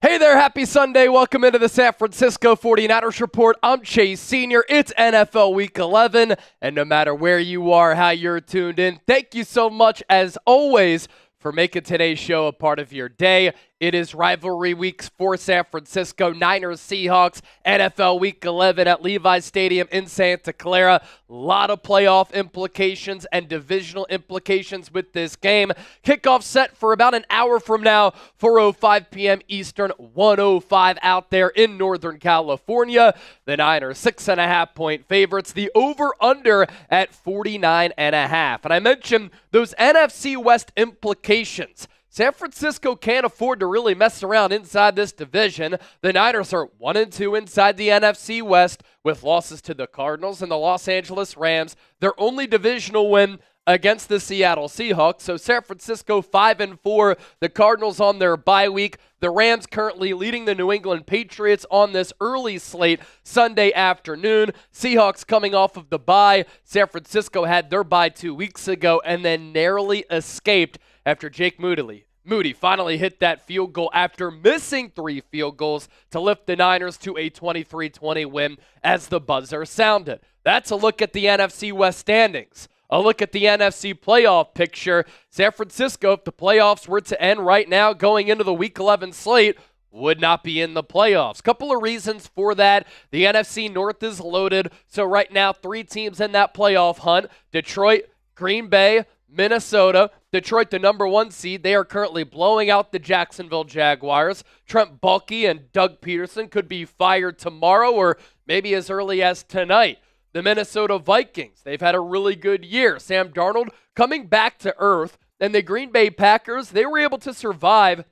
Hey there, happy Sunday. Welcome into the San Francisco 49ers Report. I'm Chase Sr. It's NFL Week 11, and no matter where you are, how you're tuned in, thank you so much, as always, for making today's show a part of your day. It is rivalry weeks for San Francisco. Niners, Seahawks, NFL Week 11 at Levi's Stadium in Santa Clara. A lot of playoff implications and divisional implications with this game. Kickoff set for about an hour from now, 4:05 p.m. Eastern, 1:05 out there in Northern California. The Niners, 6.5-point favorites. The over-under at 49.5. And I mentioned those NFC West implications. San Francisco can't afford to really mess around inside this division. The Niners are 1-2 inside the NFC West with losses to the Cardinals and the Los Angeles Rams. Their only divisional win against the Seattle Seahawks. So San Francisco 5-4, the Cardinals on their bye week. The Rams currently leading the New England Patriots on this early slate Sunday afternoon. Seahawks coming off of the bye. San Francisco had their bye 2 weeks ago and then narrowly escaped after Jake Moody finally hit that field goal after missing 3 field goals to lift the Niners to a 23-20 win as the buzzer sounded. That's a look at the NFC West standings. A look at the NFC playoff picture. San Francisco, if the playoffs were to end right now going into the Week 11 slate, would not be in the playoffs. Couple of reasons for that. The NFC North is loaded, so right now 3 teams in that playoff hunt. Detroit, Green Bay, Minnesota. Detroit, the number 1 seed. They are currently blowing out the Jacksonville Jaguars. Trent Baalke and Doug Peterson could be fired tomorrow or maybe as early as tonight. The Minnesota Vikings, they've had a really good year. Sam Darnold coming back to earth. And the Green Bay Packers, they were able to survive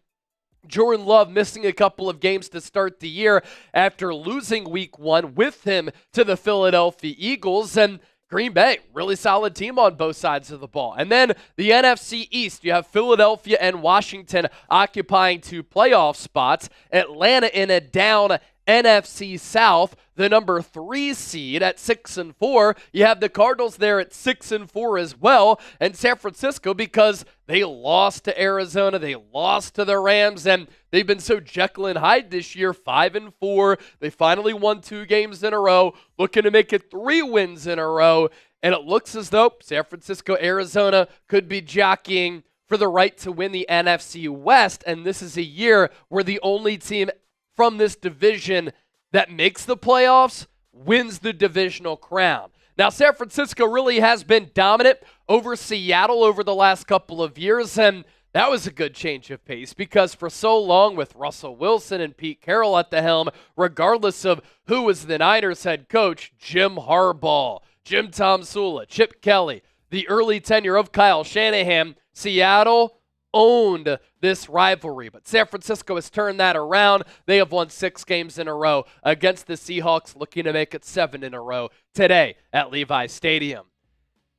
Jordan Love missing a couple of games to start the year after losing week 1 with him to the Philadelphia Eagles. And Green Bay, really solid team on both sides of the ball. And then the NFC East, you have Philadelphia and Washington occupying 2 playoff spots. Atlanta in a down NFC South, the number 3 seed at 6-4. You have the Cardinals there at 6-4 as well. And San Francisco, because they lost to Arizona, they lost to the Rams, and they've been so Jekyll and Hyde this year, 5-4. They finally won 2 games in a row, looking to make it 3 wins in a row. And it looks as though San Francisco, Arizona could be jockeying for the right to win the NFC West. And this is a year where the only team from this division that makes the playoffs wins the divisional crown. Now, San Francisco really has been dominant over Seattle over the last couple of years, and that was a good change of pace because for so long with Russell Wilson and Pete Carroll at the helm, regardless of who was the Niners head coach, Jim Harbaugh, Jim Tomsula, Chip Kelly, the early tenure of Kyle Shanahan, Seattle owned this rivalry. But San Francisco has turned that around. They have won 6 games in a row against the Seahawks, looking to make it 7 in a row today at Levi's Stadium.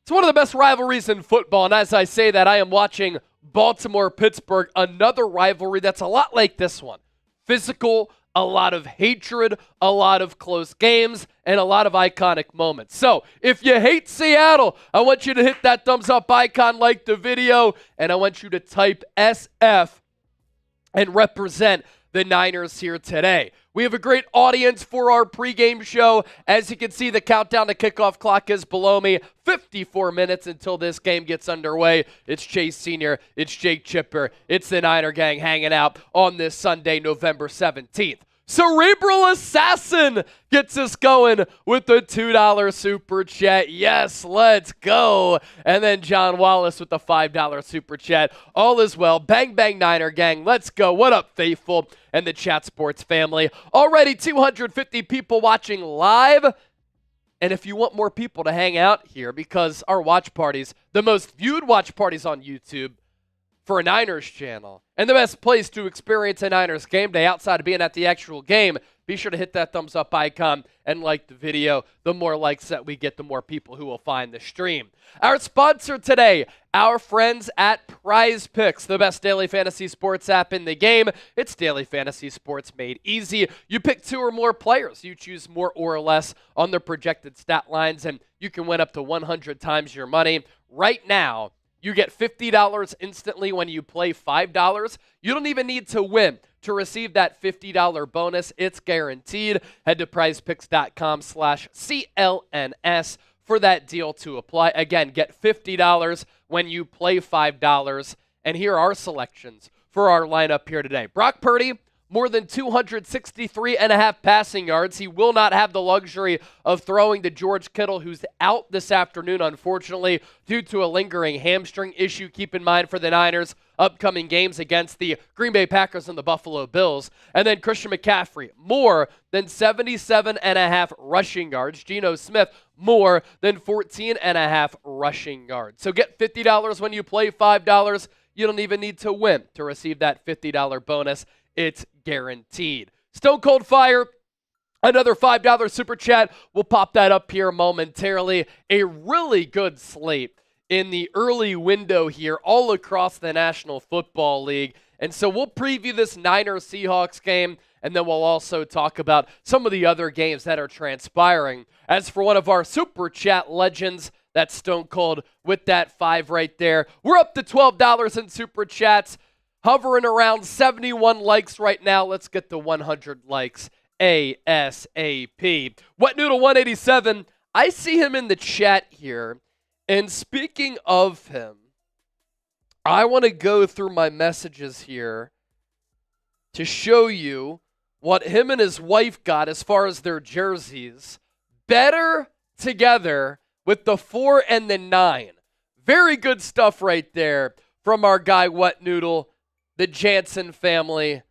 It's one of the best rivalries in football, and as I say that, I am watching Baltimore-Pittsburgh, another rivalry that's a lot like this one. Physical, a lot of hatred, a lot of close games, and a lot of iconic moments. So, if you hate Seattle, I want you to hit that thumbs up icon, like the video, and I want you to type SF and represent the Niners here today. We have a great audience for our pregame show. As you can see, the countdown to kickoff clock is below me. 54 minutes until this game gets underway. It's Chase Sr., it's Jake Chipper, it's the Niner Gang hanging out on this Sunday, November 17th. Cerebral Assassin gets us going with the $2 super chat. Yes, let's go. And then John Wallace with the $5 super chat. All is well. Bang, bang, Niner Gang. Let's go. What up, faithful and the Chat Sports family? Already 250 people watching live. And if you want more people to hang out here, because our watch parties, the most viewed watch parties on YouTube, for a Niners channel, and the best place to experience a Niners game day outside of being at the actual game, be sure to hit that thumbs up icon and like the video. The more likes that we get, the more people who will find the stream. Our sponsor today, our friends at Prize Picks, the best daily fantasy sports app in the game. It's daily fantasy sports made easy. You pick 2 or more players. You choose more or less on the projected stat lines, and you can win up to 100 times your money. Right now, You get $50 instantly when you play $5. You don't even need to win to receive that $50 bonus. It's guaranteed. Head to prizepicks.com/CLNS for that deal to apply. Again, get $50 when you play $5. And here are our selections for our lineup here today. Brock Purdy, more than 263.5 passing yards. He will not have the luxury of throwing to George Kittle, who's out this afternoon, unfortunately, due to a lingering hamstring issue. Keep in mind for the Niners' upcoming games against the Green Bay Packers and the Buffalo Bills. And then Christian McCaffrey, more than 77.5 rushing yards. Geno Smith, more than 14.5 rushing yards. So get $50 when you play $5. You don't even need to win to receive that $50 bonus. It's guaranteed. Stone Cold Fire, another $5 super chat. We'll pop that up here momentarily. A really good slate in the early window here all across the National Football League. And so we'll preview this Niners-Seahawks game, and then we'll also talk about some of the other games that are transpiring. As for one of our super chat legends, that's Stone Cold with that 5 right there. We're up to $12 in super chats. Hovering around 71 likes right now. Let's get to 100 likes ASAP. Wet Noodle 187, I see him in the chat here. And speaking of him, I want to go through my messages here to show you what him and his wife got as far as their jerseys. Better together with the 4 and the 9. Very good stuff right there from our guy Wet Noodle. The Jansen family,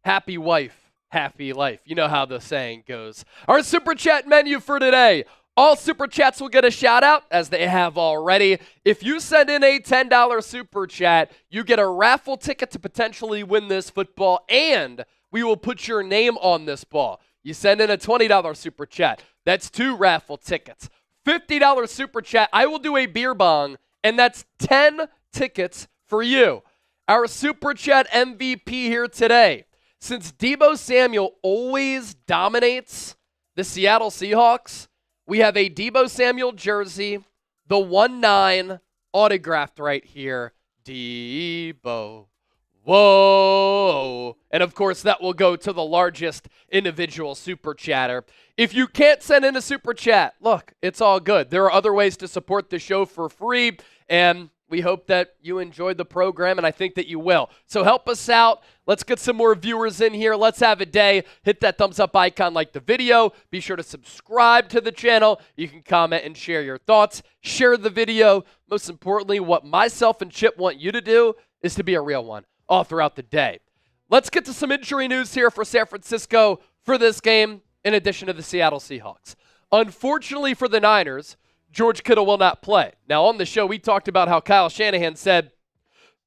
happy wife, happy life. You know how the saying goes. Our Super Chat menu for today. All Super Chats will get a shout out, as they have already. If you send in a $10 Super Chat, you get a raffle ticket to potentially win this football, and we will put your name on this ball. You send in a $20 Super Chat. That's 2 raffle tickets. $50 Super Chat, I will do a beer bong, and that's 10 tickets for you. Our Super Chat MVP here today. Since Deebo Samuel always dominates the Seattle Seahawks, we have a Deebo Samuel jersey, the 1/9 autographed right here. Deebo. Whoa. And of course, that will go to the largest individual Super Chatter. If you can't send in a Super Chat, look, it's all good. There are other ways to support the show for free, and we hope that you enjoyed the program, and I think that you will. So help us out. Let's get some more viewers in here. Let's have a day. Hit that thumbs up icon, like the video. Be sure to subscribe to the channel. You can comment and share your thoughts. Share the video. Most importantly, what myself and Chip want you to do is to be a real one all throughout the day. Let's get to some injury news here for San Francisco for this game, in addition to the Seattle Seahawks. Unfortunately for the Niners, George Kittle will not play. Now, on the show, we talked about how Kyle Shanahan said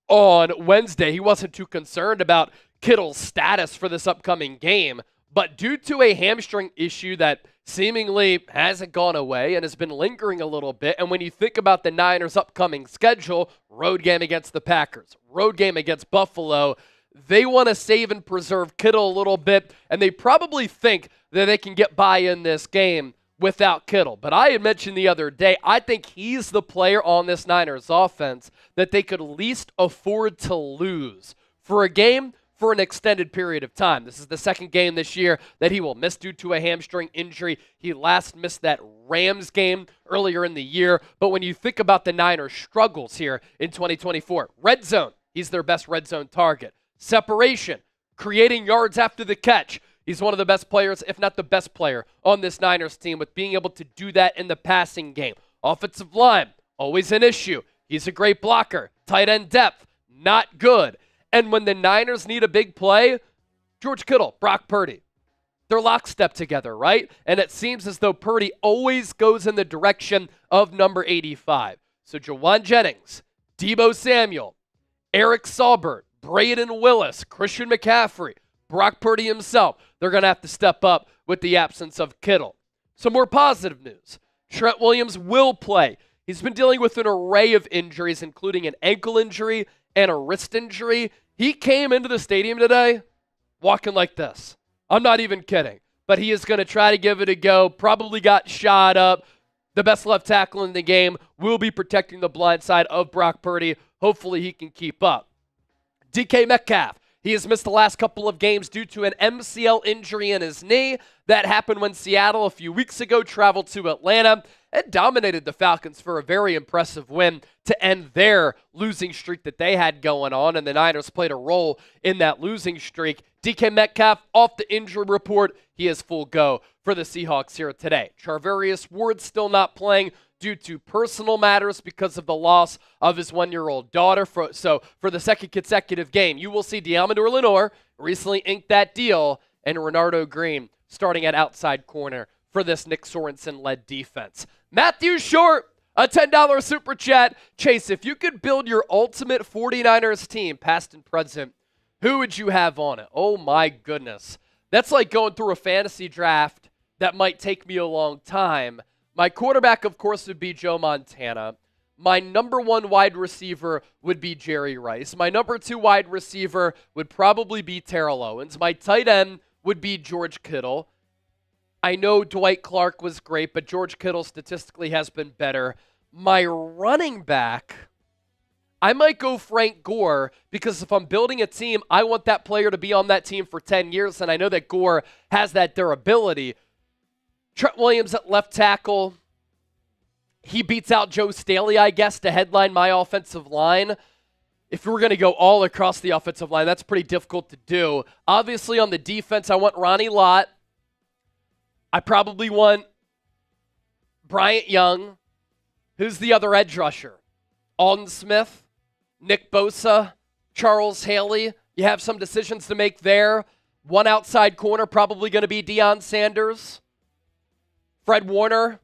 on Wednesday he wasn't too concerned about Kittle's status for this upcoming game, but due to a hamstring issue that seemingly hasn't gone away and has been lingering a little bit, and when you think about the Niners' upcoming schedule, road game against the Packers, road game against Buffalo, they want to save and preserve Kittle a little bit, and they probably think that they can get by in this game without Kittle. But I had mentioned the other day, I think he's the player on this Niners offense that they could least afford to lose for a game for an extended period of time. This is the second game this year that he will miss due to a hamstring injury. He last missed that Rams game earlier in the year. But when you think about the Niners' struggles here in 2024, red zone, he's their best red zone target. Separation, creating yards after the catch. He's one of the best players, if not the best player, on this Niners team with being able to do that in the passing game. Offensive line, always an issue. He's a great blocker. Tight end depth, not good. And when the Niners need a big play, George Kittle, Brock Purdy, they're lockstep together, right? And it seems as though Purdy always goes in the direction of number 85. So Jawan Jennings, Deebo Samuel, Eric Saubert, Braden Willis, Christian McCaffrey, Brock Purdy himself, they're going to have to step up with the absence of Kittle. Some more positive news. Trent Williams will play. He's been dealing with an array of injuries, including an ankle injury and a wrist injury. He came into the stadium today walking like this. I'm not even kidding. But he is going to try to give it a go. Probably got shot up. the best left tackle in the game, will be protecting the blind side of Brock Purdy. Hopefully he can keep up. DK Metcalf. He has missed the last couple of games due to an MCL injury in his knee. That happened when Seattle a few weeks ago traveled to Atlanta and dominated the Falcons for a very impressive win to end their losing streak that they had going on, and the Niners played a role in that losing streak. DK Metcalf off the injury report. He is full go for the Seahawks here today. Charvarius Ward still not playing due to personal matters because of the loss of his 1-year-old daughter. So for the second consecutive game, you will see Deommodore Lenoir recently inked that deal, and Renardo Green starting at outside corner for this Nick Sorensen-led defense. Matthew Short, a $10 super chat. Chase, if you could build your ultimate 49ers team, past and present, who would you have on it? Oh my goodness. That's like going through a fantasy draft that might take me a long time. My quarterback, of course, would be Joe Montana. My number 1 wide receiver would be Jerry Rice. My number 2 wide receiver would probably be Terrell Owens. My tight end would be George Kittle. I know Dwight Clark was great, but George Kittle statistically has been better. My running back, I might go Frank Gore, because if I'm building a team, I want that player to be on that team for 10 years, and I know that Gore has that durability. Trent Williams at left tackle. He beats out Joe Staley, I guess, to headline my offensive line. If we're going to go all across the offensive line, that's pretty difficult to do. Obviously, on the defense, I want Ronnie Lott. I probably want Bryant Young. Who's the other edge rusher? Alden Smith, Nick Bosa, Charles Haley. You have some decisions to make there. One outside corner, probably going to be Deion Sanders. Fred Warner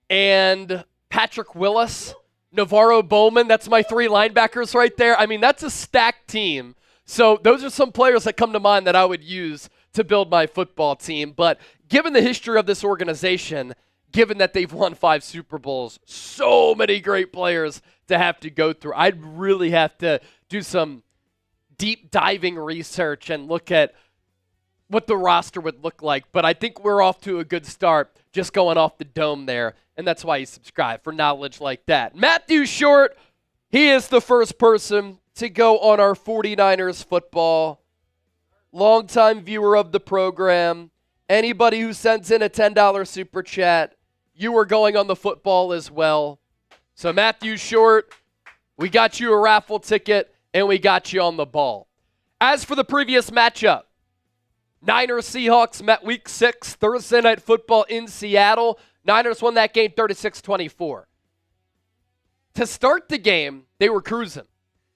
and Patrick Willis, Navarro Bowman. That's my 3 linebackers right there. I mean, that's a stacked team. So those are some players that come to mind that I would use to build my football team. But given the history of this organization, given that they've won 5 Super Bowls, so many great players to have to go through, I'd really have to do some deep diving research and look at what the roster would look like. But I think we're off to a good start just going off the dome there, and that's why you subscribe for knowledge like that. Matthew Short, he is the first person to go on our 49ers football. Longtime viewer of the program. Anybody who sends in a $10 super chat, you are going on the football as well. So Matthew Short, we got you a raffle ticket, and we got you on the ball. As for the previous matchup, Niners Seahawks met week 6, Thursday Night Football in Seattle. Niners won that game 36-24. To start the game, they were cruising.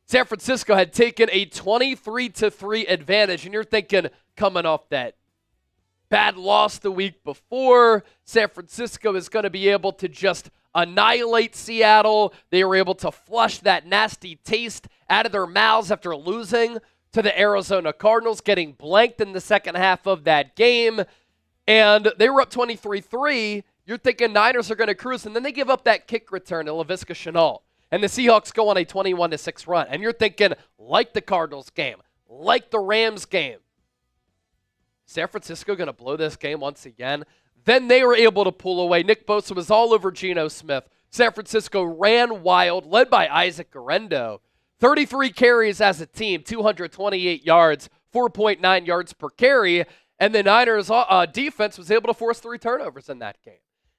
San Francisco had taken a 23-3 advantage, and you're thinking, coming off that bad loss the week before, San Francisco is going to be able to just annihilate Seattle. They were able to flush that nasty taste out of their mouths after losing to the Arizona Cardinals, getting blanked in the second half of that game. And they were up 23-3. You're thinking Niners are going to cruise, and then they give up that kick return to Laviska Shenault. And the Seahawks go on a 21-6 run. And you're thinking, like the Cardinals game, like the Rams game, San Francisco going to blow this game once again? Then they were able to pull away. Nick Bosa was all over Geno Smith. San Francisco ran wild, led by Isaac Guerendo. 33 carries as a team, 228 yards, 4.9 yards per carry. And the Niners' defense was able to force 3 turnovers in that game,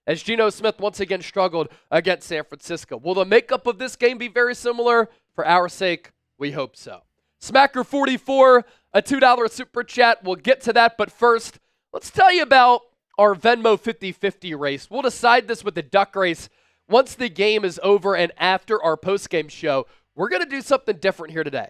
as Geno Smith once again struggled against San Francisco. Will the makeup of this game be very similar? For our sake, we hope so. Smacker44, a $2 super chat. We'll get to that, but first, let's tell you about our Venmo 50-50 race. We'll decide this with the duck race once the game is over, and after our postgame show, we're going to do something different here today.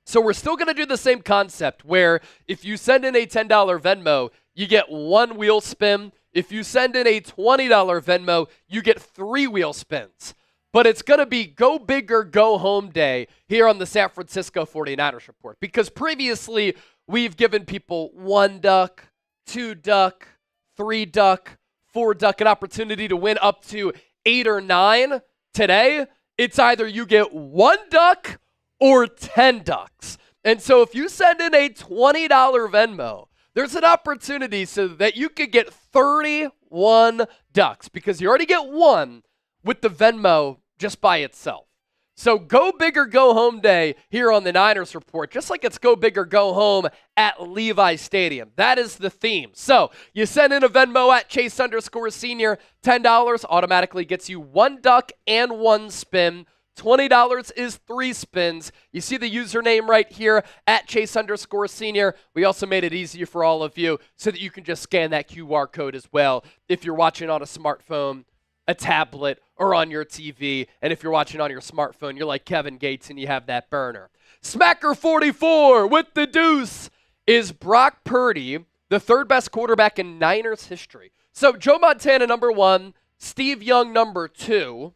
So we're still going to do the same concept where if you send in a $10 Venmo, you get 1 wheel spin. If you send in a $20 Venmo, you get 3 wheel spins. But it's going to be go big or go home day here on the San Francisco 49ers Report. Because previously, we've given people 1 duck, 2 duck, 3 duck, 4 duck, an opportunity to win up to 8 or 9. Today, it's either you get 1 duck or 10 ducks. And so if you send in a $20 Venmo, there's an opportunity so that you could get 31 ducks because you already get one with the Venmo just by itself. So go big or go home day here on the Niners Report, just like it's go big or go home at Levi Stadium. That is the theme. So you send in a Venmo at Chase_Senior, $10 automatically gets you one duck and one spin. $20 is 3 spins. You see the username right here at Chase_Senior. We also made it easier for all of you so that you can just scan that QR code as well if you're watching on a smartphone, a tablet, or on your TV. And if you're watching on your smartphone, you're like Kevin Gates and you have that burner. Smacker 44 with the deuce. Is Brock Purdy the third best quarterback in Niners history? So Joe Montana, number 1. Steve Young, number 2.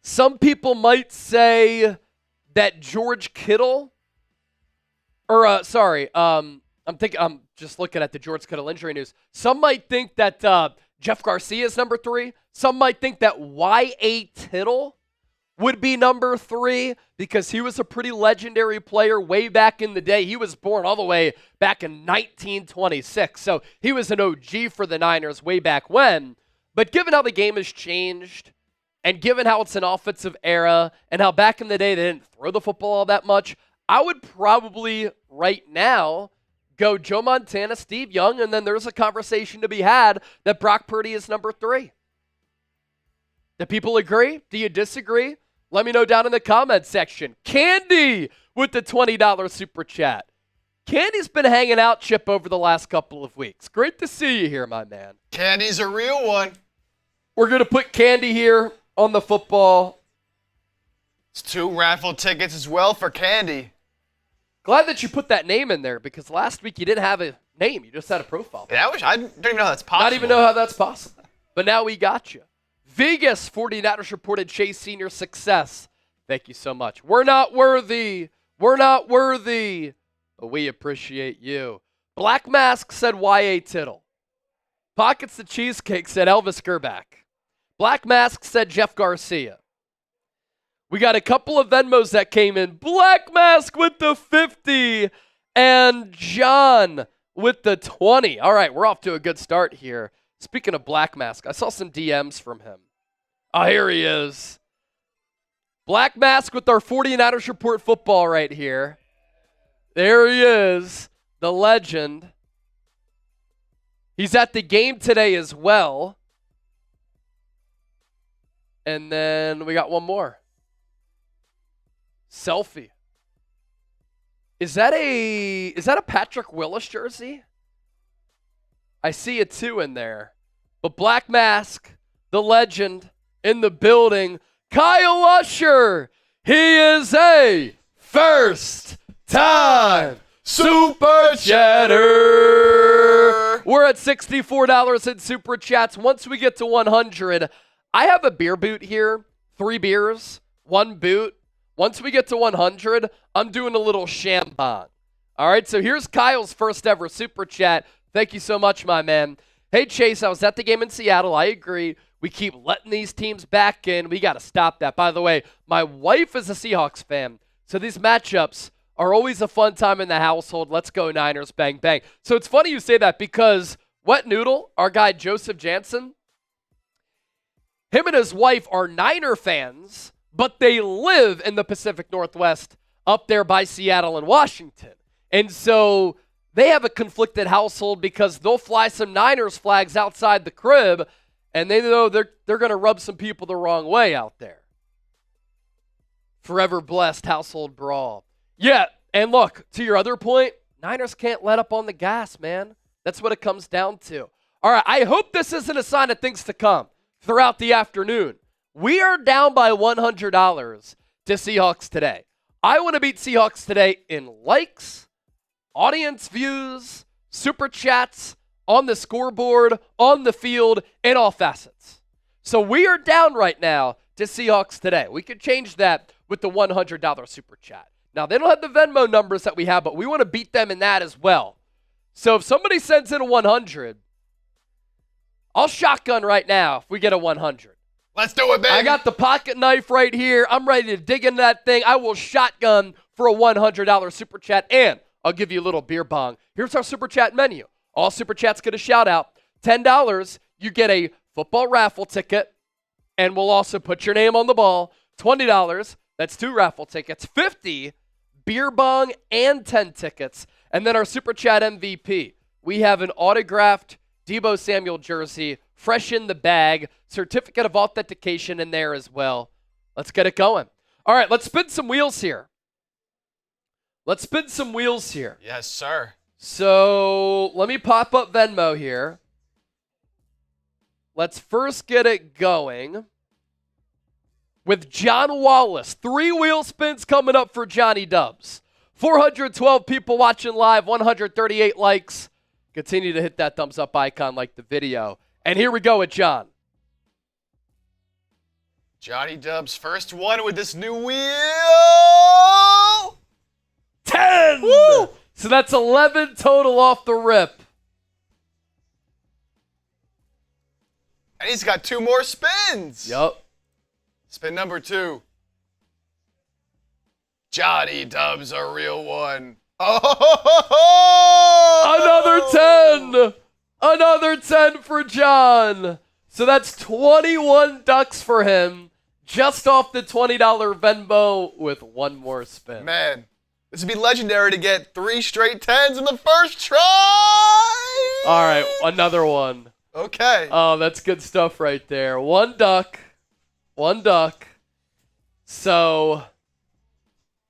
Some people might say that George Kittle, I'm just looking at the George Kittle injury news. Some might think that Jeff Garcia is number 3. Some might think that Y.A. Tittle would be number 3 because he was a pretty legendary player way back in the day. He was born all the way back in 1926, so he was an OG for the Niners way back when. But given how the game has changed, and given how it's an offensive era, and how back in the day they didn't throw the football all that much, I would probably right now go Joe Montana, Steve Young, and then there's a conversation to be had that Brock Purdy is number 3. Do people agree? Do you disagree? Let me know down in the comments section. Candy with the $20 super chat. Candy's been hanging out, Chip, over the last couple of weeks. Great to see you here, my man. Candy's a real one. We're going to put Candy here on the football. It's 2 raffle tickets as well for Candy. Glad that you put that name in there because last week you didn't have a name. You just had a profile. Yeah, I don't even know how that's possible. Not even know how that's possible. But now we got you. Vegas 49ers reported Chase Senior success. Thank you so much. We're not worthy. We're not worthy. But we appreciate you. Black Mask said Y.A. Tittle. Pockets the Cheesecake said Elvis Gerback. Black Mask said Jeff Garcia. We got a couple of Venmos that came in. Black Mask with the 50 and John with the 20. All right, we're off to a good start here. Speaking of Black Mask, I saw some DMs from him. Oh, here he is. Black Mask with our 49ers Report football right here. There he is, the legend. He's at the game today as well. And then we got one more. Selfie. Is that a Patrick Willis jersey? I see a 2 in there. But Black Mask, the legend, in the building. Kyle Usher. He is a first-time Super Chatter. We're at $64 in Super Chats. Once we get to 100, I have a beer boot here. 3 beers, 1 boot. Once we get to 100, I'm doing a little shambon. All right, so here's Kyle's first ever Super Chat. Thank you so much, my man. Hey, Chase, I was at the game in Seattle. I agree. We keep letting these teams back in. We got to stop that. By the way, my wife is a Seahawks fan, so these matchups are always a fun time in the household. Let's go Niners, bang, bang. So it's funny you say that because Wet Noodle, our guy Joseph Jansen, him and his wife are Niner fans, but they live in the Pacific Northwest up there by Seattle and Washington. And so they have a conflicted household because they'll fly some Niners flags outside the crib, and they know they're going to rub some people the wrong way out there. Forever blessed household brawl. Yeah, and look, to your other point, Niners can't let up on the gas, man. That's what it comes down to. All right, I hope this isn't a sign of things to come throughout the afternoon. We are down by $100 to Seahawks today. I want to beat Seahawks today in likes, audience views, super chats, on the scoreboard, on the field, in all facets. So we are down right now to Seahawks today. We could change that with the $100 super chat. Now, they don't have the Venmo numbers that we have, but we want to beat them in that as well. So if somebody sends in a 100, I'll shotgun right now if we get a 100. Let's do it, baby. I got the pocket knife right here. I'm ready to dig into that thing. I will shotgun for a $100 super chat, and I'll give you a little beer bong. Here's our Super Chat menu. All Super Chats get a shout out. $10, you get a football raffle ticket, and we'll also put your name on the ball. $20, that's 2 raffle tickets. $50, beer bong and 10 tickets. And then our Super Chat MVP. We have an autographed Deebo Samuel jersey, fresh in the bag, certificate of authentication in there as well. Let's get it going. All right, let's spin some wheels here. Yes, sir. So let me pop up Venmo here. Let's first get it going with John Wallace. 3 wheel spins coming up for Johnny Dubs. 412 people watching live, 138 likes. Continue to hit that thumbs up icon like the video. And here we go with John. Johnny Dubs, first one with this new wheel. 10! Woo! So that's 11 total off the rip. And he's got 2 more spins. Yup. Spin number 2. Johnny Dubs, a real one. Oh! Another 10 for John. So that's 21 ducks for him, just off the $20 Venmo with 1 more spin. Man, this would be legendary to get 3 straight 10s in the first try. All right, another one. Okay. Oh, that's good stuff right there. 1 duck. So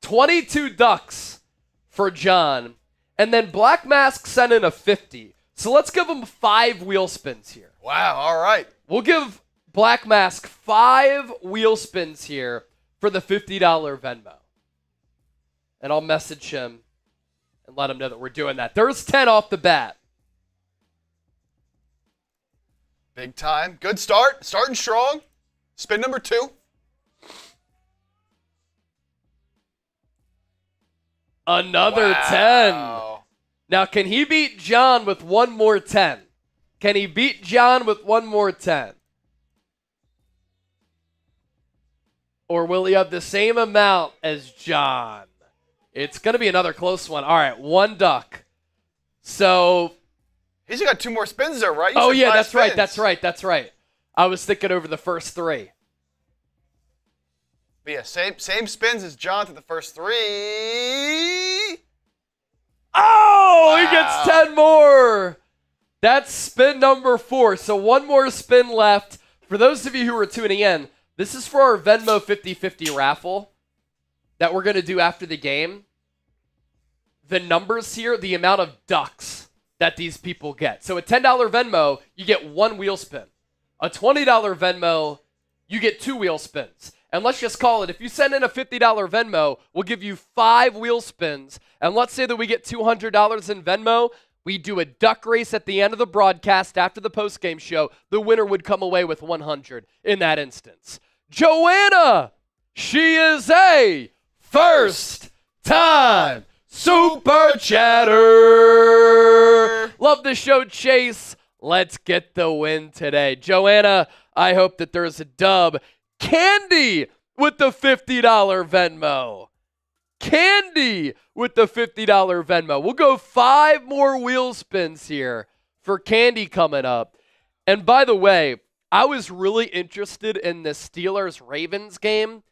22 ducks for John. And then Black Mask sent in a 50. So let's give him 5 wheel spins here. Wow, all right. We'll give Black Mask 5 wheel spins here for the $50 Venmo. And I'll message him and let him know that we're doing that. There's 10 off the bat. Big time. Good start. Starting strong. Spin number 2. Another 10. Now, can he beat John with 1 more 10? Can he beat John with 1 more 10? Or will he have the same amount as John? It's going to be another close one. All right, 1 duck. So. He's got 2 more spins there, right? Oh, yeah, that's right. That's right. I was thinking over the first 3. But yeah, same spins as John to the first 3. Oh, wow. He gets 10 more. That's spin number 4. So 1 more spin left. For those of you who are tuning in, this is for our Venmo 50-50 raffle that we're going to do after the game. The numbers here, the amount of ducks that these people get. So a $10 Venmo, you get 1 wheel spin. A $20 Venmo, you get 2 wheel spins. And let's just call it, if you send in a $50 Venmo, we'll give you 5 wheel spins. And let's say that we get $200 in Venmo. We do a duck race at the end of the broadcast after the postgame show. The winner would come away with 100 in that instance. Joanna, she is a first-time Super Chatter. Love the show, Chase. Let's get the win today. Joanna, I hope that there's a dub. Candy with the $50 Venmo. Candy with the $50 Venmo. We'll go 5 more wheel spins here for Candy coming up. And by the way, I was really interested in the Steelers-Ravens game.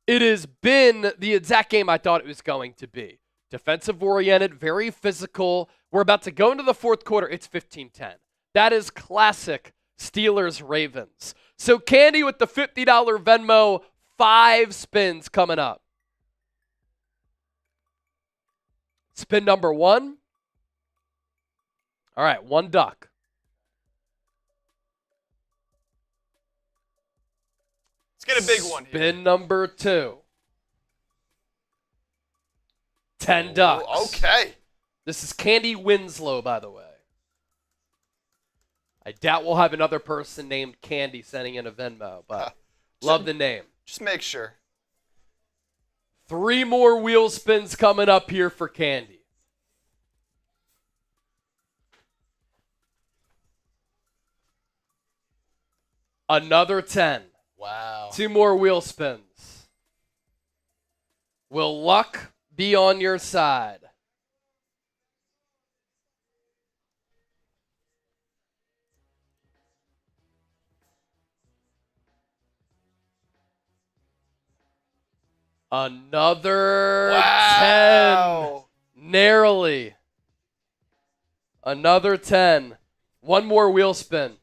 It has been the exact game I thought it was going to be. Defensive-oriented, very physical. We're about to go into the fourth quarter. It's 15-10. That is classic Steelers-Ravens. So Candy with the $50 Venmo, 5 spins coming up. Spin number 1. All right, 1 duck. Let's get a big one here. Spin number 2. 10 ducks. Okay. This is Candy Winslow, by the way. I doubt we'll have another person named Candy sending in a Venmo, but love the name. Just make sure. 3 more wheel spins coming up here for Candy. Another 10. Wow. 2 more wheel spins. Will luck be on your side? Another Wow. 10. Narrowly. Another 10. One more wheel spin.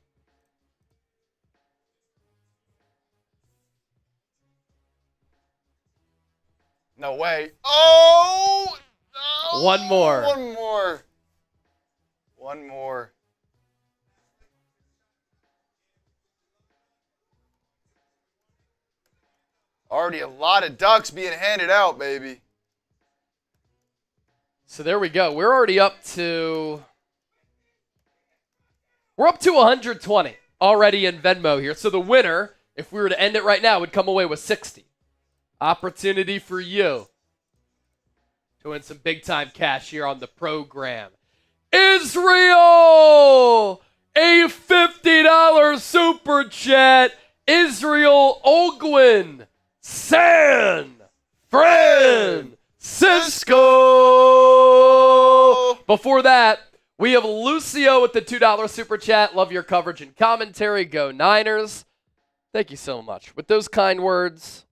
No way. Oh! No. One more. One more. One more. Already a lot of ducks being handed out, baby. So there we go. We're already up to 120 already in Venmo here. So the winner, if we were to end it right now, would come away with 60. Opportunity for you to win some big-time cash here on the program. Israel! A $50 super chat. Israel Ogwin. San Francisco! Before that, we have Lucio with the $2 super chat. Love your coverage and commentary. Go Niners. Thank you so much. With those kind words,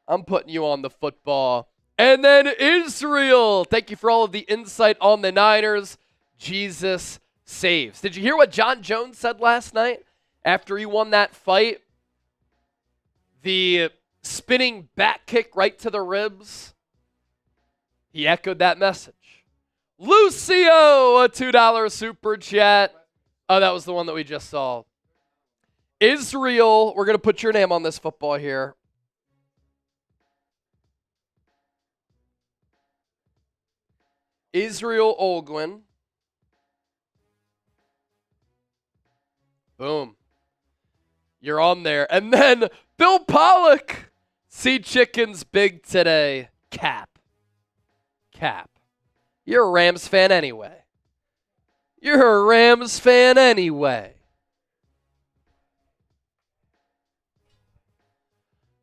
I'm putting you on the football. And then Israel. Thank you for all of the insight on the Niners. Jesus saves. Did you hear what John Jones said last night after he won that fight? The spinning back kick right to the ribs. He echoed that message. Lucio, a $2 super chat. Oh, that was the one that we just saw. Israel, we're going to put your name on this football here. Israel Olgwin. Boom. You're on there. And then Bill Pollock. Sea Chicken's big today. Cap. You're a Rams fan anyway.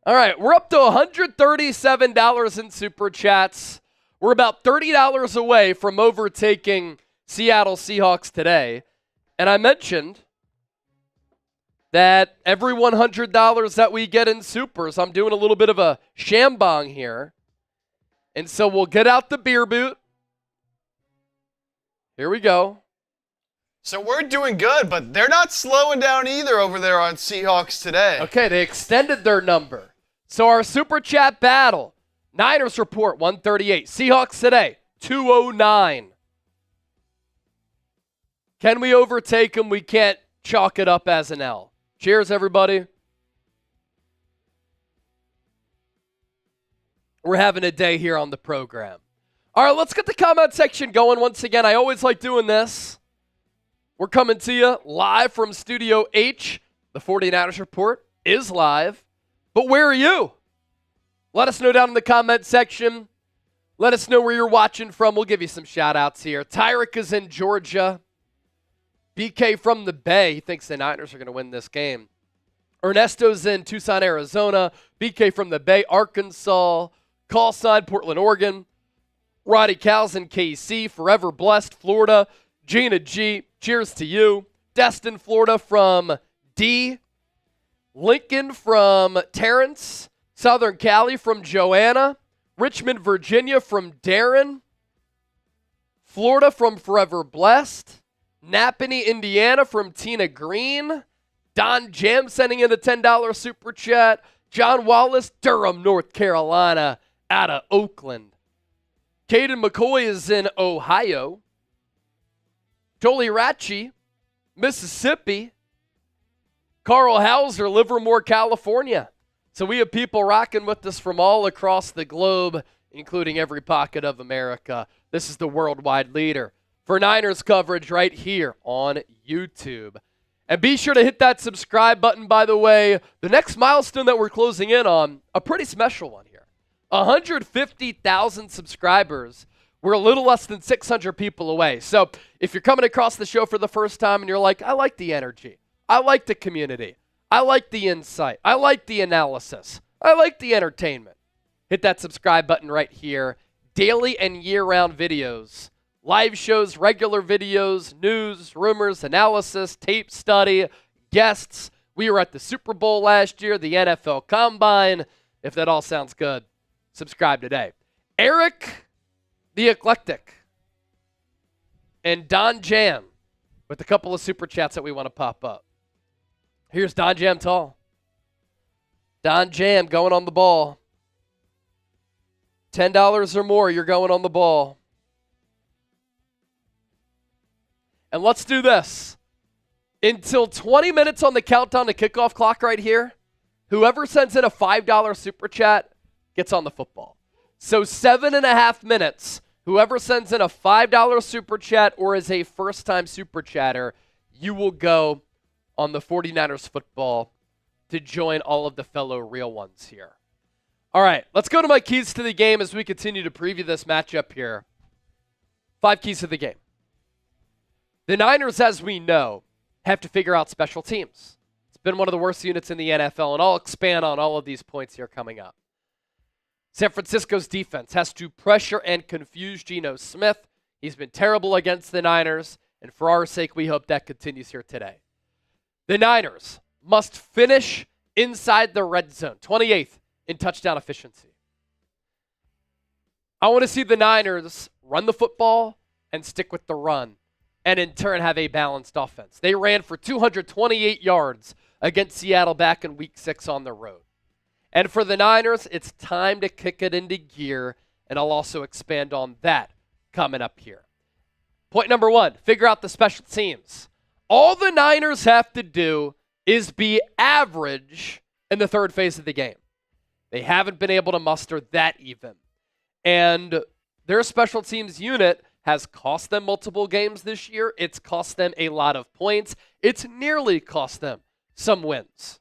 All right, we're up to $137 in super chats. We're about $30 away from overtaking Seattle Seahawks today. And I mentioned that every $100 that we get in supers, I'm doing a little bit of a shambong here. And so we'll get out the beer boot. Here we go. So we're doing good, but they're not slowing down either over there on Seahawks today. Okay, they extended their number. So our super chat battle. Niners report 138. Seahawks today 209. Can we overtake them? We can't chalk it up as an L. Cheers, everybody. We're having a day here on the program. All right, let's get the comment section going once again. I always like doing this. We're coming to you live from Studio H. The 49ers Report is live. But where are you? Let us know down in the comment section. Let us know where you're watching from. We'll give you some shout-outs here. Tyrick is in Georgia. BK from the Bay. He thinks the Niners are going to win this game. Ernesto's in Tucson, Arizona. BK from the Bay, Arkansas. Call sign, Portland, Oregon. Roddy Cal's in KC. Forever Blessed, Florida. Gina G, cheers to you. Destin, Florida from D. Lincoln from Terrence. Southern Cali from Joanna. Richmond, Virginia from Darren. Florida from Forever Blessed. Napanee, Indiana from Tina Green. Don Jam sending in a $10 super chat. John Wallace, Durham, North Carolina, out of Oakland. Caden McCoy is in Ohio. Jolie Ratchie, Mississippi. Carl Hauser, Livermore, California. So we have people rocking with us from all across the globe, including every pocket of America. This is the worldwide leader for Niners coverage right here on YouTube. And be sure to hit that subscribe button, by the way. The next milestone that we're closing in on, a pretty special one here. 150,000 subscribers. We're a little less than 600 people away. So if you're coming across the show for the first time and you're like, I like the energy. I like the community. I like the insight. I like the analysis. I like the entertainment. Hit that subscribe button right here. Daily and year-round videos. Live shows, regular videos, news, rumors, analysis, tape study, guests. We were at the Super Bowl last year, the NFL Combine. If that all sounds good, subscribe today. Eric the Eclectic and Don Jam with a couple of super chats that we want to pop up. Here's Don Jam Tall. Don Jam going on the ball. $10 or more, you're going on the ball. And let's do this. Until 20 minutes on the countdown to kickoff clock right here, whoever sends in a $5 super chat gets on the football. So 7.5 minutes, whoever sends in a $5 super chat or is a first-time super chatter, you will go on the 49ers football to join all of the fellow real ones here. All right, let's go to my keys to the game as we continue to preview this matchup here. 5 keys to the game. The Niners, as we know, have to figure out special teams. It's been one of the worst units in the NFL, and I'll expand on all of these points here coming up. San Francisco's defense has to pressure and confuse Geno Smith. He's been terrible against the Niners, and for our sake, we hope that continues here today. The Niners must finish inside the red zone, 28th in touchdown efficiency. I want to see the Niners run the football and stick with the run, and in turn have a balanced offense. They ran for 228 yards against Seattle back in Week 6 on the road. And for the Niners, it's time to kick it into gear, and I'll also expand on that coming up here. Point number 1, figure out the special teams. All the Niners have to do is be average in the third phase of the game. They haven't been able to muster that even. And their special teams unit has cost them multiple games this year. It's cost them a lot of points. It's nearly cost them some wins.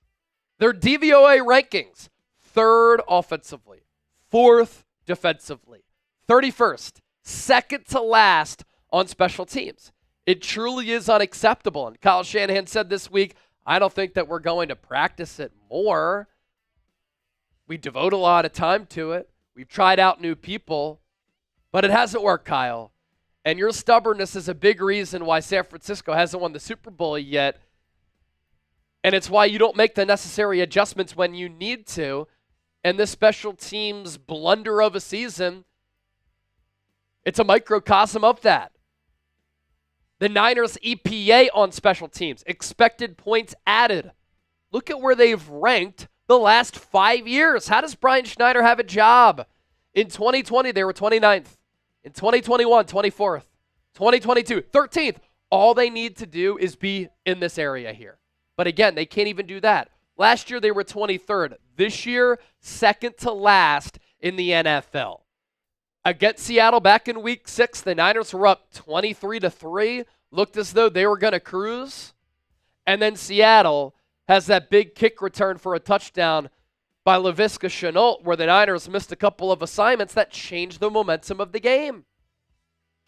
Their DVOA rankings, 3rd offensively, 4th defensively, 31st, second to last on special teams. It truly is unacceptable. And Kyle Shanahan said this week, I don't think that we're going to practice it more. We devote a lot of time to it. We've tried out new people, but it hasn't worked, Kyle. And your stubbornness is a big reason why San Francisco hasn't won the Super Bowl yet. And it's why you don't make the necessary adjustments when you need to. And this special teams blunder of a season, it's a microcosm of that. The Niners' EPA on special teams, expected points added. Look at where they've ranked the last 5 years. How does Brian Schneider have a job? In 2020, they were 29th. In 2021, 24th. 2022, 13th. All they need to do is be in this area here. But again, they can't even do that. Last year, they were 23rd. This year, second to last in the NFL. Against Seattle back in Week 6, the Niners were up 23-3. Looked as though they were going to cruise. And then Seattle has that big kick return for a touchdown by Laviska Shenault, where the Niners missed a couple of assignments that changed the momentum of the game.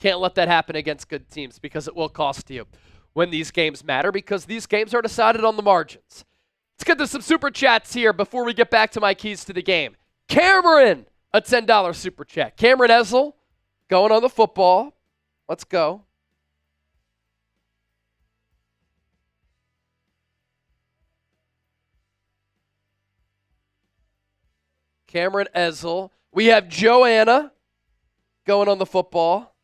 Can't let that happen against good teams because it will cost you when these games matter, because these games are decided on the margins. Let's get to some super chats here before we get back to my keys to the game. Cameron, a $10 super chat. Cameron Ezel going on the football. Let's go. Cameron Ezel. We have Joanna going on the football.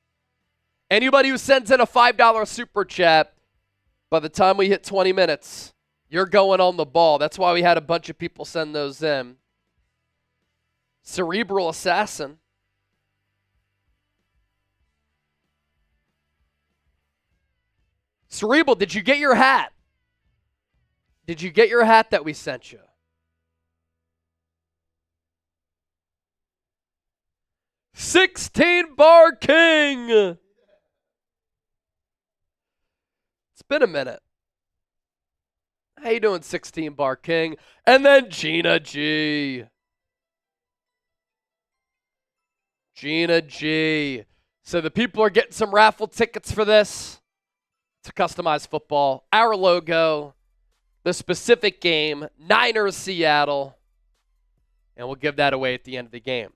Anybody who sends in a $5 super chat, by the time we hit 20 minutes, you're going on the ball. That's why we had a bunch of people send those in. Cerebral Assassin. Cerebral, did you get your hat? Did you get your hat that we sent you? 16 Bar King. It's been a minute. How you doing, 16 Bar King? And then Gina G. Gina G. So the people are getting some raffle tickets for this. It's a customized football. Our logo. The specific game. Niners Seattle. And we'll give that away at the end of the game.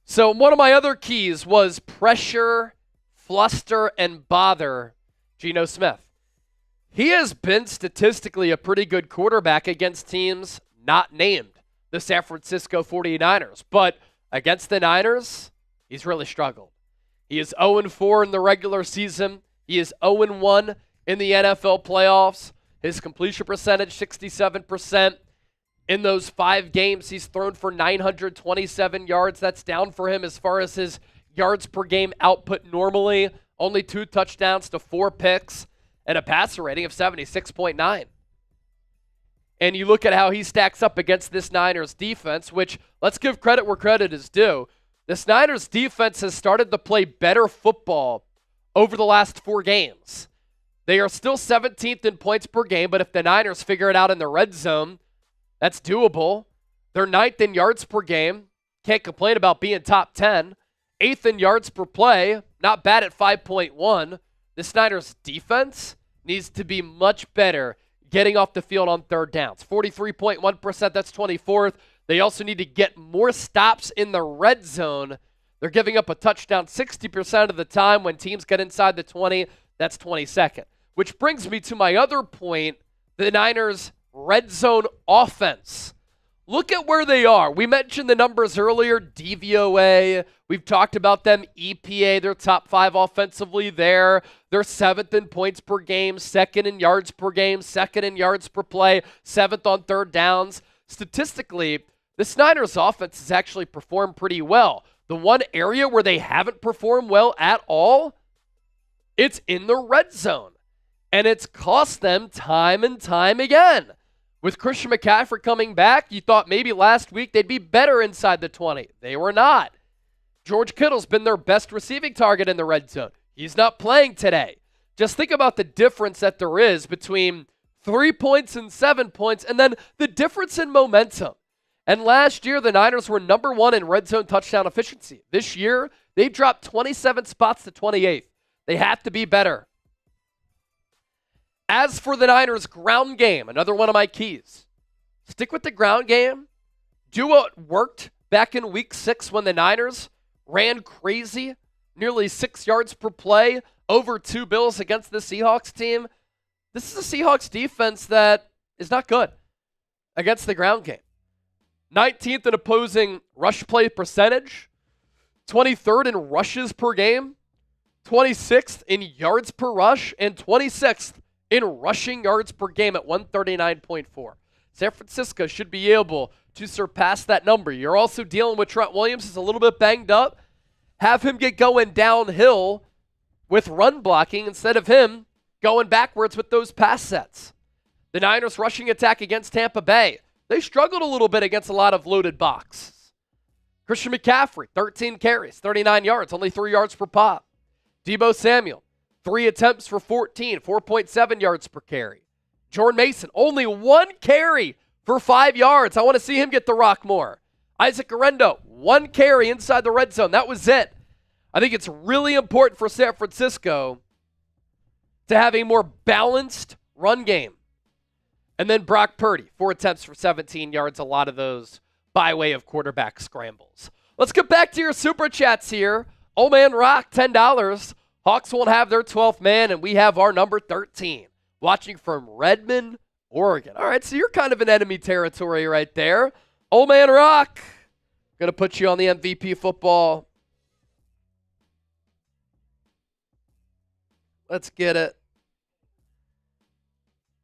So one of my other keys was pressure, fluster, and bother Geno Smith. He has been statistically a pretty good quarterback against teams not named. the San Francisco 49ers. But against the Niners, he's really struggled. He is 0-4 in the regular season. He is 0-1 in the NFL playoffs. His completion percentage, 67%. In those 5 games, he's thrown for 927 yards. That's down for him as far as his yards per game output normally. Only 2 touchdowns to 4 picks and a passer rating of 76.9. And you look at how he stacks up against this Niners defense, which, let's give credit where credit is due. This Niners defense has started to play better football over the last 4 games. They are still 17th in points per game, but if the Niners figure it out in the red zone, that's doable. They're 9th in yards per game. Can't complain about being top 10. 8th in yards per play. Not bad at 5.1. This Niners defense needs to be much better getting off the field on third downs. 43.1%, that's 24th. They also need to get more stops in the red zone. They're giving up a touchdown 60% of the time when teams get inside the 20. That's 22nd. Which brings me to my other point, the Niners' red zone offense. Look at where they are. We mentioned the numbers earlier, DVOA. We've talked about them, EPA. They're top 5 offensively there. They're 7th in points per game, 2nd in yards per game, 2nd in yards per play, 7th on third downs. Statistically, the Niners offense has actually performed pretty well. The one area where they haven't performed well at all, it's in the red zone. And it's cost them time and time again. With Christian McCaffrey coming back, you thought maybe last week they'd be better inside the 20. They were not. George Kittle's been their best receiving target in the red zone. He's not playing today. Just think about the difference that there is between 3 points and 7 points, and then the difference in momentum. And last year, the Niners were number 1 in red zone touchdown efficiency. This year, they dropped 27 spots to 28th. They have to be better. As for the Niners' ground game, another one of my keys. Stick with the ground game. Do what worked back in week 6 when the Niners ran crazy, nearly 6 yards per play, over 2 bills against the Seahawks team. This is a Seahawks defense that is not good against the ground game. 19th in opposing rush play percentage, 23rd in rushes per game, 26th in yards per rush, and 26th in rushing yards per game at 139.4. San Francisco should be able to surpass that number. You're also dealing with Trent Williams, who's a little bit banged up. Have him get going downhill with run blocking instead of him going backwards with those pass sets. The Niners' rushing attack against Tampa Bay, they struggled a little bit against a lot of loaded box. Christian McCaffrey, 13 carries, 39 yards, only 3 yards per pop. Deebo Samuel, 3 attempts for 14, 4.7 yards per carry. Jordan Mason, only 1 carry for 5 yards. I want to see him get the rock more. Isaac Arendo, 1 carry inside the red zone. That was it. I think it's really important for San Francisco to have a more balanced run game. And then Brock Purdy, 4 attempts for 17 yards, a lot of those by way of quarterback scrambles. Let's get back to your super chats here. Old Man Rock, $10. Hawks won't have their 12th man, and we have our number 13. Watching from Redmond, Oregon. All right, so you're kind of in enemy territory right there. Old Man Rock, going to put you on the MVP football. Let's get it.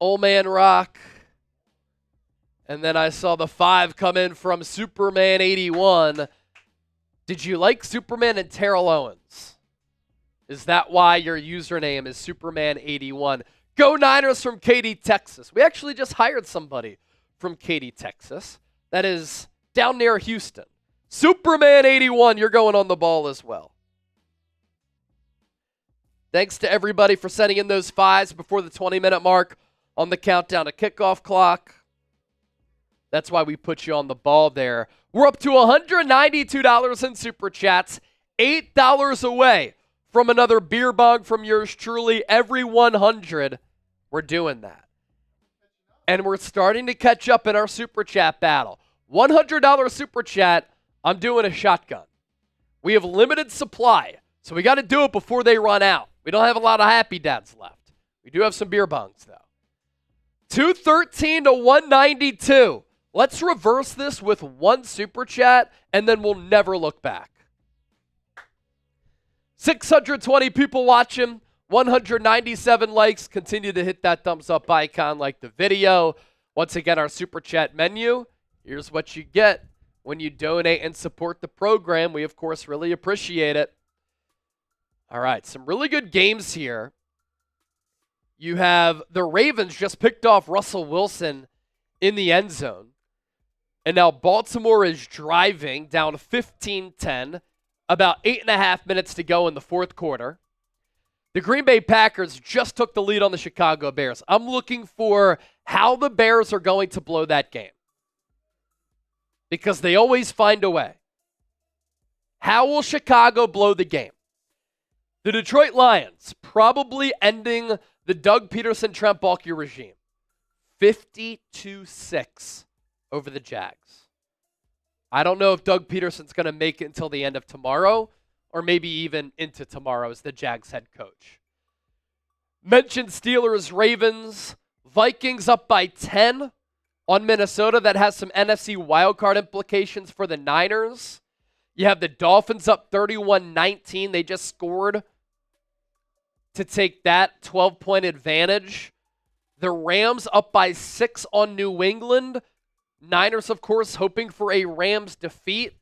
Old Man Rock. And then I saw the 5 come in from Superman81. Did you like Superman and Terrell Owens? Is that why your username is Superman81? Go Niners from Katy, Texas. We actually just hired somebody from Katy, Texas. That is down near Houston. Superman81, you're going on the ball as well. Thanks to everybody for sending in those 5s before the 20-minute mark on the countdown to kickoff clock. That's why we put you on the ball there. We're up to $192 in Super Chats, $8 away from another beer bong from yours truly. Every 100, we're doing that. And we're starting to catch up in our Super Chat battle. $100 Super Chat, I'm doing a shotgun. We have limited supply, so we got to do it before they run out. We don't have a lot of Happy Dads left. We do have some beer bongs, though. 213 to 192. Let's reverse this with one super chat, and then we'll never look back. 620 people watching, 197 likes. Continue to hit that thumbs up icon, like the video. Once again, our super chat menu. Here's what you get when you donate and support the program. We, of course, really appreciate it. All right, some really good games here. You have the Ravens just picked off Russell Wilson in the end zone. And now Baltimore is driving down 15-10. About 8.5 minutes to go in the fourth quarter. The Green Bay Packers just took the lead on the Chicago Bears. I'm looking for how the Bears are going to blow that game, because they always find a way. How will Chicago blow the game? The Detroit Lions probably ending the Doug Peterson, Trent Baalke regime. 52-6 over the Jags. I don't know if Doug Peterson's going to make it until the end of tomorrow, or maybe even into tomorrow as the Jags head coach. Mentioned Steelers, Ravens, Vikings up by 10 on Minnesota. That has some NFC wildcard implications for the Niners. You have the Dolphins up 31-19. They just scored to take that 12-point advantage. The Rams up by 6 on New England. Niners, of course, hoping for a Rams defeat.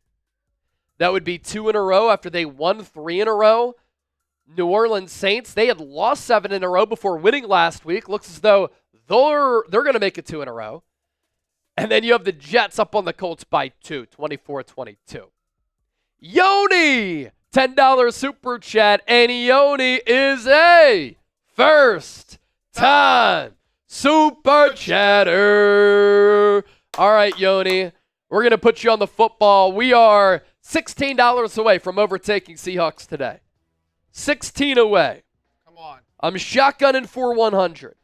That would be 2 in a row after they won 3 in a row. New Orleans Saints, they had lost 7 in a row before winning last week. Looks as though they're going to make it 2 in a row. And then you have the Jets up on the Colts by 2, 24-22. Yoni, $10 super chat, and Yoni is a first-time super chatter. All right, Yoni, we're going to put you on the football. We are $16 away from overtaking Seahawks today. 16 away. Come on. I'm shotgunning for 100.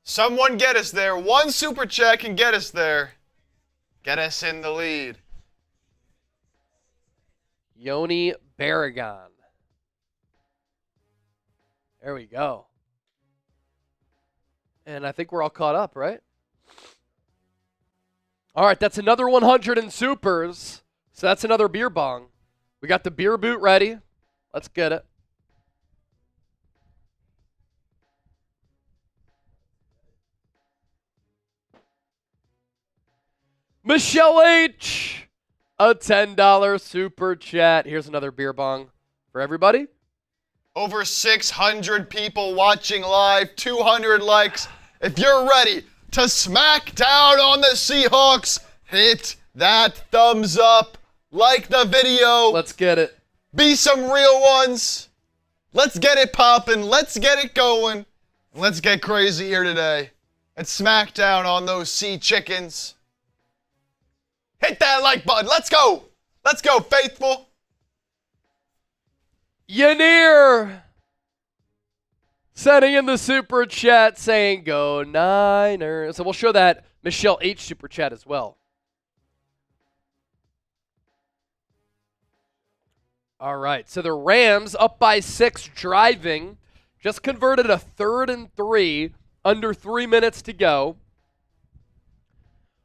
Someone get us there. One super chat can get us there. Get us in the lead. Yoni Barragon. There we go. And I think we're all caught up, right? All right, that's another 100 in supers. So that's another beer bong. We got the beer boot ready. Let's get it. Michelle H., a $10 super chat. Here's another beer bong for everybody. Over 600 people watching live, 200 likes. If you're ready to smack down on the Seahawks, hit that thumbs up, like the video. Let's get it. Be some real ones. Let's get it popping. Let's get it going. Let's get crazy here today and smack down on those sea chickens. Hit that like button. Let's go. Let's go, faithful. Yanir sending in the super chat saying, go Niners. So we'll show that Michelle H. super chat as well. All right, so the Rams up by 6 driving. Just converted a 3rd and 3, under 3 minutes to go.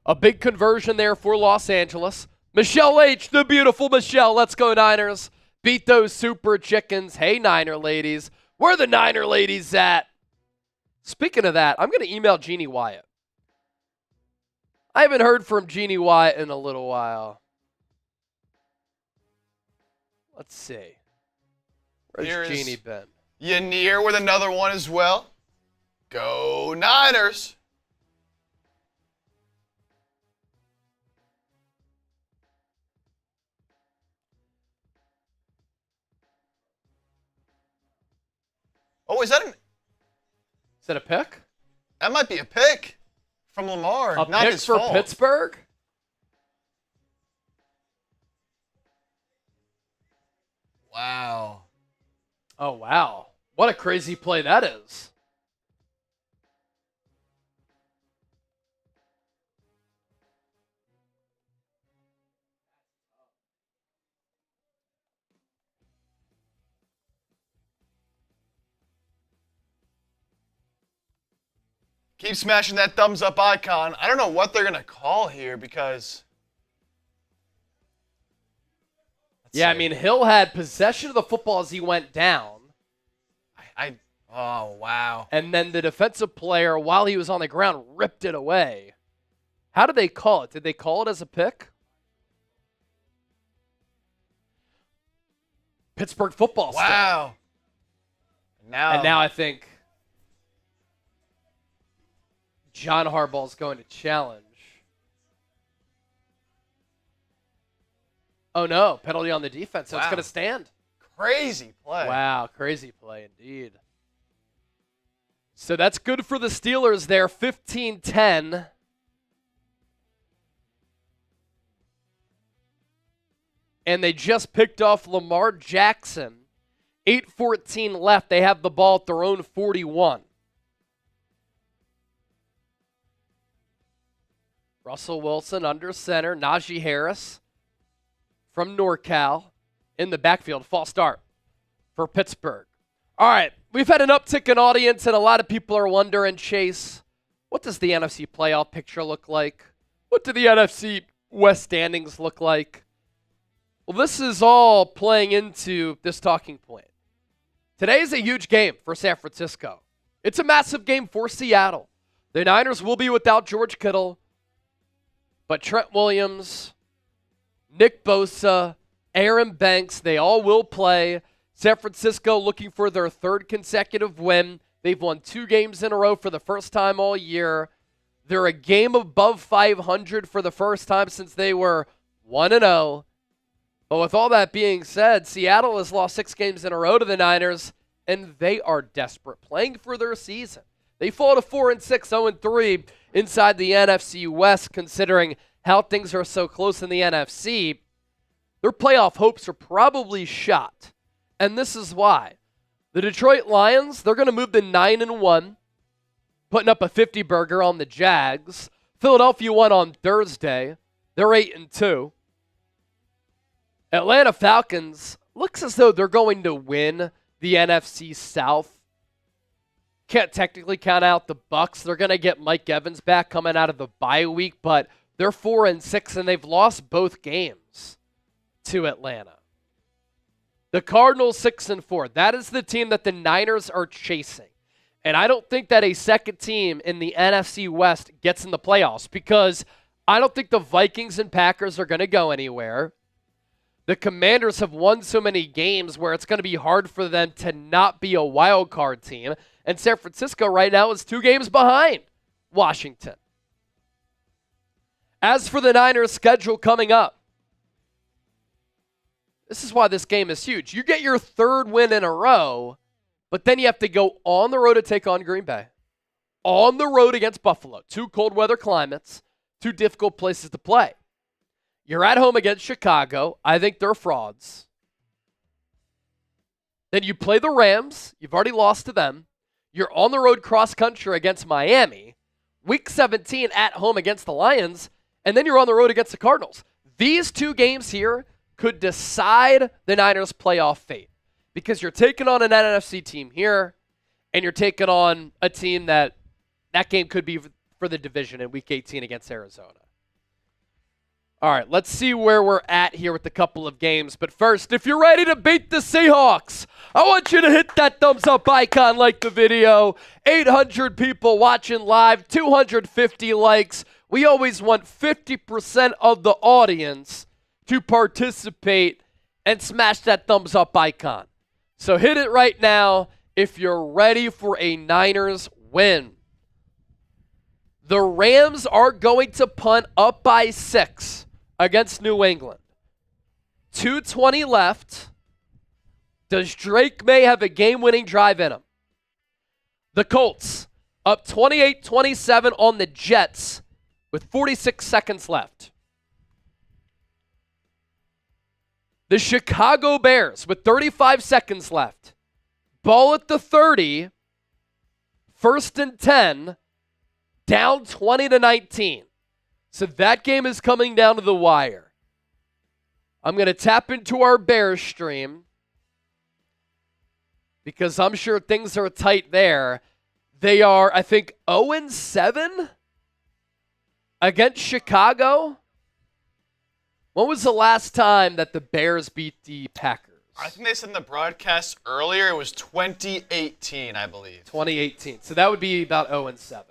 A big conversion there for Los Angeles. Michelle H., the beautiful Michelle. Let's go Niners. Beat those super chickens. Hey, Niner ladies. Where the Niner ladies at? Speaking of that, I'm going to email Jeannie Wyatt. I haven't heard from Jeannie Wyatt in a little while. Let's see. Where's Jeannie been? Yanir with another one as well. Go Niners. Oh, is that a pick? That might be a pick from Lamar. A not pick his for fault. Pittsburgh? Wow. Oh, wow. What a crazy play that is. Keep smashing that thumbs up icon. I don't know what they're going to call here because... Yeah, I mean, Hill had possession of the football as he went down. Oh, wow. And then the defensive player, while he was on the ground, ripped it away. How did they call it? Did they call it as a pick? Pittsburgh football still. Wow. And now I think John Harbaugh's going to challenge. Oh, no. Penalty on the defense, so it's going to stand. Crazy play. Wow, crazy play indeed. So that's good for the Steelers there, 15-10. And they just picked off Lamar Jackson. 8:14 left. They have the ball at their own 41. Russell Wilson under center. Najee Harris from NorCal in the backfield. False start for Pittsburgh. All right, we've had an uptick in audience, and a lot of people are wondering, Chase, what does the NFC playoff picture look like? What do the NFC West standings look like? Well, this is all playing into this talking point. Today is a huge game for San Francisco. It's a massive game for Seattle. The Niners will be without George Kittle, but Trent Williams, Nick Bosa, Aaron Banks, they all will play. San Francisco looking for their third consecutive win. They've won 2 games in a row for the first time all year. They're a game above 500 for the first time since they were 1-0. But with all that being said, Seattle has lost 6 games in a row to the Niners, and they are desperate, playing for their season. They fall to 4-6, 0-3 inside the NFC West, considering how things are so close in the NFC. Their playoff hopes are probably shot. And this is why. The Detroit Lions, they're going to move to 9-1, putting up a 50-burger on the Jags. Philadelphia won on Thursday. They're 8-2. Atlanta Falcons looks as though they're going to win the NFC South. Can't technically count out the Bucks. They're going to get Mike Evans back coming out of the bye week, but they're 4-6, and they've lost both games to Atlanta. The Cardinals 6-4. That is the team that the Niners are chasing. And I don't think that a second team in the NFC West gets in the playoffs because I don't think the Vikings and Packers are going to go anywhere. The Commanders have won so many games where it's going to be hard for them to not be a wild card team. And San Francisco right now is 2 games behind Washington. As for the Niners' schedule coming up, this is why this game is huge. You get your 3rd win in a row, but then you have to go on the road to take on Green Bay. On the road against Buffalo. 2 cold weather climates, 2 difficult places to play. You're at home against Chicago. I think they're frauds. Then you play the Rams. You've already lost to them. You're on the road cross-country against Miami. Week 17 at home against the Lions. And then you're on the road against the Cardinals. These 2 games here could decide the Niners' playoff fate. Because you're taking on an NFC team here, and you're taking on a team that game could be for the division in Week 18 against Arizona. All right, let's see where we're at here with a couple of games. But first, if you're ready to beat the Seahawks, I want you to hit that thumbs up icon, like the video. 800 people watching live, 250 likes. We always want 50% of the audience to participate and smash that thumbs up icon. So hit it right now if you're ready for a Niners win. The Rams are going to punt up by 6 against New England. 2:20 left. Does Drake May have a game-winning drive in him? The Colts up 28-27 on the Jets with 46 seconds left. The Chicago Bears with 35 seconds left. Ball at the 30. 1st and 10. Down 20-19. So that game is coming down to the wire. I'm going to tap into our Bears stream because I'm sure things are tight there. They are, I think, 0-7 against Chicago. When was the last time that the Bears beat the Packers? I think they said in the broadcast earlier it was 2018, I believe. 2018. So that would be about 0-7.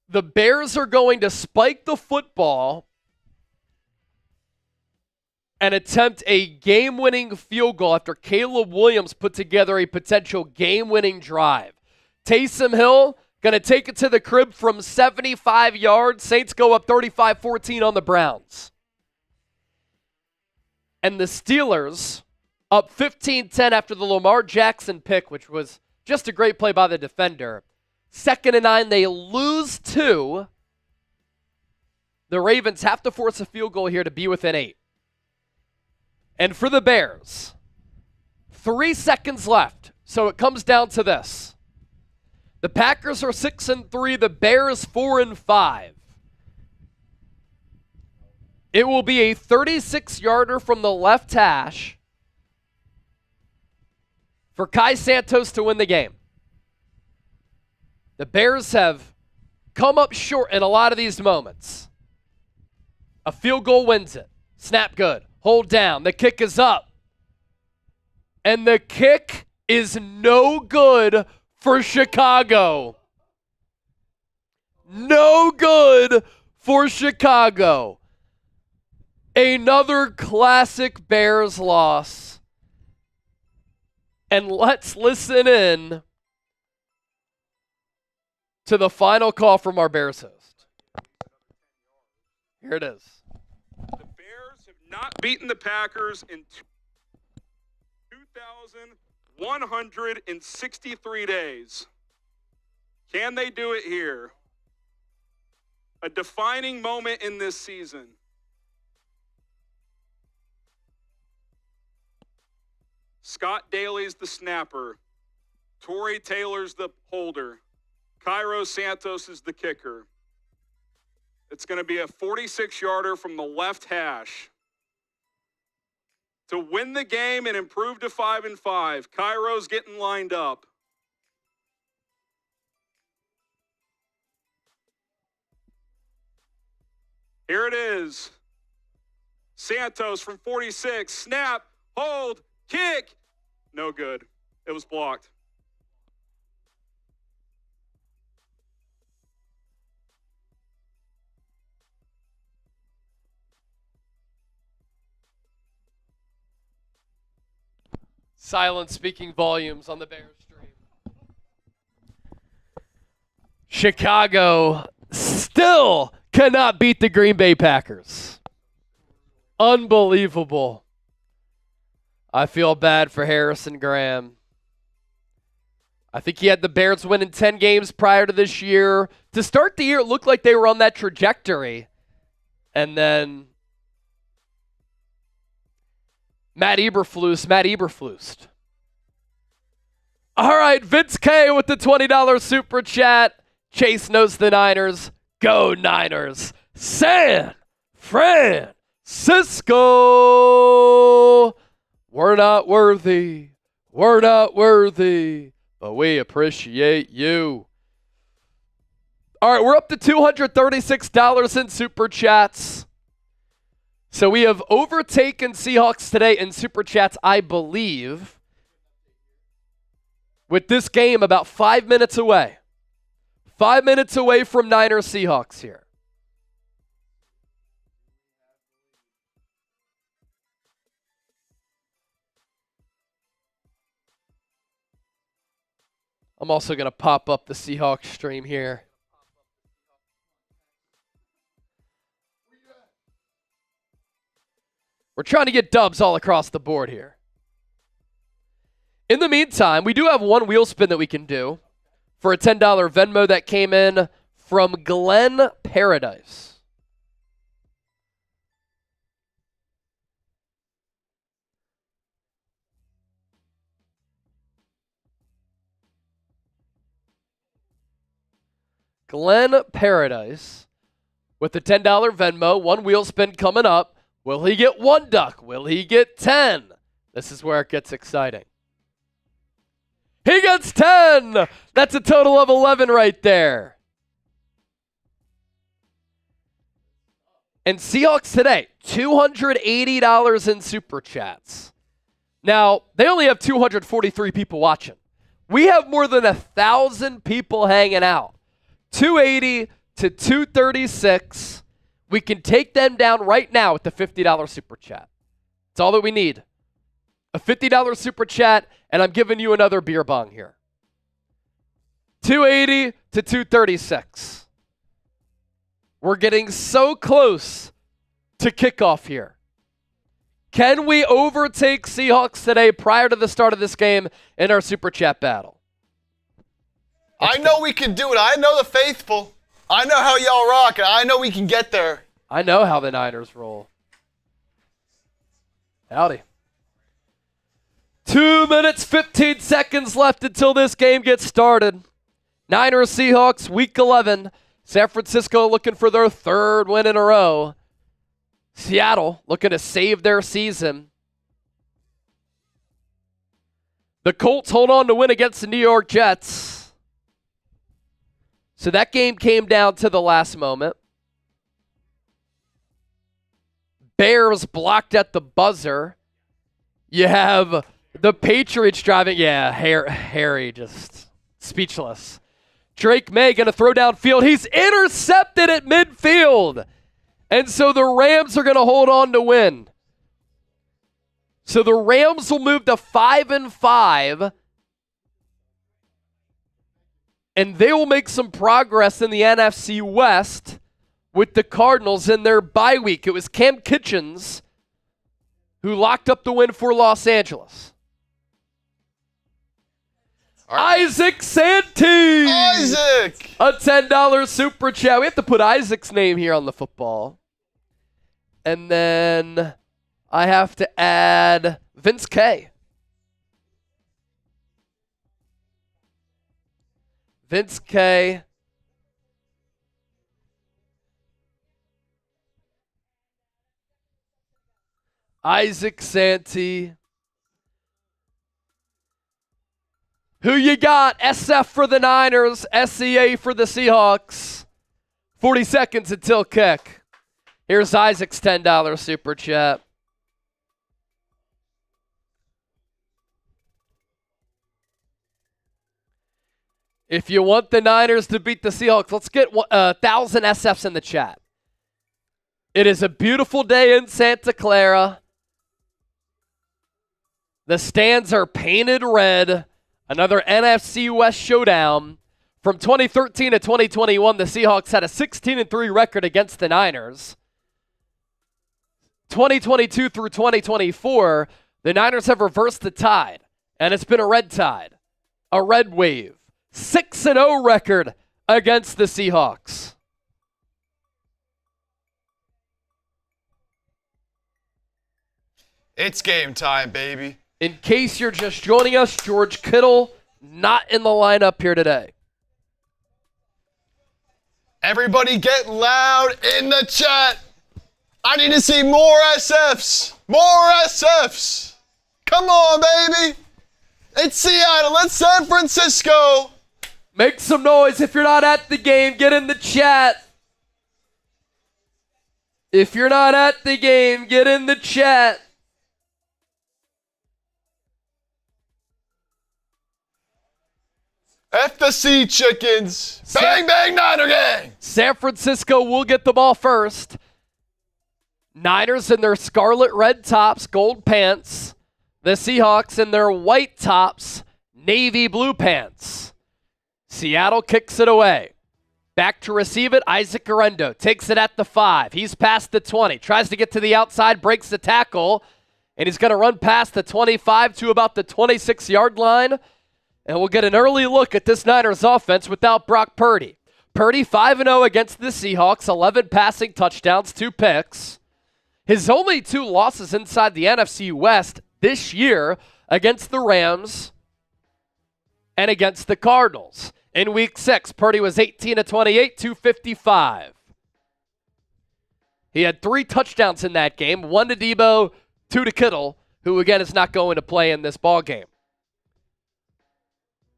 The Bears are going to spike the football and attempt a game-winning field goal after Caleb Williams put together a potential game-winning drive. Taysom Hill going to take it to the crib from 75 yards. Saints go up 35-14 on the Browns. And the Steelers up 15-10 after the Lamar Jackson pick, which was just a great play by the defender. 2nd and 9, they lose 2. The Ravens have to force a field goal here to be within 8. And for the Bears, 3 seconds left. So it comes down to this. The Packers are 6-3, the Bears 4-5. It will be a 36-yarder from the left hash for Kai Santos to win the game. The Bears have come up short in a lot of these moments. A field goal wins it. Snap good. Hold down. The kick is up. And the kick is no good for Chicago. No good for Chicago. Another classic Bears loss. And let's listen in to the final call from our Bears host. Here it is. The Bears have not beaten the Packers in 2,163 days. Can they do it here? A defining moment in this season. Scott Daly's the snapper. Torrey Taylor's the holder. Cairo Santos is the kicker. It's going to be a 46-yarder from the left hash. To win the game and improve to 5-5, Cairo's getting lined up. Here it is. Santos from 46, snap, hold, kick. No good. It was blocked. Silence speaking volumes on the Bears stream. Chicago still cannot beat the Green Bay Packers. Unbelievable. I feel bad for Harrison Graham. I think he had the Bears winning 10 games prior to this year. To start the year, it looked like they were on that trajectory. And then Matt Eberflus. All right, Vince K with the $20 super chat. Chase knows the Niners. Go Niners. San Francisco. We're not worthy. But we appreciate you. All right, we're up to $236 in super chats. So we have overtaken Seahawks today in super chats, I believe, with this game about 5 minutes away. 5 minutes away from Niners Seahawks here. I'm also going to pop up the Seahawks stream here. We're trying to get dubs all across the board here. In the meantime, we do have one wheel spin that we can do for a $10 Venmo that came in from Glenn Paradise. Glenn Paradise with the $10 Venmo, one wheel spin coming up. Will he get one duck? Will he get 10? This is where it gets exciting. He gets 10. That's a total of 11 right there. And Seahawks today, $280 in Super Chats. Now, they only have 243 people watching. We have more than 1,000 people hanging out. 280 to 236. We can take them down right now with the $50 Super Chat. That's all that we need. A $50 Super Chat, and I'm giving you another beer bong here. 280 to 236. We're getting so close to kickoff here. Can we overtake Seahawks today prior to the start of this game in our Super Chat battle? I know we can do it. I know the faithful. I know how y'all rock. I know we can get there. I know how the Niners roll. Howdy. 2 minutes, 15 seconds left until this game gets started. Niners, Seahawks, Week 11. San Francisco looking for their third win in a row. Seattle looking to save their season. The Colts hold on to win against the New York Jets. So that game came down to the last moment. Bears blocked at the buzzer. You have the Patriots driving. Yeah, Harry just speechless. Drake May going to throw downfield. He's intercepted at midfield. And so the Rams are going to hold on to win. So the Rams will move to 5-5. And they will make some progress in the NFC West with the Cardinals in their bye week. It was Cam Kitchens who locked up the win for Los Angeles. Isaac Santee! Isaac! A $10 Super Chat. We have to put Isaac's name here on the football. And then I have to add Vince K. Vince K. Isaac Santee. Who you got? SF for the Niners, SEA for the Seahawks. 40 seconds until kick. Here's Isaac's $10 Super Chat. If you want the Niners to beat the Seahawks, let's get 1,000 SFs in the chat. It is a beautiful day in Santa Clara. The stands are painted red. Another NFC West showdown. From 2013 to 2021, the Seahawks had a 16-3 record against the Niners. 2022 through 2024, the Niners have reversed the tide, and it's been a red tide, a red wave. 6-0 record against the Seahawks. It's game time, baby. In case you're just joining us, George Kittle not in the lineup here today. Everybody get loud in the chat. I need to see more SFs. More SFs. Come on, baby. It's Seattle. It's San Francisco. Make some noise if you're not at the game. Get in the chat. If you're not at the game, get in the chat. F the Sea Chickens. Bang, bang, Niner gang. San Francisco will get the ball first. Niners in their scarlet red tops, gold pants. The Seahawks in their white tops, navy blue pants. Seattle kicks it away. Back to receive it, Isaac Garendo takes it at the 5. He's past the 20. Tries to get to the outside, breaks the tackle. And he's going to run past the 25 to about the 26-yard line. And we'll get an early look at this Niners offense without Brock Purdy. Purdy 5-0 against the Seahawks, 11 passing touchdowns, 2 picks. His only 2 losses inside the NFC West this year against the Rams and against the Cardinals. In Week 6, Purdy was 18-28, 255. He had 3 touchdowns in that game, 1 to Debo, 2 to Kittle, who again is not going to play in this ball game.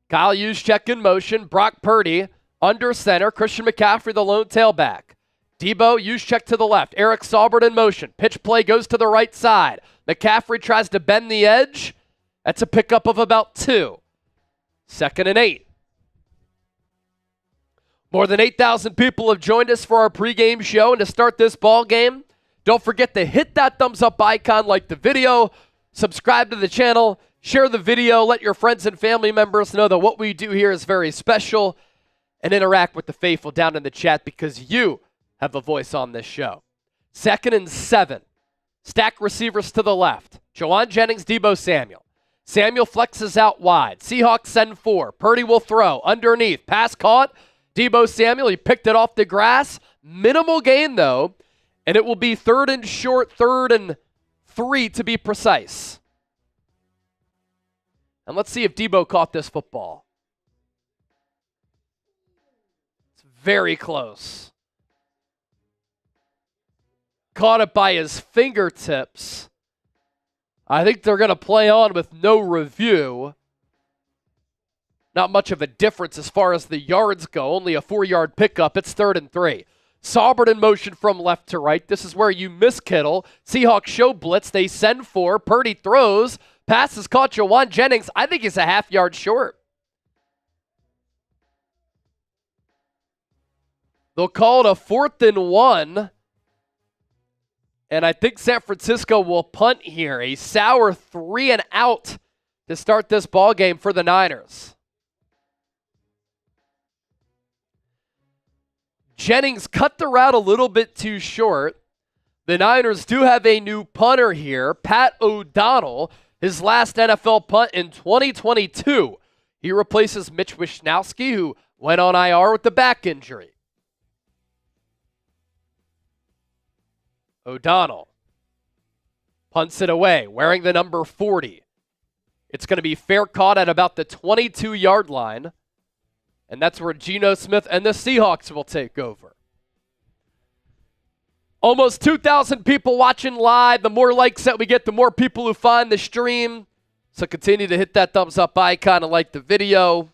Kyle Juszczyk in motion. Brock Purdy under center. Christian McCaffrey, the lone tailback. Debo, Juszczyk to the left. Eric Saubert in motion. Pitch play goes to the right side. McCaffrey tries to bend the edge. That's a pickup of about 2. 2nd and 8. More than 8,000 people have joined us for our pregame show. And to start this ball game, don't forget to hit that thumbs up icon, like the video, subscribe to the channel, share the video, let your friends and family members know that what we do here is very special, and interact with the faithful down in the chat because you have a voice on this show. 2nd and 7. Stack receivers to the left. Jauan Jennings, Debo Samuel. Samuel flexes out wide. Seahawks send 4. Purdy will throw. Underneath. Pass caught. Debo Samuel, he picked it off the grass. Minimal gain, though. And it will be 3rd and short, 3rd and 3 to be precise. And let's see if Debo caught this football. It's very close. Caught it by his fingertips. I think they're going to play on with no review. Not much of a difference as far as the yards go. Only a 4-yard pickup. It's 3rd and 3. Saubert in motion from left to right. This is where you miss Kittle. Seahawks show blitz. They send 4. Purdy throws. Pass is caught. Jauan Jennings, I think he's a half-yard short. They'll call it a 4th and 1. And I think San Francisco will punt here. A sour 3 and out to start this ball game for the Niners. Jennings cut the route a little bit too short. The Niners do have a new punter here, Pat O'Donnell. His last NFL punt in 2022. He replaces Mitch Wishnowsky, who went on IR with the back injury. O'Donnell punts it away, wearing the number 40. It's going to be fair caught at about the 22-yard line. And that's where Geno Smith and the Seahawks will take over. Almost 2,000 people watching live. The more likes that we get, the more people who find the stream. So continue to hit that thumbs up icon and like the video.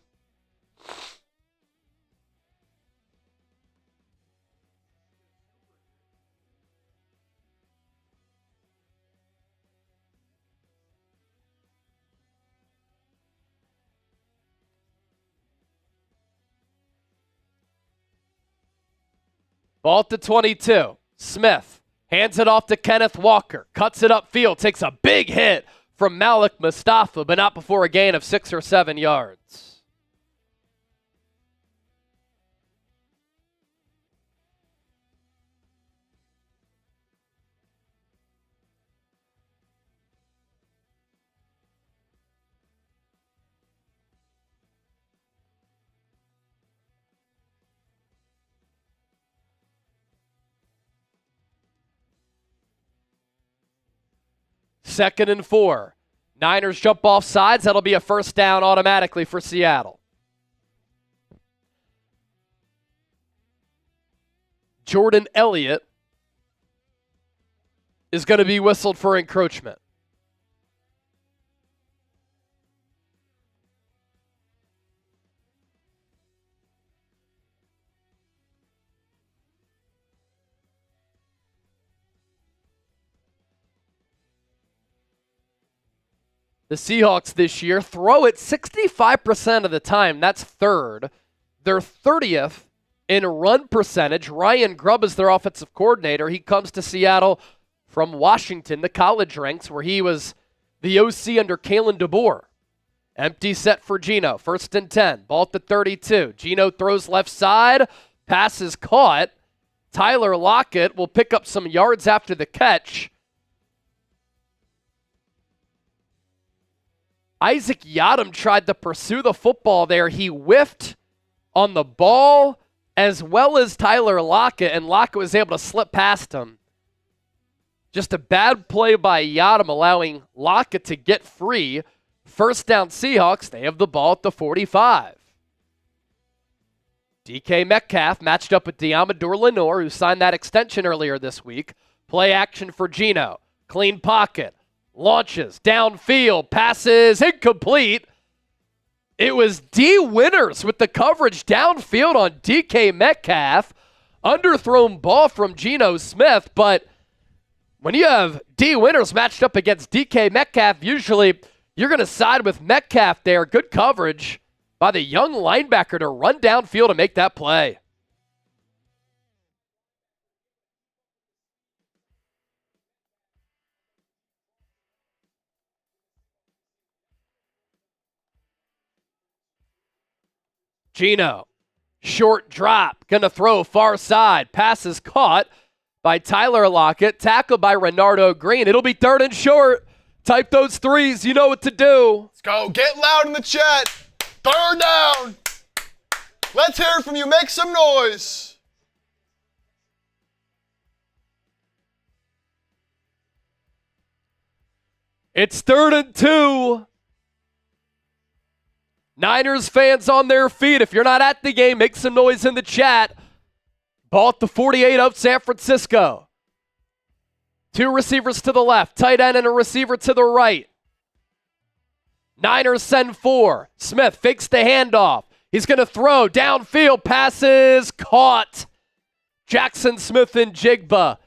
Ball to 22. Smith hands it off to Kenneth Walker. Cuts it upfield. Takes a big hit from Malik Mustafa, but not before a gain of 6 or 7 yards. Second and 4. Niners jump off sides. That'll be a first down automatically for Seattle. Jordan Elliott is going to be whistled for encroachment. The Seahawks this year throw it 65% of the time. That's 3rd. They're 30th in run percentage. Ryan Grubb is their offensive coordinator. He comes to Seattle from Washington, the college ranks, where he was the OC under Kalen DeBoer. Empty set for Geno. 1st and 10. Ball at the 32. Geno throws left side. Pass is caught. Tyler Lockett will pick up some yards after the catch. Isaac Yiadom tried to pursue the football there. He whiffed on the ball as well as Tyler Lockett, and Lockett was able to slip past him. Just a bad play by Yiadom, allowing Lockett to get free. First down Seahawks. They have the ball at the 45. DK Metcalf matched up with Deommodore Lenoir, who signed that extension earlier this week. Play action for Geno. Clean pocket. Launches downfield, passes incomplete. It was D. Winters with the coverage downfield on DK Metcalf. Underthrown ball from Geno Smith, but when you have D. Winters matched up against DK Metcalf, usually you're going to side with Metcalf there. Good coverage by the young linebacker to run downfield and make that play. Geno, short drop, going to throw far side. Pass is caught by Tyler Lockett, tackled by Renardo Green. It'll be 3rd and short. Type those threes. You know what to do. Let's go. Get loud in the chat. 3rd down. Let's hear it from you. Make some noise. It's 3rd and 2. Niners fans on their feet. If you're not at the game, make some noise in the chat. Ball at the 48 of San Francisco. 2 receivers to the left, tight end and a receiver to the right. Niners send 4. Smith fakes the handoff. He's going to throw downfield. Passes caught. Jackson Smith and Jigba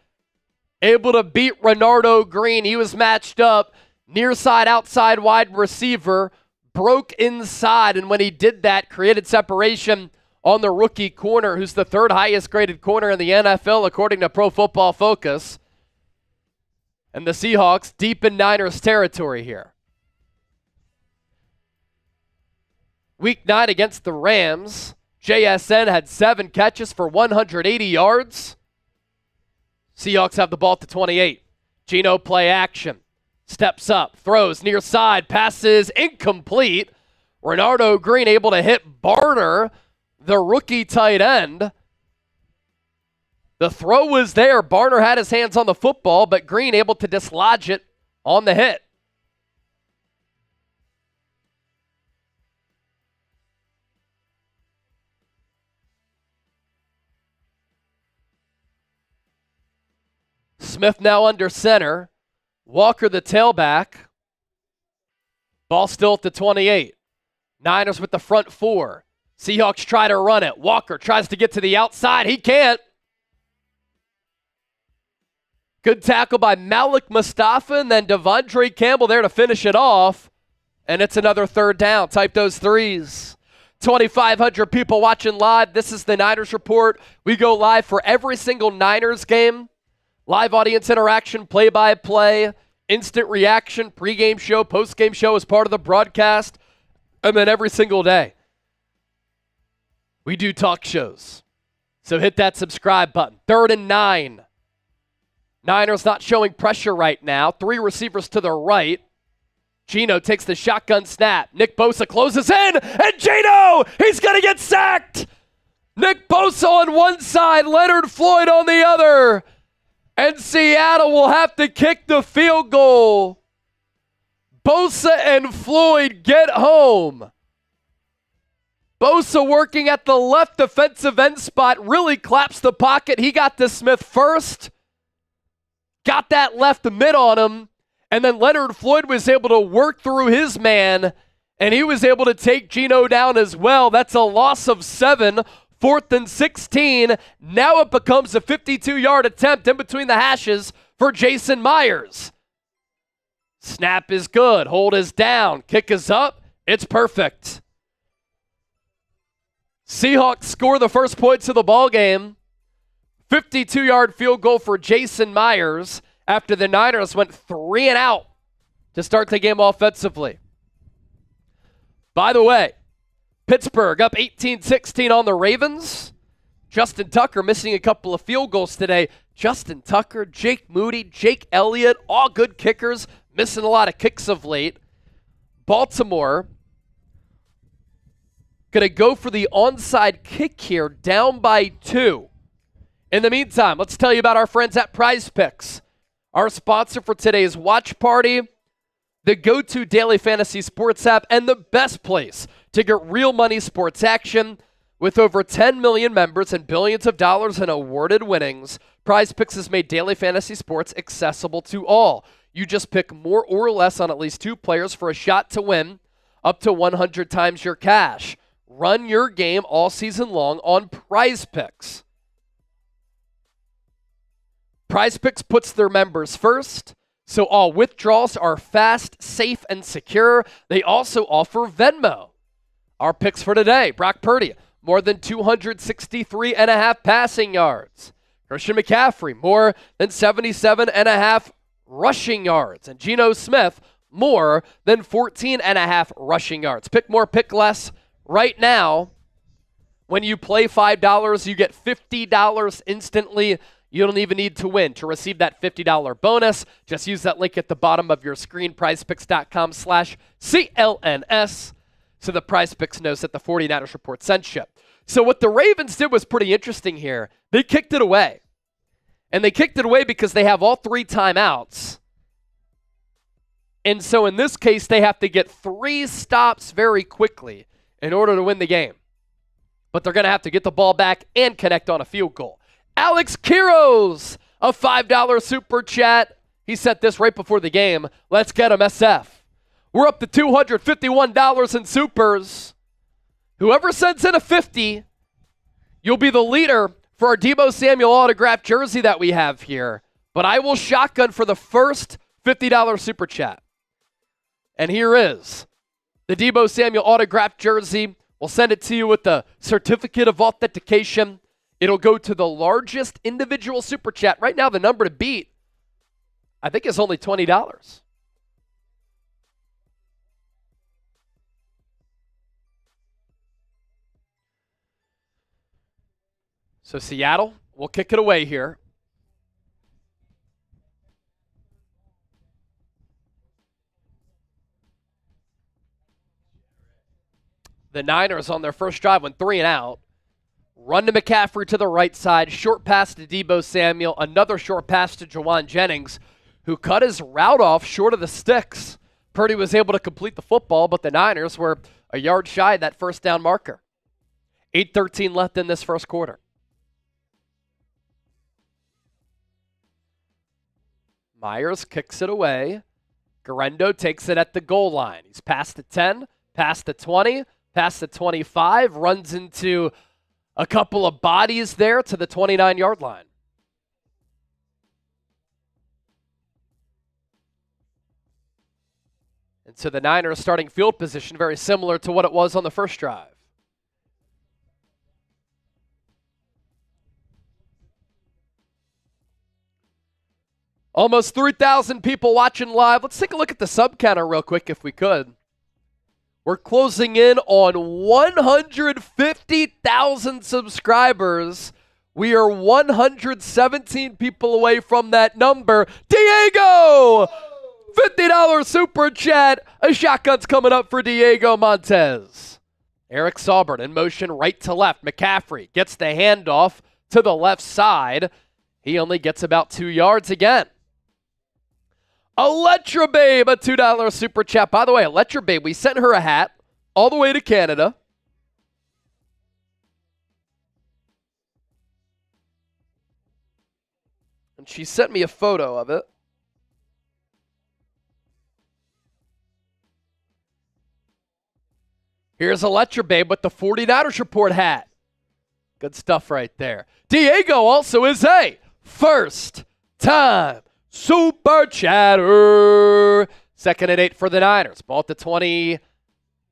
able to beat Renardo Green. He was matched up near side, outside wide receiver. Broke inside, and when he did that, created separation on the rookie corner, who's the 3rd highest graded corner in the NFL according to Pro Football Focus. And the Seahawks deep in Niners territory here. Week 9 against the Rams, JSN had 7 catches for 180 yards. Seahawks have the ball at the 28. Geno play action. Steps up, throws near side, passes incomplete. Renardo Green able to hit Barner, the rookie tight end. The throw was there. Barner had his hands on the football, but Green able to dislodge it on the hit. Smith now under center. Walker, the tailback. Ball still at the 28. Niners with the front 4. Seahawks try to run it. Walker tries to get to the outside. He can't. Good tackle by Malik Mustafa, and then Devondre Campbell there to finish it off. And it's another 3rd down. Type those threes. 2,500 people watching live. This is the Niners Report. We go live for every single Niners game. Live audience interaction, play-by-play, instant reaction, pregame show, postgame show as part of the broadcast, and then every single day we do talk shows. So hit that subscribe button. 3rd and 9. Niners not showing pressure right now. 3 receivers to the right. Geno takes the shotgun snap. Nick Bosa closes in, and Geno, he's going to get sacked. Nick Bosa on one side, Leonard Floyd on the other. And Seattle will have to kick the field goal. Bosa and Floyd get home. Bosa working at the left defensive end spot, really claps the pocket. He got to Smith first. Got that left mid on him. And then Leonard Floyd was able to work through his man, and he was able to take Geno down as well. That's a loss of 7. 4th and 16. Now it becomes a 52-yard attempt in between the hashes for Jason Myers. Snap is good. Hold is down. Kick is up. It's perfect. Seahawks score the first points of the ball game. 52-yard field goal for Jason Myers after the Niners went 3 and out to start the game offensively. By the way, Pittsburgh up 18-16 on the Ravens. Justin Tucker missing a couple of field goals today. Justin Tucker, Jake Moody, Jake Elliott, all good kickers, missing a lot of kicks of late. Baltimore going to go for the onside kick here, down by 2. In the meantime, let's tell you about our friends at Prize Picks, our sponsor for today's watch party, the go-to daily fantasy sports app, and the best place to get real money sports action. With over 10 million members and billions of dollars in awarded winnings, Prize Picks has made daily fantasy sports accessible to all. You just pick more or less on at least 2 players for a shot to win up to 100 times your cash. Run your game all season long on Prize Picks. Prize Picks puts their members first, so all withdrawals are fast, safe, and secure. They also offer Venmo. Our picks for today: Brock Purdy, more than 263.5 passing yards. Christian McCaffrey, more than 77.5 rushing yards. And Geno Smith, more than 14.5 rushing yards. Pick more, pick less. Right now, when you play $5, you get $50 instantly. You don't even need to win to receive that $50 bonus. Just use that link at the bottom of your screen, prizepicks.com/CLNS, so the Prize Picks knows that the 49ers Report sent you. So what the Ravens did was pretty interesting here. They kicked it away. And they kicked it away because they have all 3 timeouts. And so in this case, they have to get 3 stops very quickly in order to win the game. But they're going to have to get the ball back and connect on a field goal. Alex Quiroz, a $5 super chat. He sent this right before the game. Let's get him, SF. We're up to $251 in supers. Whoever sends in a 50, you'll be the leader for our Deebo Samuel autographed jersey that we have here. But I will shotgun for the first $50 super chat. And here is the Deebo Samuel autographed jersey. We'll send it to you with the certificate of authentication. It'll go to the largest individual super chat. Right now, the number to beat, I think, is only $20. So Seattle will kick it away here. The Niners on their first drive went 3 and out. Run to McCaffrey to the right side. Short pass to Deebo Samuel. Another short pass to Jawan Jennings, who cut his route off short of the sticks. Purdy was able to complete the football, but the Niners were a yard shy of that first down marker. 8:13 left in this first quarter. Myers kicks it away. Garendo takes it at the goal line. He's past the 10, past the 20, past the 25, runs into a couple of bodies there to the 29-yard line. And so the Niners starting field position very similar to what it was on the first drive. Almost 3,000 people watching live. Let's take a look at the sub counter real quick if we could. We're closing in on 150,000 subscribers. We are 117 people away from that number. Diego! $50 super chat. A shotgun's coming up for Diego Montez. Eric Saubert in motion right to left. McCaffrey gets the handoff to the left side. He only gets about 2 yards again. Electra Babe, a $2 super chat. By the way, Electra Babe, we sent her a hat all the way to Canada. And she sent me a photo of it. Here's Electra Babe with the 49ers Report hat. Good stuff right there. Diego also is a first-time super chatter. 2nd and 8 for the Niners. Ball at the 20,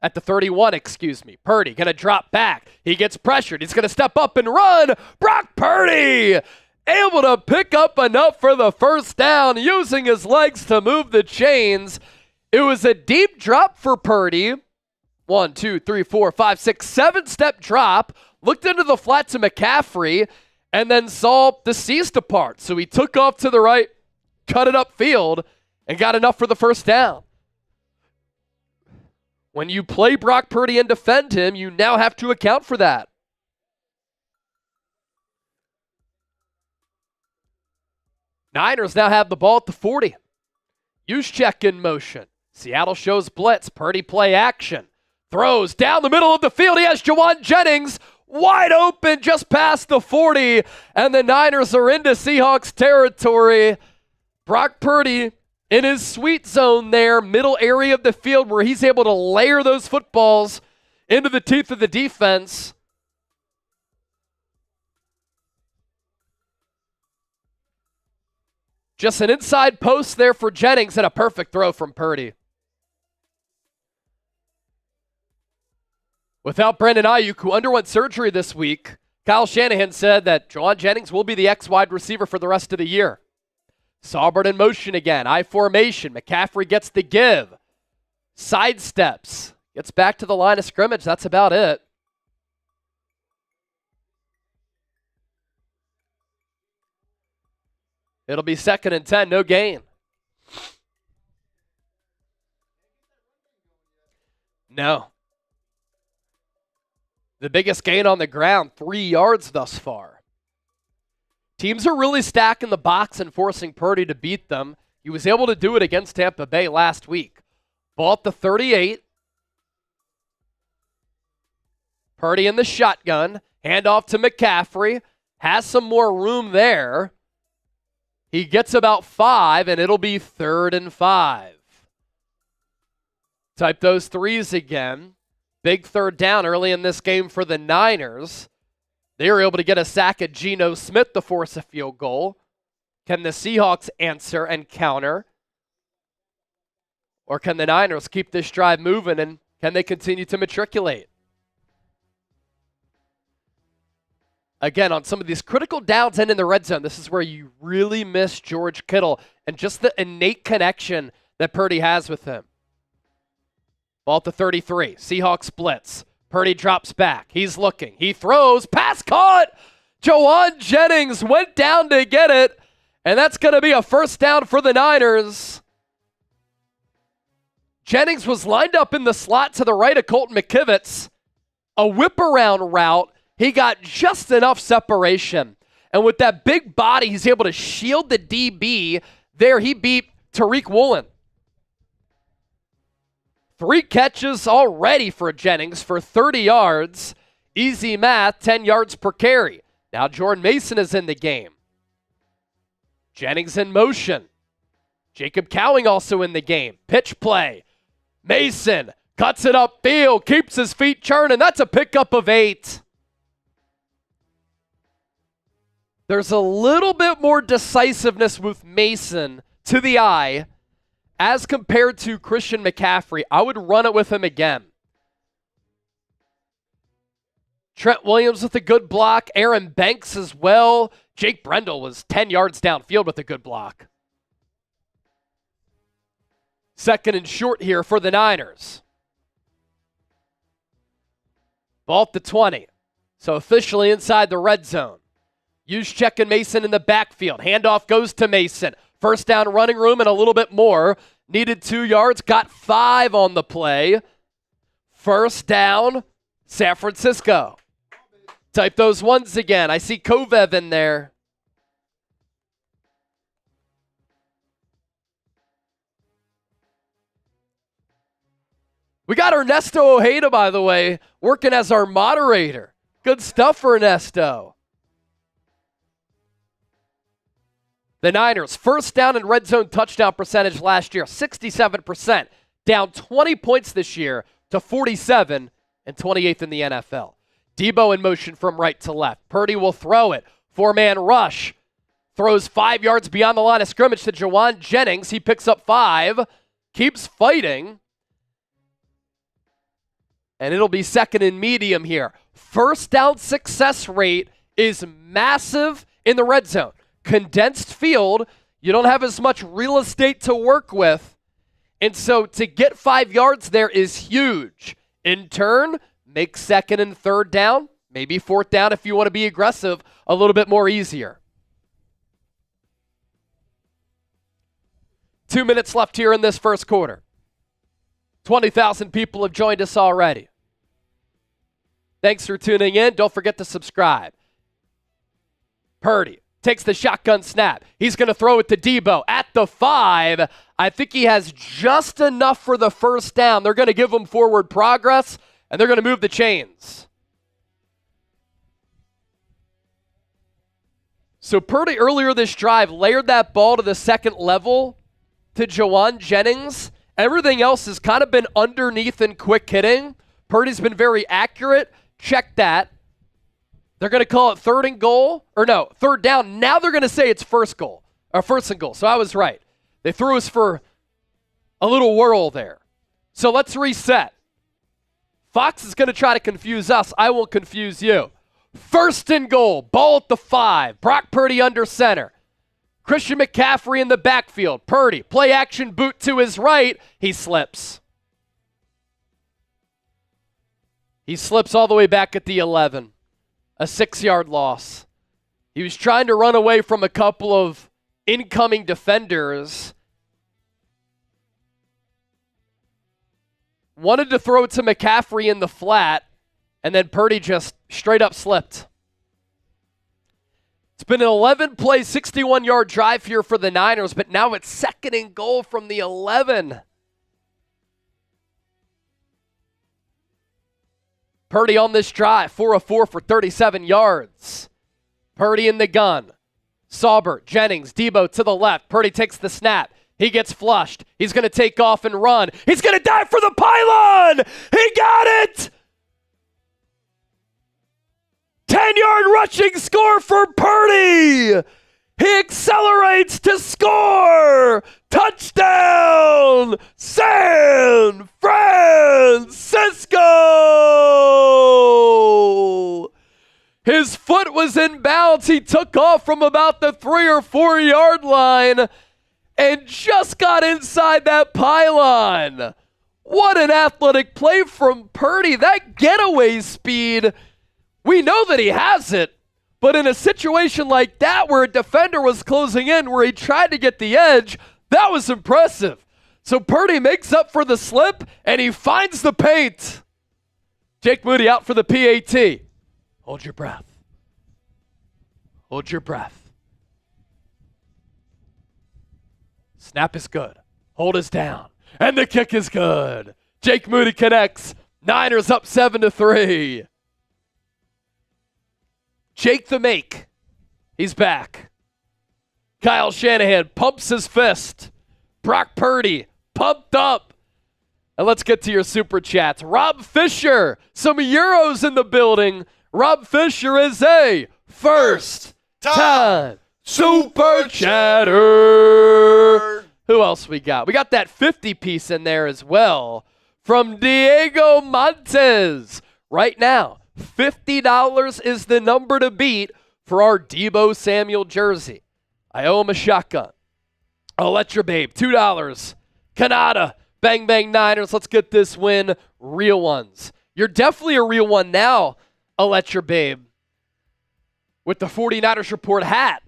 at the 31, excuse me. Purdy going to drop back. He gets pressured. He's going to step up and run. Brock Purdy able to pick up enough for the first down, using his legs to move the chains. It was a deep drop for Purdy. 1, 2, 3, 4, 5, 6, 7-step drop. Looked into the flat to McCaffrey and then saw the C's depart. So he took off to the right, cut it upfield, and got enough for the first down. When you play Brock Purdy and defend him, you now have to account for that. Niners now have the ball at the 40. Juszczyk in motion. Seattle shows blitz. Purdy play action. Throws down the middle of the field. He has Jawan Jennings wide open just past the 40. And the Niners are into Seahawks territory. Brock Purdy in his sweet zone there, middle area of the field where he's able to layer those footballs into the teeth of the defense. Just an inside post there for Jennings and a perfect throw from Purdy. Without Brandon Ayuk, who underwent surgery this week, Kyle Shanahan said that Jauan Jennings will be the X-wide receiver for the rest of the year. Scoreboard in motion again. I formation. McCaffrey gets the give. Sidesteps. Gets back to the line of scrimmage. That's about it. It'll be 2nd and 10. No gain. No. The biggest gain on the ground, 3 yards thus far. Teams are really stacking the box and forcing Purdy to beat them. He was able to do it against Tampa Bay last week. Ball at the 38. Purdy in the shotgun. Handoff to McCaffrey. Has some more room there. He gets about 5, and it'll be 3rd and 5. Type those threes again. Big 3rd down early in this game for the Niners. They were able to get a sack at Geno Smith to force a field goal. Can the Seahawks answer and counter? Or can the Niners keep this drive moving, and can they continue to matriculate? Again, on some of these critical downs and in the red zone, this is where you really miss George Kittle and just the innate connection that Purdy has with him. Ball at the 33. Seahawks blitz. Purdy drops back. He's looking. He throws. Pass caught. Jauan Jennings went down to get it. And that's going to be a 1st down for the Niners. Jennings was lined up in the slot to the right of Colton McKivitz. A whip around route. He got just enough separation. And with that big body, he's able to shield the DB. There he beat Tariq Woolen. 3 catches already for Jennings for 30 yards. Easy math, 10 yards per carry. Now Jordan Mason is in the game. Jennings in motion. Jacob Cowing also in the game. Pitch play. Mason cuts it upfield, keeps his feet churning. That's a pickup of 8. There's a little bit more decisiveness with Mason to the eye as compared to Christian McCaffrey. I would run it with him again. Trent Williams with a good block. Aaron Banks as well. Jake Brendel was 10 yards downfield with a good block. 2nd and short here for the Niners. Ball at the 20. So officially inside the red zone. Juszczyk and Mason in the backfield. Handoff goes to Mason. 1st down running room and a little bit more. Needed 2 yards. Got 5 on the play. 1st down, San Francisco. Type those ones again. I see Kovev in there. We got Ernesto Ojeda, by the way, working as our moderator. Good stuff for Ernesto. The Niners, 1st down and red zone touchdown percentage last year, 67%. Down 20 points this year to 47 and 28th in the NFL. Debo in motion from right to left. Purdy will throw it. 4-man rush. Throws 5 yards beyond the line of scrimmage to Jauan Jennings. He picks up 5. Keeps fighting. And it'll be 2nd and medium here. 1st down success rate is massive in the red zone. Condensed field, you don't have as much real estate to work with. And so to get 5 yards there is huge. In turn, make 2nd and 3rd down, maybe 4th down if you want to be aggressive, a little bit more easier. 2 minutes left here in this 1st quarter. 20,000 people have joined us already. Thanks for tuning in. Don't forget to subscribe. Purdy takes the shotgun snap. He's going to throw it to Debo at the 5. I think he has just enough for the 1st down. They're going to give him forward progress, and they're going to move the chains. So Purdy earlier this drive layered that ball to the 2nd level to Jawan Jennings. Everything else has kind of been underneath and quick hitting. Purdy's been very accurate. Check that. They're going to call it third down. Now they're going to say it's first and goal. So I was right. They threw us for a little whirl there. So let's reset. Fox is going to try to confuse us. I will confuse you. First and goal. Ball at the 5. Brock Purdy under center. Christian McCaffrey in the backfield. Purdy, play action boot to his right. He slips. He slips all the way back at the 11. A 6-yard loss. He was trying to run away from a couple of incoming defenders. Wanted to throw it to McCaffrey in the flat, and then Purdy just straight up slipped. It's been an 11-play, 61-yard drive here for the Niners, but now it's second and goal from the 11. Purdy on this drive, 4 of 4 for 37 yards. Purdy in the gun. Saubert, Jennings, Debo to the left. Purdy takes the snap. He gets flushed. He's going to take off and run. He's going to dive for the pylon. He got it. 10-yard rushing score for Purdy. He accelerates to score. Touchdown, San Francisco. His foot was in bounds. He took off from about the 3 or 4 yard line and just got inside that pylon. What an athletic play from Purdy. That getaway speed, we know that he has it, but in a situation like that where a defender was closing in, where he tried to get the edge, that was impressive. So Purdy makes up for the slip, and he finds the paint. Jake Moody out for the PAT. Hold your breath. Hold your breath. Snap is good. Hold is down. And the kick is good. Jake Moody connects. Niners up 7-3. Jake the Make. He's back. Kyle Shanahan pumps his fist. Brock Purdy pumped up. And let's get to your super chats. Rob Fisher, some Euros in the building. Rob Fisher is a first time super chatter. Who else we got? We got that 50 piece in there as well from Diego Montes. Right now, $50 is the number to beat for our Deebo Samuel jersey. I owe him a shotgun. I'll let your babe. $2. Canada. Bang, bang, Niners. Let's get this win. Real ones. You're definitely a real one now, I'll let your babe, with the 49ers Report hat.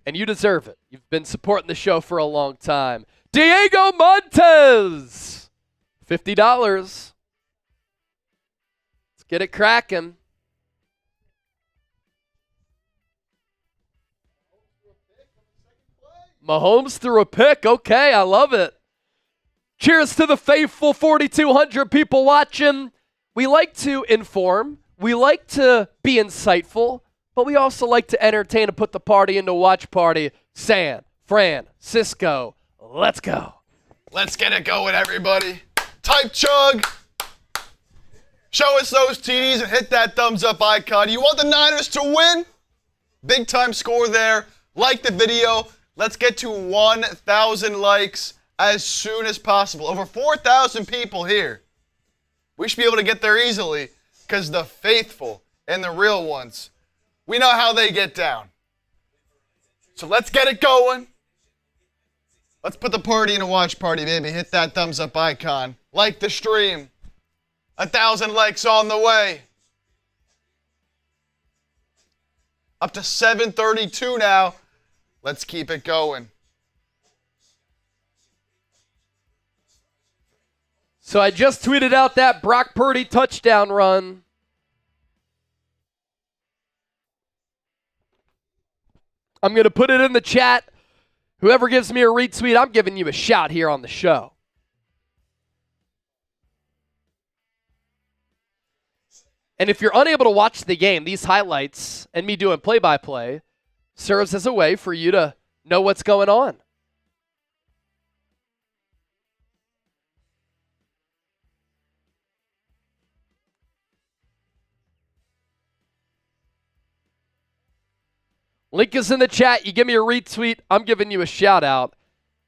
And you deserve it. You've been supporting the show for a long time. Diego Montes. $50. Let's get it cracking. Mahomes threw a pick. Okay, I love it. Cheers to the faithful 4,200 people watching. We like to inform. We like to be insightful. But we also like to entertain and put the party into watch party. San Francisco. Let's go. Let's get it going, everybody. Type chug. Show us those TDs and hit that thumbs up icon. You want the Niners to win? Big time score there. Like the video. Let's get to 1,000 likes as soon as possible. Over 4,000 people here. We should be able to get there easily because the faithful and the real ones, we know how they get down. So let's get it going. Let's put the party in a watch party, baby. Hit that thumbs up icon. Like the stream. 1,000 likes on the way. Up to 732 now. Let's keep it going. So I just tweeted out that Brock Purdy touchdown run. I'm going to put it in the chat. Whoever gives me a retweet, I'm giving you a shout here on the show. And if you're unable to watch the game, these highlights and me doing play-by-play serves as a way for you to know what's going on. Link is in the chat. You give me a retweet, I'm giving you a shout out.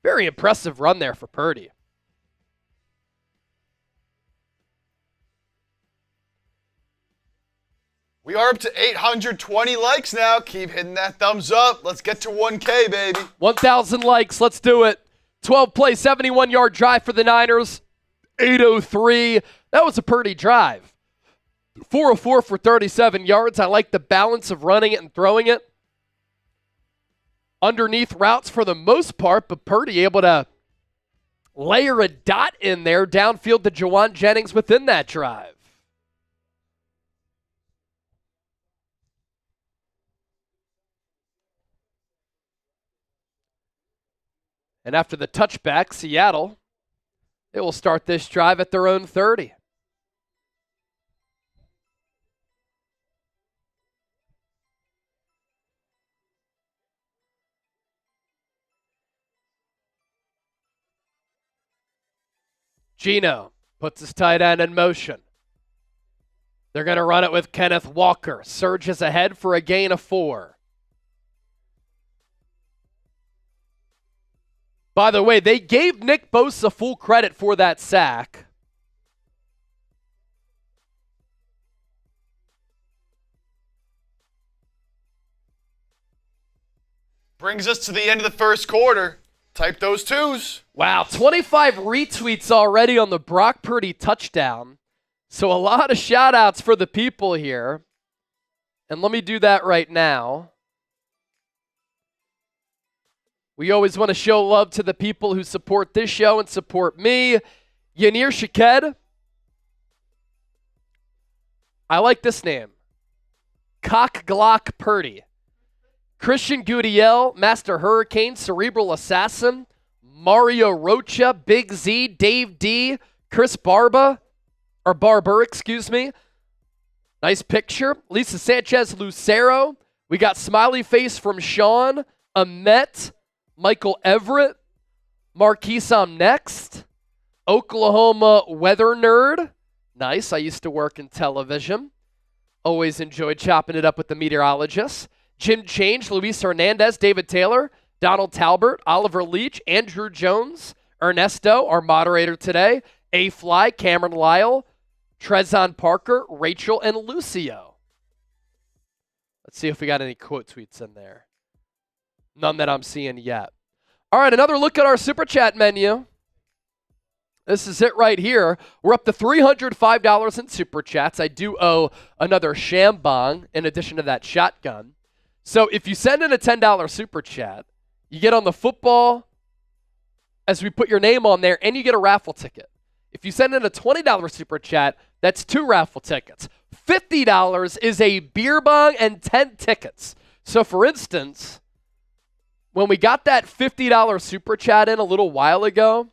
Very impressive run there for Purdy. We are up to 820 likes now. Keep hitting that thumbs up. Let's get to 1K, baby. 1,000 likes. Let's do it. 12-play, 71-yard drive for the Niners. 8:03. That was a Purdy drive. 404 for 37 yards. I like the balance of running it and throwing it. Underneath routes for the most part, but Purdy able to layer a dot in there downfield to Jawan Jennings within that drive. And after the touchback, Seattle, they will start this drive at their own 30. Geno puts his tight end in motion. They're going to run it with Kenneth Walker. Surges ahead for a gain of 4. By the way, they gave Nick Bosa full credit for that sack. Brings us to the end of the first quarter. Type those twos. Wow, 25 retweets already on the Brock Purdy touchdown. So a lot of shout-outs for the people here. And let me do that right now. We always want to show love to the people who support this show and support me. Yanir Shaked. I like this name. Cock Glock Purdy. Christian Gutiel, Master Hurricane, Cerebral Assassin, Mario Rocha, Big Z, Dave D, Chris Barber, excuse me. Nice picture. Lisa Sanchez Lucero. We got smiley face from Sean, Amet, Michael Everett, Marquise next. Oklahoma Weather Nerd. Nice. I used to work in television. Always enjoyed chopping it up with the meteorologists. Jim Change, Luis Hernandez, David Taylor, Donald Talbert, Oliver Leach, Andrew Jones, Ernesto, our moderator today, A-Fly, Cameron Lyle, Trezon Parker, Rachel, and Lucio. Let's see if we got any quote tweets in there. None that I'm seeing yet. All right, another look at our Super Chat menu. This is it right here. We're up to $305 in Super Chats. I do owe another Shambong in addition to that shotgun. So if you send in a $10 Super Chat, you get on the football as we put your name on there, and you get a raffle ticket. If you send in a $20 Super Chat, that's 2 raffle tickets. $50 is a beer bong and 10 tickets. So for instance, when we got that $50 Super Chat in a little while ago,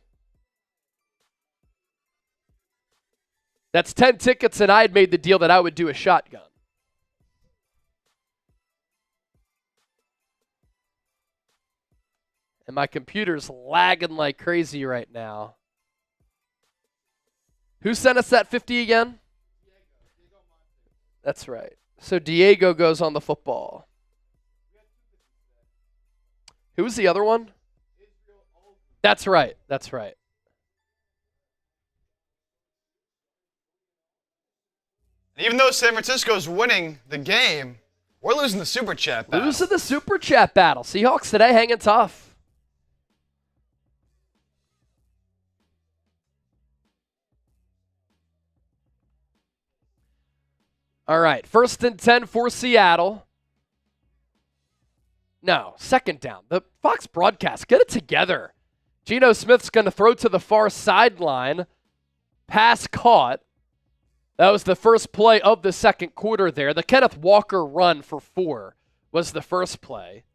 that's 10 tickets, and I had made the deal that I would do a shotgun. And my computer's lagging like crazy right now. Who sent us that 50 again? That's right. So Diego goes on the football. Who was the other one? That's right. That's right. Even though San Francisco's winning the game, we're losing the Super Chat battle. Losing the Super Chat battle. Seahawks today hanging tough. All right, 1st and 10 for Seattle. No, 2nd down. The Fox broadcast, get it together. Geno Smith's going to throw to the far sideline. Pass caught. That was the first play of the second quarter there. The Kenneth Walker run for 4 was the first play.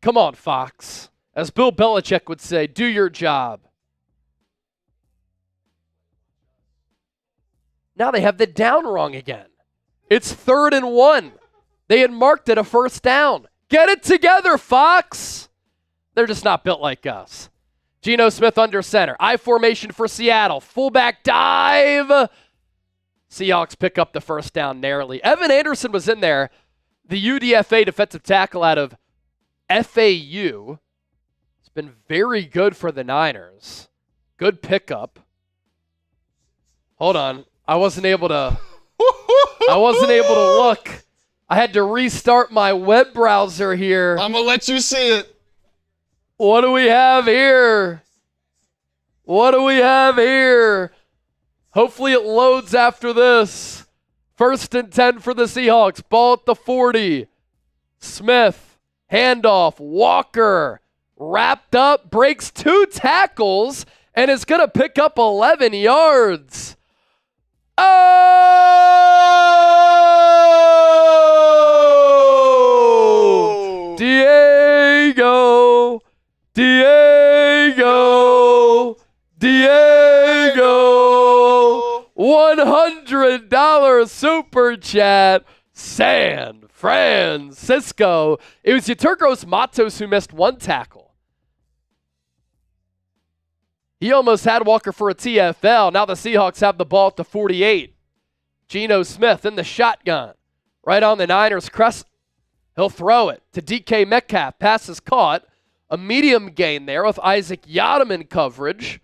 Come on, Fox. As Bill Belichick would say, do your job. Now they have the down wrong again. It's 3rd and 1. They had marked it a first down. Get it together, Fox. They're just not built like us. Geno Smith under center. I formation for Seattle. Fullback dive. Seahawks pick up the first down narrowly. Evan Anderson was in there. the UDFA defensive tackle out of FAU. It's been very good for the Niners. Good pickup. Hold on. I wasn't able to look. I had to restart my web browser here. I'm going to let you see it. What do we have here? Hopefully it loads after this. 1st and 10 for the Seahawks. Ball at the 40. Smith, handoff, Walker, wrapped up, breaks 2 tackles, and is going to pick up 11 yards. Oh! Diego! $100 super chat. San Francisco. It was Yeturgos Matos who missed 1 tackle. He almost had Walker for a TFL. Now the Seahawks have the ball at the 48. Geno Smith in the shotgun. Right on the Niners' crest. He'll throw it to DK Metcalf. Pass is caught. A medium gain there with Isaac Yiadom in coverage.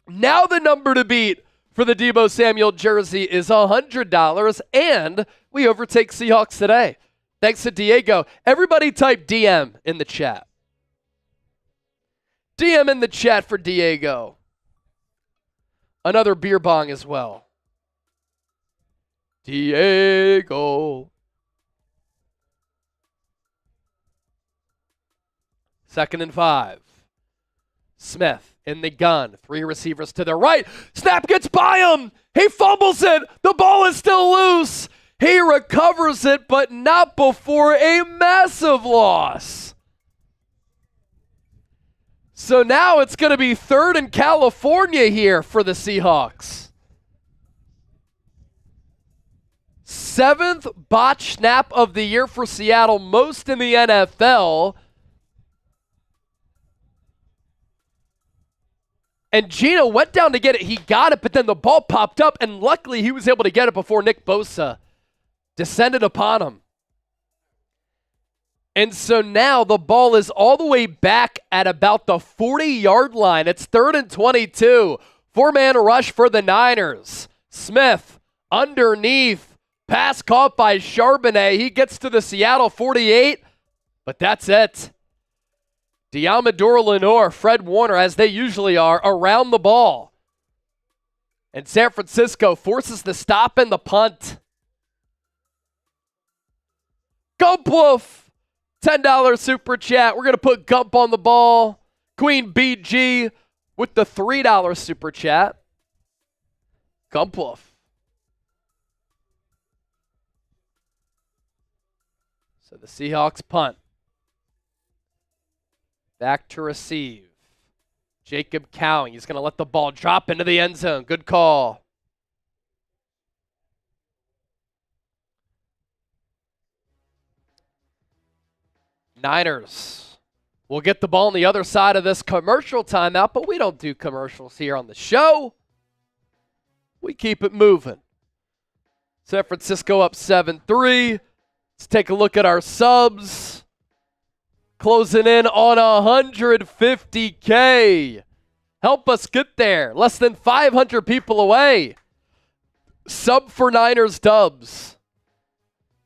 Now the number to beat for the Deebo Samuel jersey is $100, and we overtake Seahawks today. Thanks to Diego. Everybody type DM in the chat. DM in the chat for Diego. Another beer bong as well. Diego. 2nd and 5. Smith in the gun. 3 receivers to the right. Snap gets by him. He fumbles it. The ball is still loose. He recovers it, but not before a massive loss. So now it's going to be 3rd and California here for the Seahawks. 7th botch snap of the year for Seattle, most in the NFL. And Geno went down to get it. He got it, but then the ball popped up, and luckily he was able to get it before Nick Bosa descended upon him. And so now the ball is all the way back at about the 40-yard line. It's 3rd and 22. 4-man rush for the Niners. Smith underneath. Pass caught by Charbonnet. He gets to the Seattle 48, but that's it. Diamador Lenore, Fred Warner, as they usually are, around the ball. And San Francisco forces the stop and the punt. Gump Wolf, $10 super chat. We're going to put Gump on the ball. Queen BG with the $3 super chat. Gump Wolf. So the Seahawks punt. Back to receive. Jacob Cowing. He's going to let the ball drop into the end zone. Good call. Niners will get the ball on the other side of this commercial timeout, but we don't do commercials here on the show. We keep it moving. San Francisco up 7-3. Let's take a look at our subs. Closing in on 150K. Help us get there. Less than 500 people away. Sub for Niners dubs.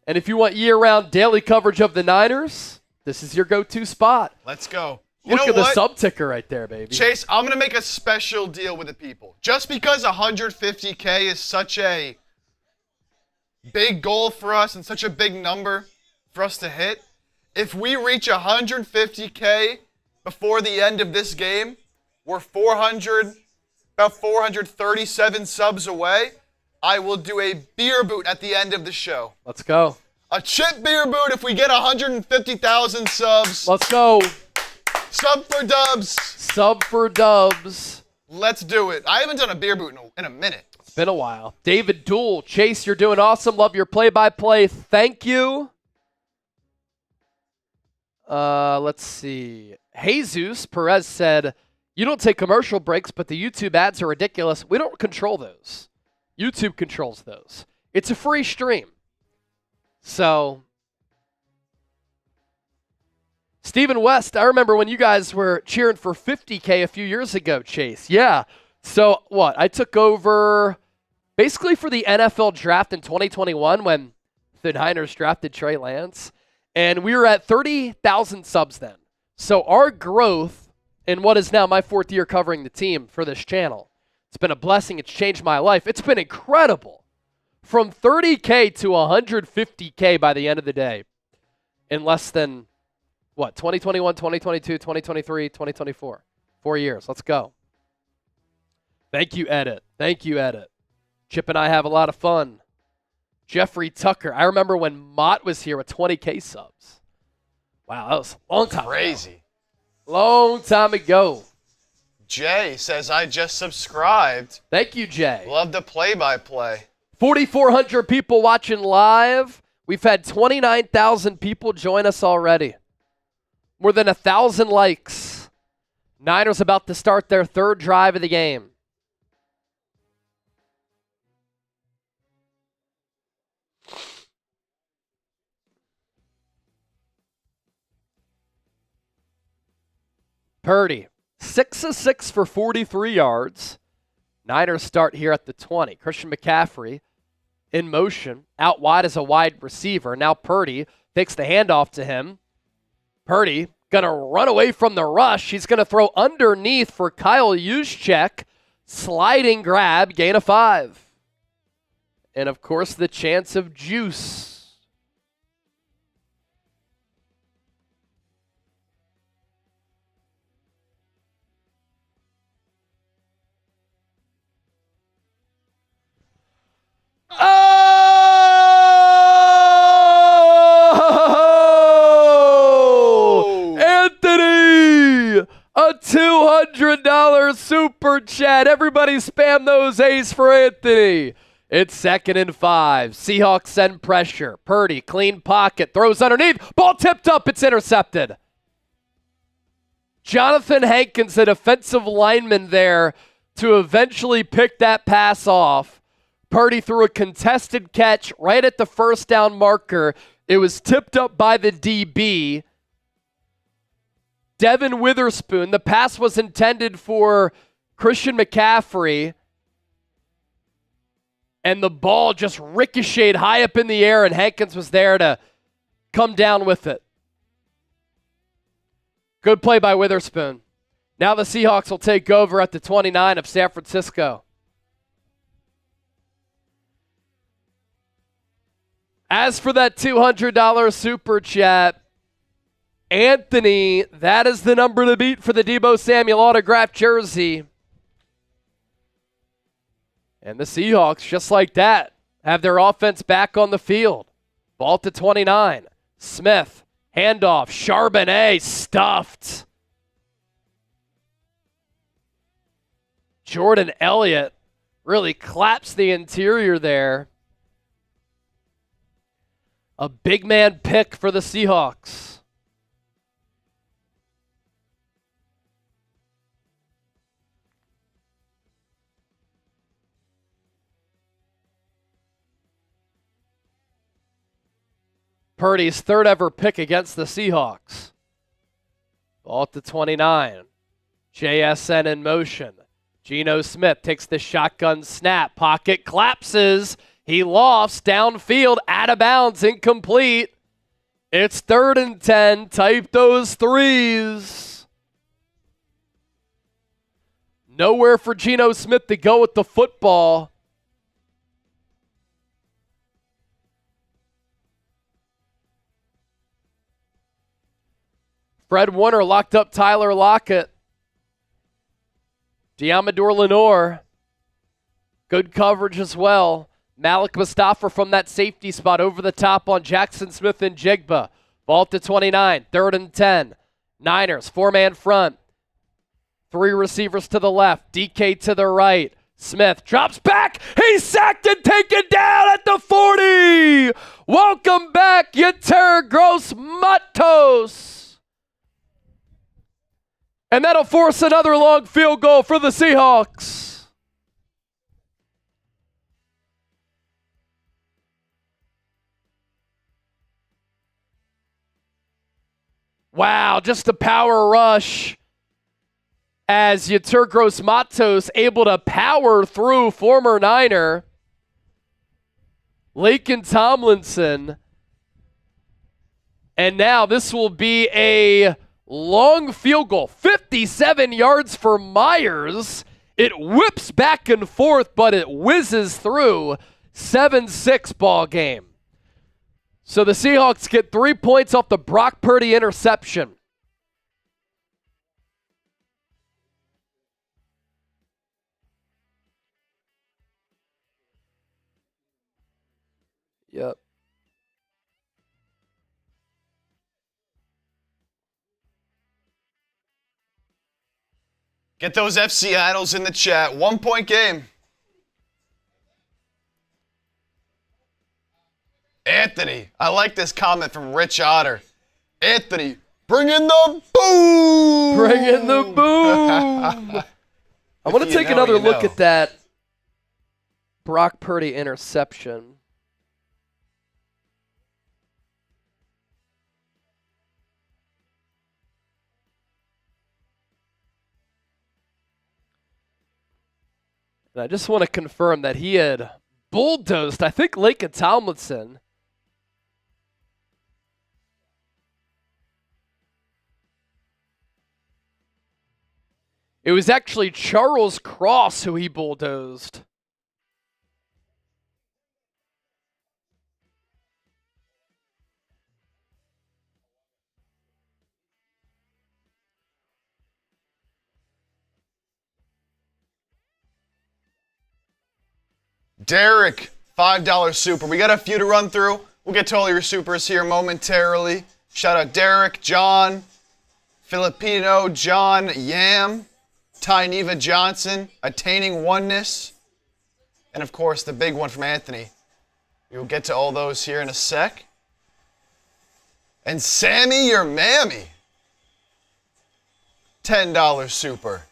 And if you want year-round daily coverage of the Niners, this is your go-to spot. Let's go. Look at the sub ticker right there, baby. Chase, I'm going to make a special deal with the people. Just because 150K is such a big goal for us and such a big number for us to hit, if we reach 150K before the end of this game, we're about 437 subs away. I will do a beer boot at the end of the show. Let's go. A chip beer boot if we get 150,000 subs. Let's go. Sub for dubs. Sub for dubs. Let's do it. I haven't done a beer boot in a minute. It's been a while. David Dool, Chase, you're doing awesome. Love your play-by-play. Thank you. Let's see. Jesus Perez said, you don't take commercial breaks, but the YouTube ads are ridiculous. We don't control those. YouTube controls those. It's a free stream. So, Stephen West, I remember when you guys were cheering for 50K a few years ago, Chase. Yeah. So, what? I took over basically for the NFL draft in 2021 when the Niners drafted Trey Lance. And we were at 30,000 subs then. So, our growth in what is now my 4th year covering the team for this channel, it's been a blessing. It's changed my life. It's been incredible. From 30K to 150K by the end of the day in less than, 2021, 2022, 2023, 2024. 4 years. Let's go. Thank you, Edit. Thank you, Edit. Chip and I have a lot of fun. Jeffrey Tucker. I remember when Mott was here with 20K subs. Wow, that was a long time Crazy. ago. Long time ago. Jay says, I just subscribed. Thank you, Jay. Love the play-by-play. 4,400 people watching live. We've had 29,000 people join us already. More than 1,000 likes. Niners about to start their 3rd drive of the game. Purdy, 6 of 6 for 43 yards. Niners start here at the 20. Christian McCaffrey in motion, out wide as a wide receiver. Now Purdy takes the handoff to him. Purdy going to run away from the rush. He's going to throw underneath for Kyle Juszczyk. Sliding grab, gain of 5. And, of course, the chance of juice. Oh! Anthony! A $200 super chat. Everybody spam those A's for Anthony. It's 2nd and 5. Seahawks send pressure. Purdy, clean pocket, throws underneath. Ball tipped up. It's intercepted. Jonathan Hankins, a defensive lineman there to eventually pick that pass off. Purdy threw a contested catch right at the 1st down marker. It was tipped up by the DB. Devin Witherspoon. The pass was intended for Christian McCaffrey. And the ball just ricocheted high up in the air, and Hankins was there to come down with it. Good play by Witherspoon. Now the Seahawks will take over at the 29 of San Francisco. As for that $200 super chat, Anthony, that is the number to beat for the Deebo Samuel autographed jersey. And the Seahawks, just like that, have their offense back on the field. Ball to 29. Smith, handoff, Charbonnet, stuffed. Jordan Elliott really claps the interior there. A big man pick for the Seahawks. Purdy's 3rd ever pick against the Seahawks. Ball to 29. JSN in motion. Geno Smith takes the shotgun snap. Pocket collapses. He lofts downfield, out of bounds, incomplete. It's 3rd and 10. Type those threes. Nowhere for Geno Smith to go with the football. Fred Warner locked up Tyler Lockett. Diamador Lenore. Good coverage as well. Malik Mustafa from that safety spot over the top on Jackson Smith and Jigba. Ball to 29. 3rd and 10. Niners, 4-man front. 3 receivers to the left. DK to the right. Smith drops back. He's sacked and taken down at the 40. Welcome back, Yetur Gross-Matos. And that'll force another long field goal for the Seahawks. Wow, just a power rush as Yeturgos Matos able to power through former Niner Laken Tomlinson. And now this will be a long field goal. 57 yards for Myers. It whips back and forth, but it whizzes through. 7-6 ball game. So the Seahawks get 3 points off the Brock Purdy interception. Yep. Get those FC idols in the chat. 1 point game. Anthony, I like this comment from Rich Otter. Anthony, bring in the boom! Bring in the boom! I want to take another look at that Brock Purdy interception. And I just want to confirm that he had bulldozed, I think, Laken Tomlinson. It was actually Charles Cross who he bulldozed. Derek, $5 super. We got a few to run through. We'll get to all your supers here momentarily. Shout out Derek, John, Filipino, John, Yam, Ty Neva Johnson, Attaining Oneness, and of course the big one from Anthony. We'll get to all those here in a sec. And Sammy, your mammy, $10 super.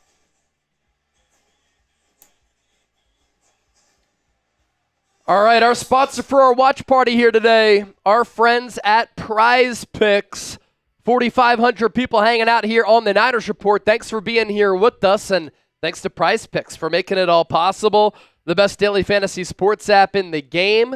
All right, our sponsor for our watch party here today, our friends at Prize Picks. 4,500 people hanging out here on the Niners Report. Thanks for being here with us, and thanks to Prize Picks for making it all possible. The best daily fantasy sports app in the game.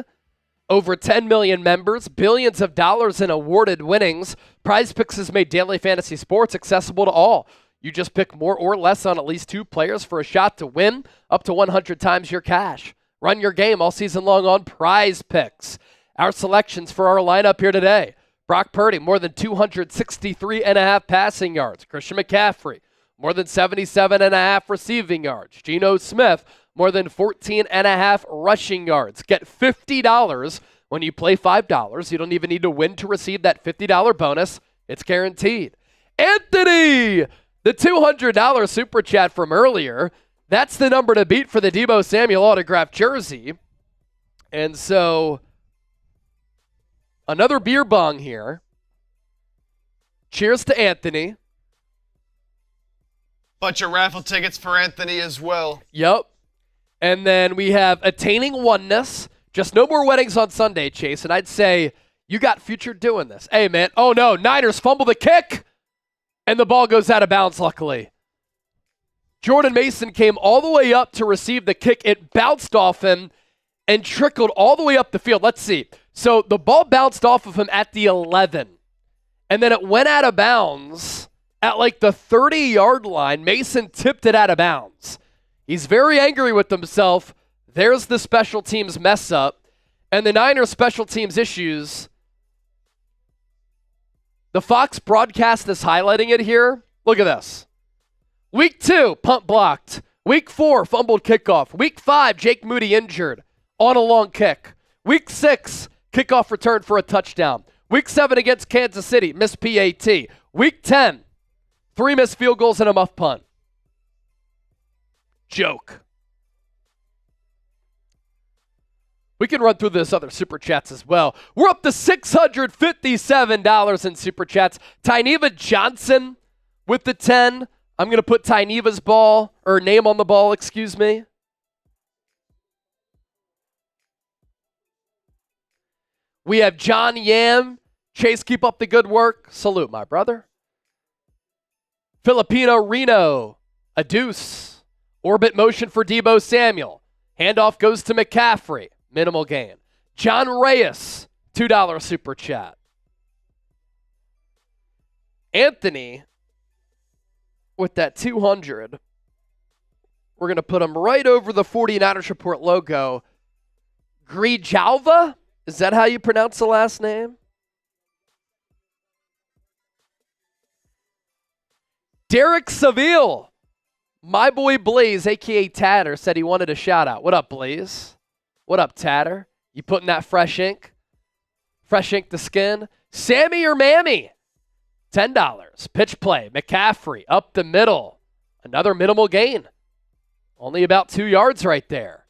Over 10 million members, billions of dollars in awarded winnings. Prize Picks has made daily fantasy sports accessible to all. You just pick more or less on at least 2 players for a shot to win up to 100 times your cash. Run your game all season long on Prize Picks. Our selections for our lineup here today. Brock Purdy, more than 263.5 passing yards. Christian McCaffrey, more than 77.5 receiving yards. Geno Smith, more than 14.5 rushing yards. Get $50 when you play $5. You don't even need to win to receive that $50 bonus. It's guaranteed. Anthony, the $200 super chat from earlier. That's the number to beat for the Deebo Samuel autographed jersey. And so, another beer bong here. Cheers to Anthony. Bunch of raffle tickets for Anthony as well. Yep. And then we have Attaining Oneness. Just no more weddings on Sunday, Chase. And I'd say you got future doing this. Hey, man. Oh, no. Niners fumble the kick. And the ball goes out of bounds, luckily. Jordan Mason came all the way up to receive the kick. It bounced off him and trickled all the way up the field. Let's see. So the ball bounced off of him at the 11. And then it went out of bounds at like the 30-yard line. Mason tipped it out of bounds. He's very angry with himself. There's the special teams mess up. And the Niners special teams issues. The Fox broadcast is highlighting it here. Look at this. Week 2, punt blocked. Week 4, fumbled kickoff. Week 5, Jake Moody injured on a long kick. Week 6, kickoff return for a touchdown. Week 7 against Kansas City, missed PAT. Week 10, 3 missed field goals and a muff punt. Joke. We can run through this other super chats as well. We're up to $657 in super chats. Tyneva Johnson with the 10. I'm going to put Tyneva's ball, or name on the ball, excuse me. We have John Yam. Chase, keep up the good work. Salute, my brother. Filipino Reno, a deuce. Orbit motion for Deebo Samuel. Handoff goes to McCaffrey. Minimal gain. John Reyes, $2 super chat. Anthony, with that 200, we're going to put him right over the 49ers Report logo. Grijalva? Is that how you pronounce the last name? Derek Seville. My boy Blaze, a.k.a. Tatter, said he wanted a shout-out. What up, Blaze? What up, Tatter? You putting that fresh ink? Fresh ink to skin? Sammy or Mammy? $10. Pitch play. McCaffrey up the middle. Another minimal gain. Only about 2 yards right there.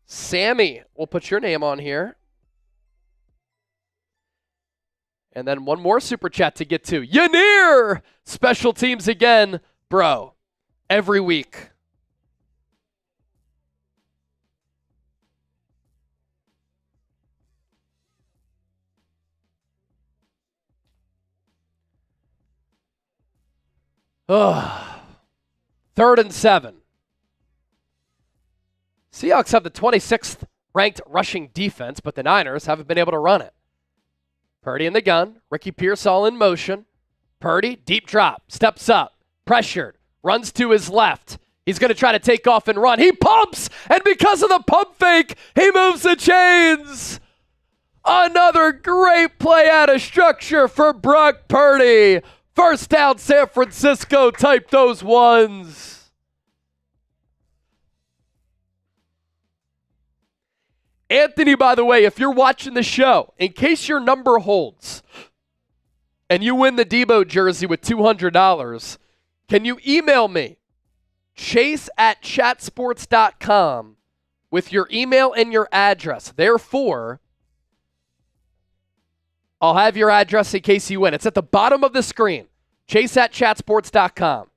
Sammy, we'll put your name on here. And then one more super chat to get to. Yanir! Special teams again. Bro, every week. Ugh. 3rd and 7. Seahawks have the 26th ranked rushing defense, but the Niners haven't been able to run it. Purdy in the gun. Ricky Pierce all in motion. Purdy, deep drop, steps up, pressured, runs to his left. He's going to try to take off and run. He pumps, and because of the pump fake, he moves the chains. Another great play out of structure for Brock Purdy. First down, San Francisco. Type those ones. Anthony, by the way, if you're watching the show, in case your number holds and you win the Deebo jersey with $200, can you email me, chase@chatsports.com, with your email and your address? Therefore, I'll have your address in case you win. It's at the bottom of the screen, chase@chatsports.com.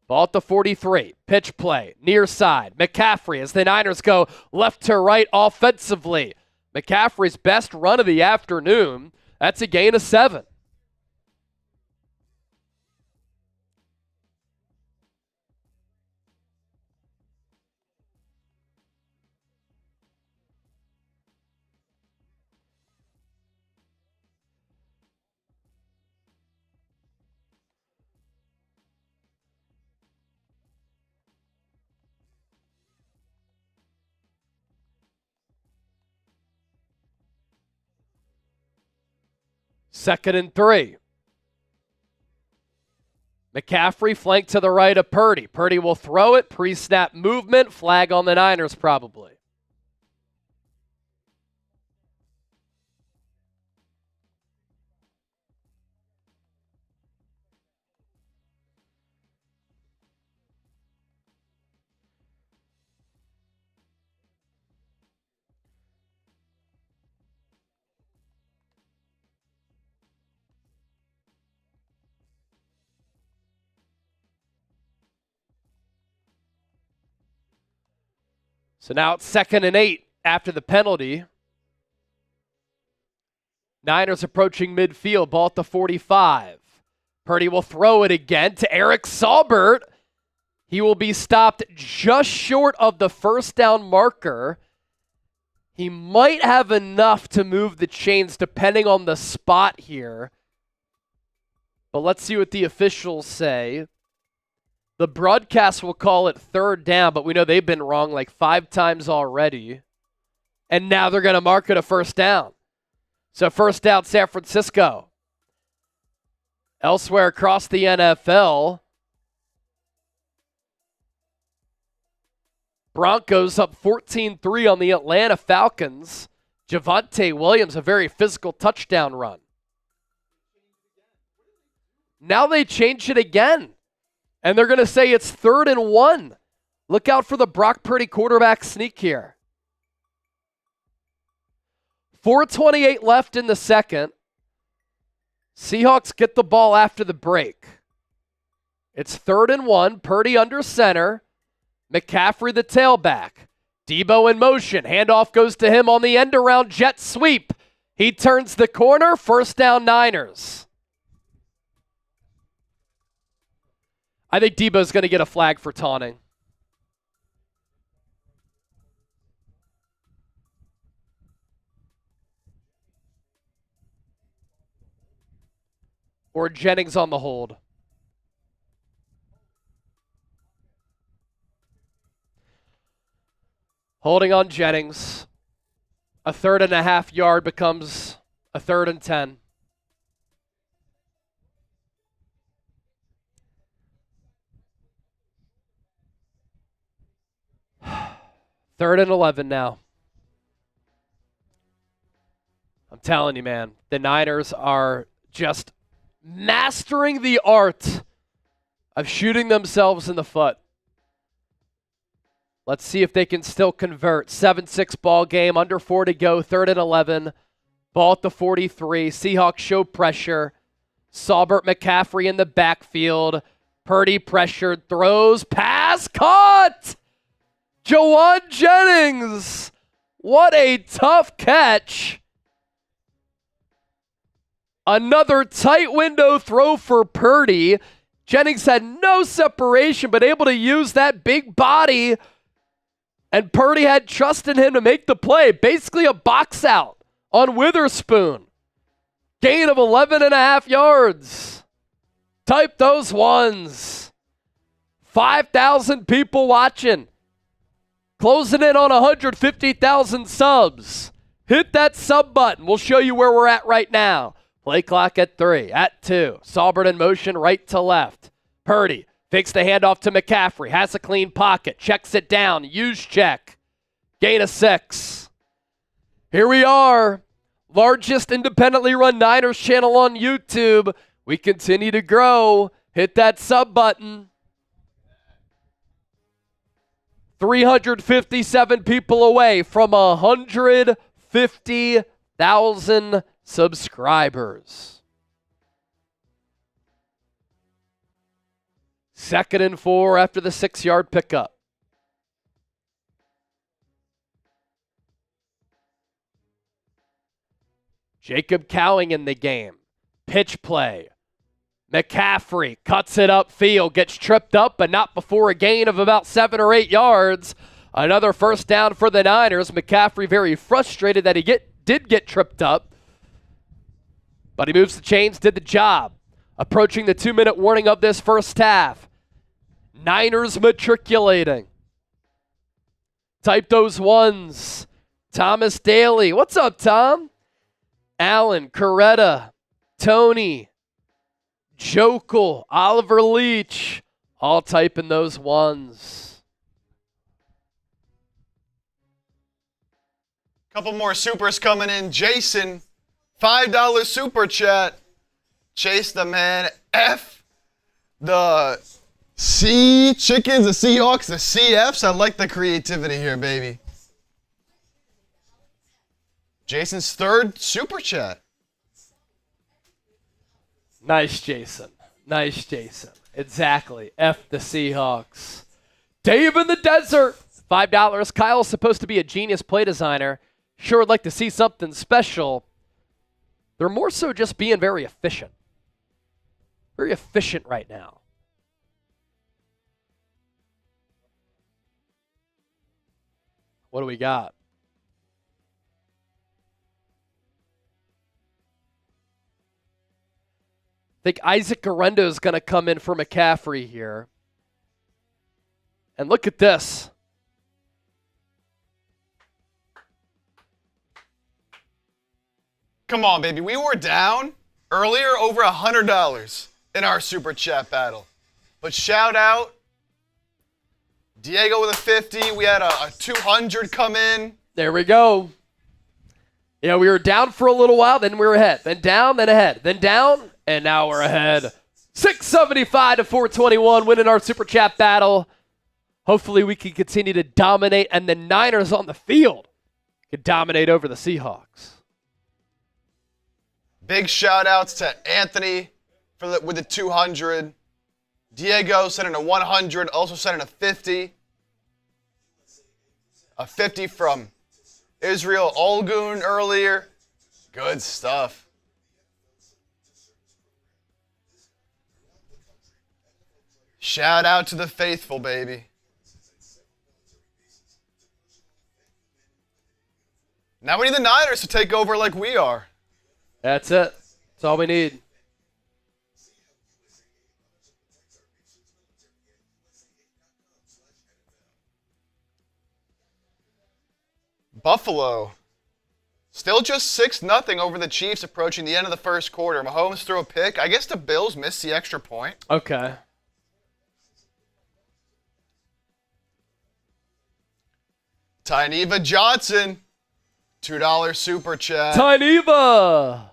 Ball at the 43. Pitch play. Near side. McCaffrey as the Niners go left to right offensively. McCaffrey's best run of the afternoon. That's a gain of 7. Second and 3. McCaffrey flanked to the right of Purdy. Purdy will throw it. Pre-snap movement. Flag on the Niners probably. So now it's 2nd and 8 after the penalty. Niners approaching midfield. Ball at the 45. Purdy will throw it again to Eric Saubert. He will be stopped just short of the first down marker. He might have enough to move the chains depending on the spot here. But let's see what the officials say. The broadcast will call it 3rd down, but we know they've been wrong like 5 times already. And now they're going to mark it a first down. So first down, San Francisco. Elsewhere across the NFL, Broncos up 14-3 on the Atlanta Falcons. Javonte Williams, a very physical touchdown run. Now they change it again. And they're going to say it's 3rd and 1. Look out for the Brock Purdy quarterback sneak here. 4:28 left in the second. Seahawks get the ball after the break. It's 3rd and 1. Purdy under center. McCaffrey the tailback. Deebo in motion. Handoff goes to him on the end around jet sweep. He turns the corner. First down Niners. I think Debo's going to get a flag for taunting. Or Jennings on the hold. Holding on Jennings. A 3.5 yard becomes a 3rd and 10. 3rd and 11 now. I'm telling you, man, the Niners are just mastering the art of shooting themselves in the foot. Let's see if they can still convert. 7-6 ball game, under 4 to go, 3rd and 11. Ball at the 43. Seahawks show pressure. Saubert, McCaffrey in the backfield. Purdy pressured, throws, pass, caught! Jawan Jennings! What a tough catch. Another tight window throw for Purdy. Jennings had no separation, but able to use that big body. And Purdy had trust in him to make the play. Basically a box out on Witherspoon. Gain of 11.5 yards. Type those ones. 5,000 people watching. Closing in on 150,000 subs. Hit that sub button. We'll show you where we're at right now. Play clock at 3, at 2. Saubert in motion right to left. Purdy fakes the handoff to McCaffrey. Has a clean pocket. Checks it down. Use check. Gain of 6. Here we are. Largest independently run Niners channel on YouTube. We continue to grow. Hit that sub button. 357 people away from 150,000 subscribers. 2nd and 4 after the 6-yard pickup. Jacob Cowing in the game. Pitch play. McCaffrey cuts it upfield, gets tripped up, but not before a gain of about 7 or 8 yards. Another first down for the Niners. McCaffrey very frustrated that he did get tripped up, but he moves the chains, did the job. Approaching the 2-minute warning of this first half. Niners matriculating. Type those ones. Thomas Daly. What's up, Tom? Allen, Coretta, Tony, Jokel, Oliver Leach, all typing those ones. Couple more supers coming in. Jason, $5 super chat. Chase the man. F the C chickens, the Seahawks, the CFs. I like the creativity here, baby. Jason's 3rd super chat. Nice, Jason. Nice, Jason. Exactly. F the Seahawks. Dave in the desert. $5. Kyle's supposed to be a genius play designer. Sure would like to see something special. They're more so just being very efficient. Very efficient right now. What do we got? I think Isaac Garendo is going to come in for McCaffrey here. And look at this. Come on, baby. We were down earlier over $100 in our super chat battle. But shout out Diego with a 50. We had a 200 come in. There we go. Yeah, we were down for a little while, then we were ahead. Then down, then ahead. Then down, and now we're ahead. 675 to 421, winning our super chat battle. Hopefully we can continue to dominate, and the Niners on the field can dominate over the Seahawks. Big shout outs to Anthony with the 200. Diego sent in a 100, also sent in a 50. A 50 from Israel Olgun earlier. Good stuff. Shout out to the faithful, baby. Now we need the Niners to take over like we are. That's it. That's all we need. Buffalo. Still just 6-0 over the Chiefs approaching the end of the first quarter. Mahomes threw a pick. I guess the Bills missed the extra point. Okay. Tyniva Johnson. $2 super chat. Tyniva!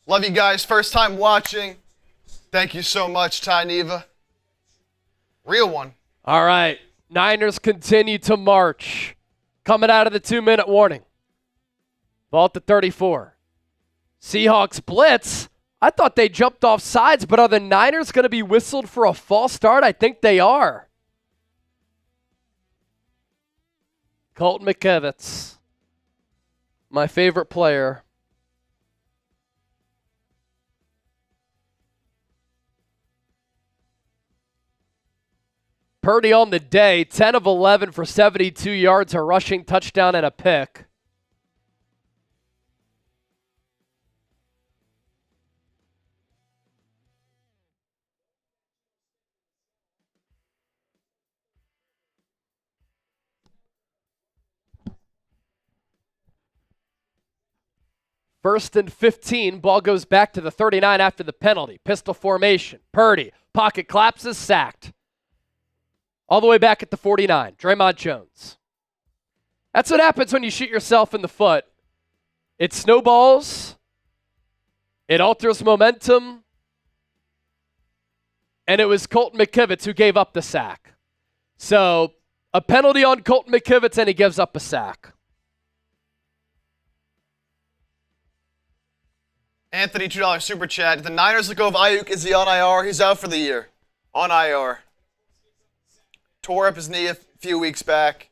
Love you guys. First time watching. Thank you so much, Tyniva. Real one. All right. Niners continue to march. Coming out of the 2-minute warning. Ball at the 34. Seahawks blitz. I thought they jumped off sides, but are the Niners going to be whistled for a false start? I think they are. Colton McKivitz. My favorite player. Purdy on the day, 10 of 11 for 72 yards, a rushing touchdown and a pick. First and 15, ball goes back to the 39 after the penalty. Pistol formation, Purdy, pocket collapses, sacked. All the way back at the 49, Draymond Jones. That's what happens when you shoot yourself in the foot. It snowballs, it alters momentum, and it was Colton McKivitz who gave up the sack. So, a penalty on Colton McKivitz, and he gives up a sack. Anthony, $2 super chat. Did the Niners let go of Ayuk? Is he on IR? He's out for the year. On IR. Tore up his knee a few weeks back.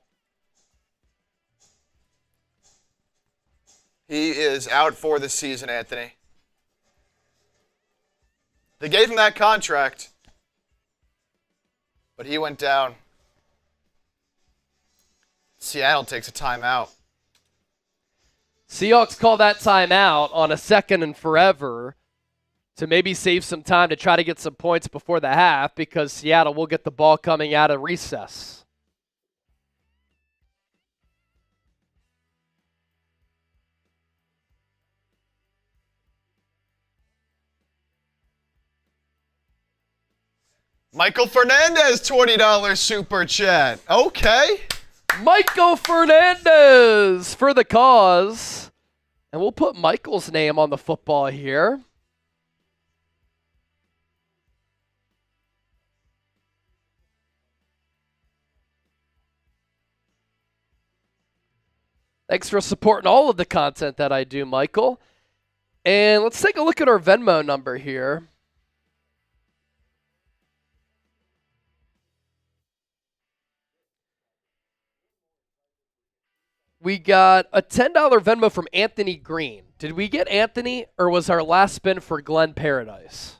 He is out for the season, Anthony. They gave him that contract, but he went down. Seattle takes a timeout. Seahawks call that timeout on a 2nd and forever to maybe save some time to try to get some points before the half because Seattle will get the ball coming out of recess. Michael Fernandez, $20 super chat. Okay. Michael Fernandez for the cause. And we'll put Michael's name on the football here. Thanks for supporting all of the content that I do, Michael. And let's take a look at our Venmo number here. We got a $10 Venmo from Anthony Green. Did we get Anthony, or was our last spin for Glenn Paradise?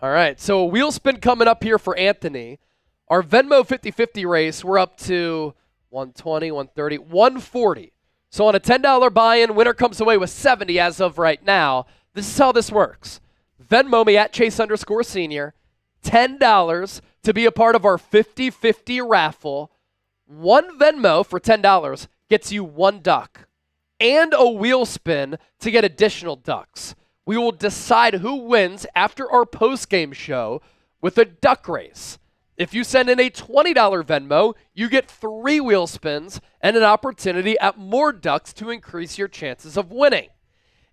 All right, so a wheel spin coming up here for Anthony. Our Venmo 50-50 race, we're up to 120, 130, 140. So on a $10 buy-in, winner comes away with 70 as of right now. This is how this works. Venmo me at Chase_Senior, $10 to be a part of our 50-50 raffle. One Venmo for $10 gets you one duck and a wheel spin to get additional ducks. We will decide who wins after our post-game show with a duck race. If you send in a $20 Venmo, you get 3 wheel spins and an opportunity at more ducks to increase your chances of winning.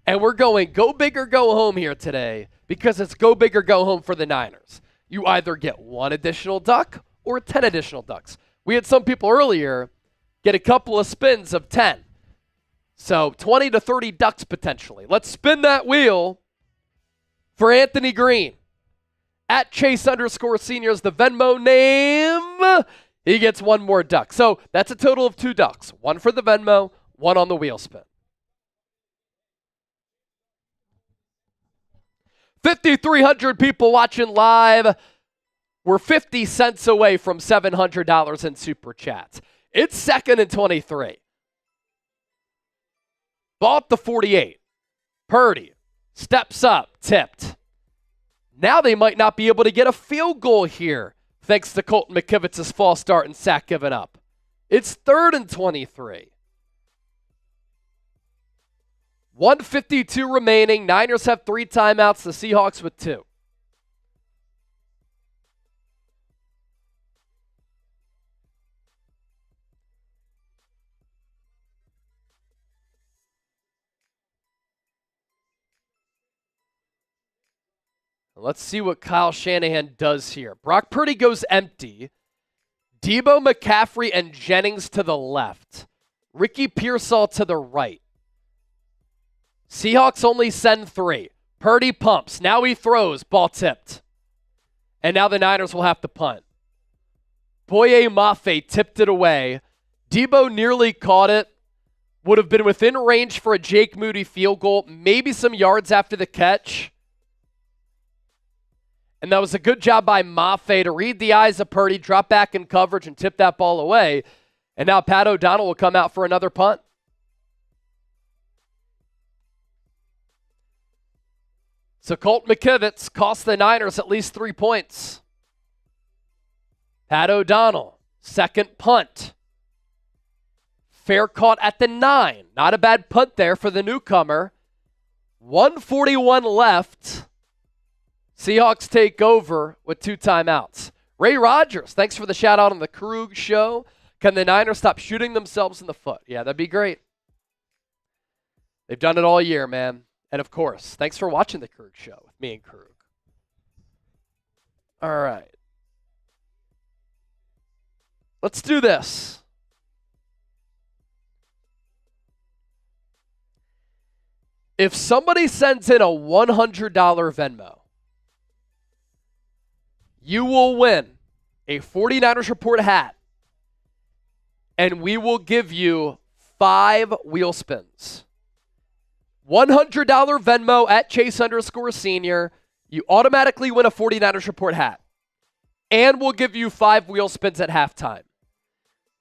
And we're going go big or go home here today because it's go big or go home for the Niners. You either get 1 additional duck or 10 additional ducks. We had some people earlier get a couple of spins of 10. So 20 to 30 ducks potentially. Let's spin that wheel for Anthony Green. At Chase_Senior is the Venmo name. He gets one more duck. So that's a total of 2 ducks. One for the Venmo, one on the wheel spin. 5,300 people watching live. We're 50 cents away from $700 in Super Chats. It's 2nd and 23. Bought the 48. Purdy steps up, tipped. Now they might not be able to get a field goal here, thanks to Colton McKivitz's false start and sack given up. It's 3rd and 23. 1:52 remaining. Niners have 3 timeouts. The Seahawks with 2. Let's see what Kyle Shanahan does here. Brock Purdy goes empty. Debo, McCaffrey, and Jennings to the left. Ricky Pearsall to the right. Seahawks only send 3. Purdy pumps. Now he throws. Ball tipped. And now the Niners will have to punt. Boye Mafe tipped it away. Debo nearly caught it. Would have been within range for a Jake Moody field goal. Maybe some yards after the catch. And that was a good job by Mafe to read the eyes of Purdy, drop back in coverage, and tip that ball away. And now Pat O'Donnell will come out for another punt. So Colt McKivitz cost the Niners at least 3 points. Pat O'Donnell, second punt. Fair caught at the 9. Not a bad punt there for the newcomer. 1:41 left. Seahawks take over with 2 timeouts. Ray Rogers, thanks for the shout out on the Krug show. Can the Niners stop shooting themselves in the foot? Yeah, that'd be great. They've done it all year, man. And of course, thanks for watching the Krug show with me and Krug. All right. Let's do this. If somebody sends in a $100 Venmo, you will win a 49ers Report hat, and we will give you 5 wheel spins. $100 Venmo at Chase_Senior. You automatically win a 49ers Report hat, and we'll give you 5 wheel spins at halftime.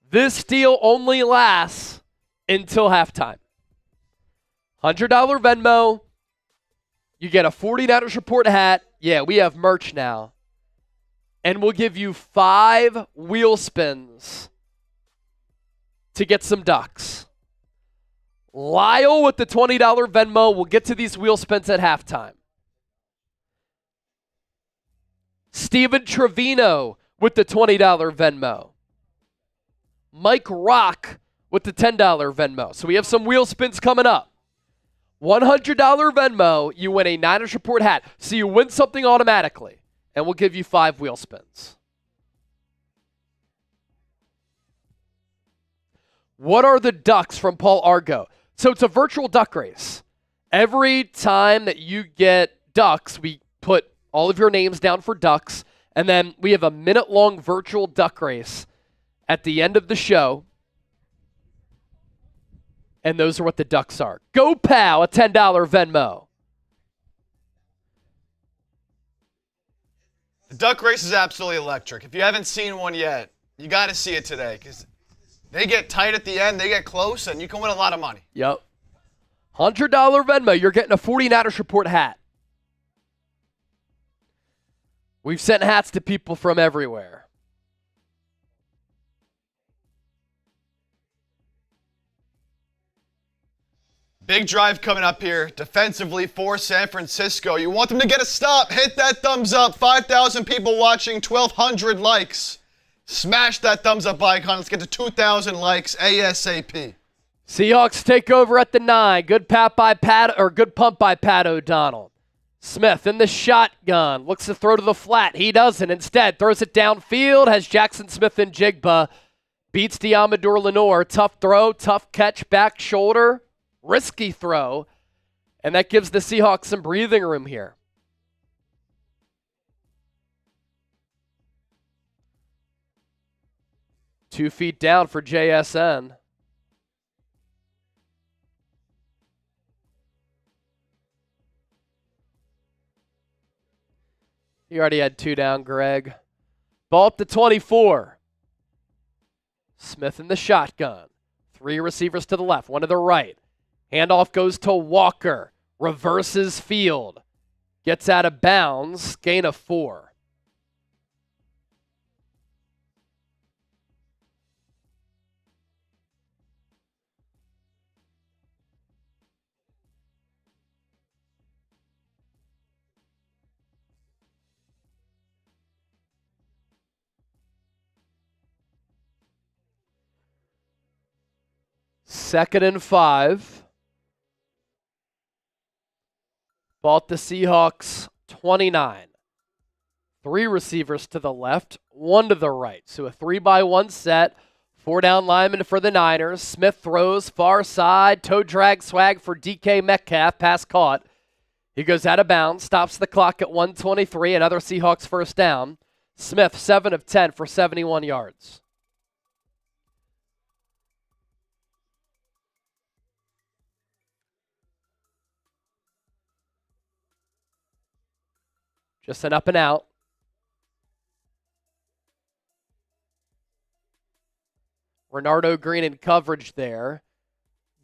This deal only lasts until halftime. $100 Venmo. You get a 49ers Report hat. Yeah, we have merch now. And we'll give you 5 wheel spins to get some ducks. Lyle with the $20 Venmo. We'll get to these wheel spins at halftime. Steven Trevino with the $20 Venmo. Mike Rock with the $10 Venmo. So we have some wheel spins coming up. $100 Venmo, you win a Niners Report hat. So you win something automatically. And we'll give you 5 wheel spins. What are the ducks from Paul Argo? So it's a virtual duck race. Every time that you get ducks, we put all of your names down for ducks. And then we have a minute-long virtual duck race at the end of the show. And those are what the ducks are. Go Pow, a $10 Venmo. The duck race is absolutely electric. If you haven't seen one yet, you got to see it today because they get tight at the end, they get close, and you can win a lot of money. Yep. $100 Venmo, you're getting a 49ers Report hat. We've sent hats to people from everywhere. Big drive coming up here defensively for San Francisco. You want them to get a stop. Hit that thumbs up. 5,000 people watching, 1,200 likes. Smash that thumbs up icon. Let's get to 2,000 likes ASAP. Seahawks take over at the 9. Good pump by Pat O'Donnell. Smith in the shotgun. Looks to throw to the flat. He doesn't. Instead, throws it downfield. Has Jackson Smith and Jigba. Beats Diamador Lenore. Tough throw. Tough catch. Back shoulder. Risky throw, and that gives the Seahawks some breathing room here. 2 feet down for JSN. He already had 2 down, Greg. Ball up to 24. Smith in the shotgun. 3 receivers to the left, 1 to the right. Handoff goes to Walker. Reverses field. Gets out of bounds. Gain of 4. Second and 5. Ball at the Seahawks 29. 3 receivers to the left, 1 to the right. So a 3-by-1 set. 4 down linemen for the Niners. Smith throws far side. Toe drag swag for DK Metcalf. Pass caught. He goes out of bounds. Stops the clock at 1:23. Another Seahawks first down. Smith 7 of 10 for 71 yards. Just an up and out. Renardo Green in coverage there.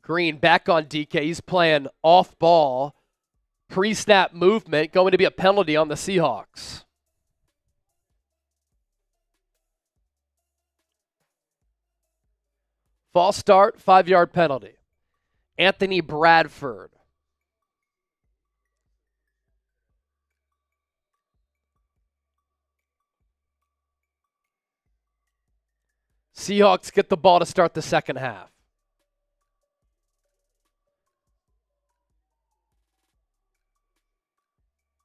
Green back on DK. He's playing off ball. Pre-snap movement. Going to be a penalty on the Seahawks. False start, 5-yard penalty. Anthony Bradford. Seahawks get the ball to start the second half.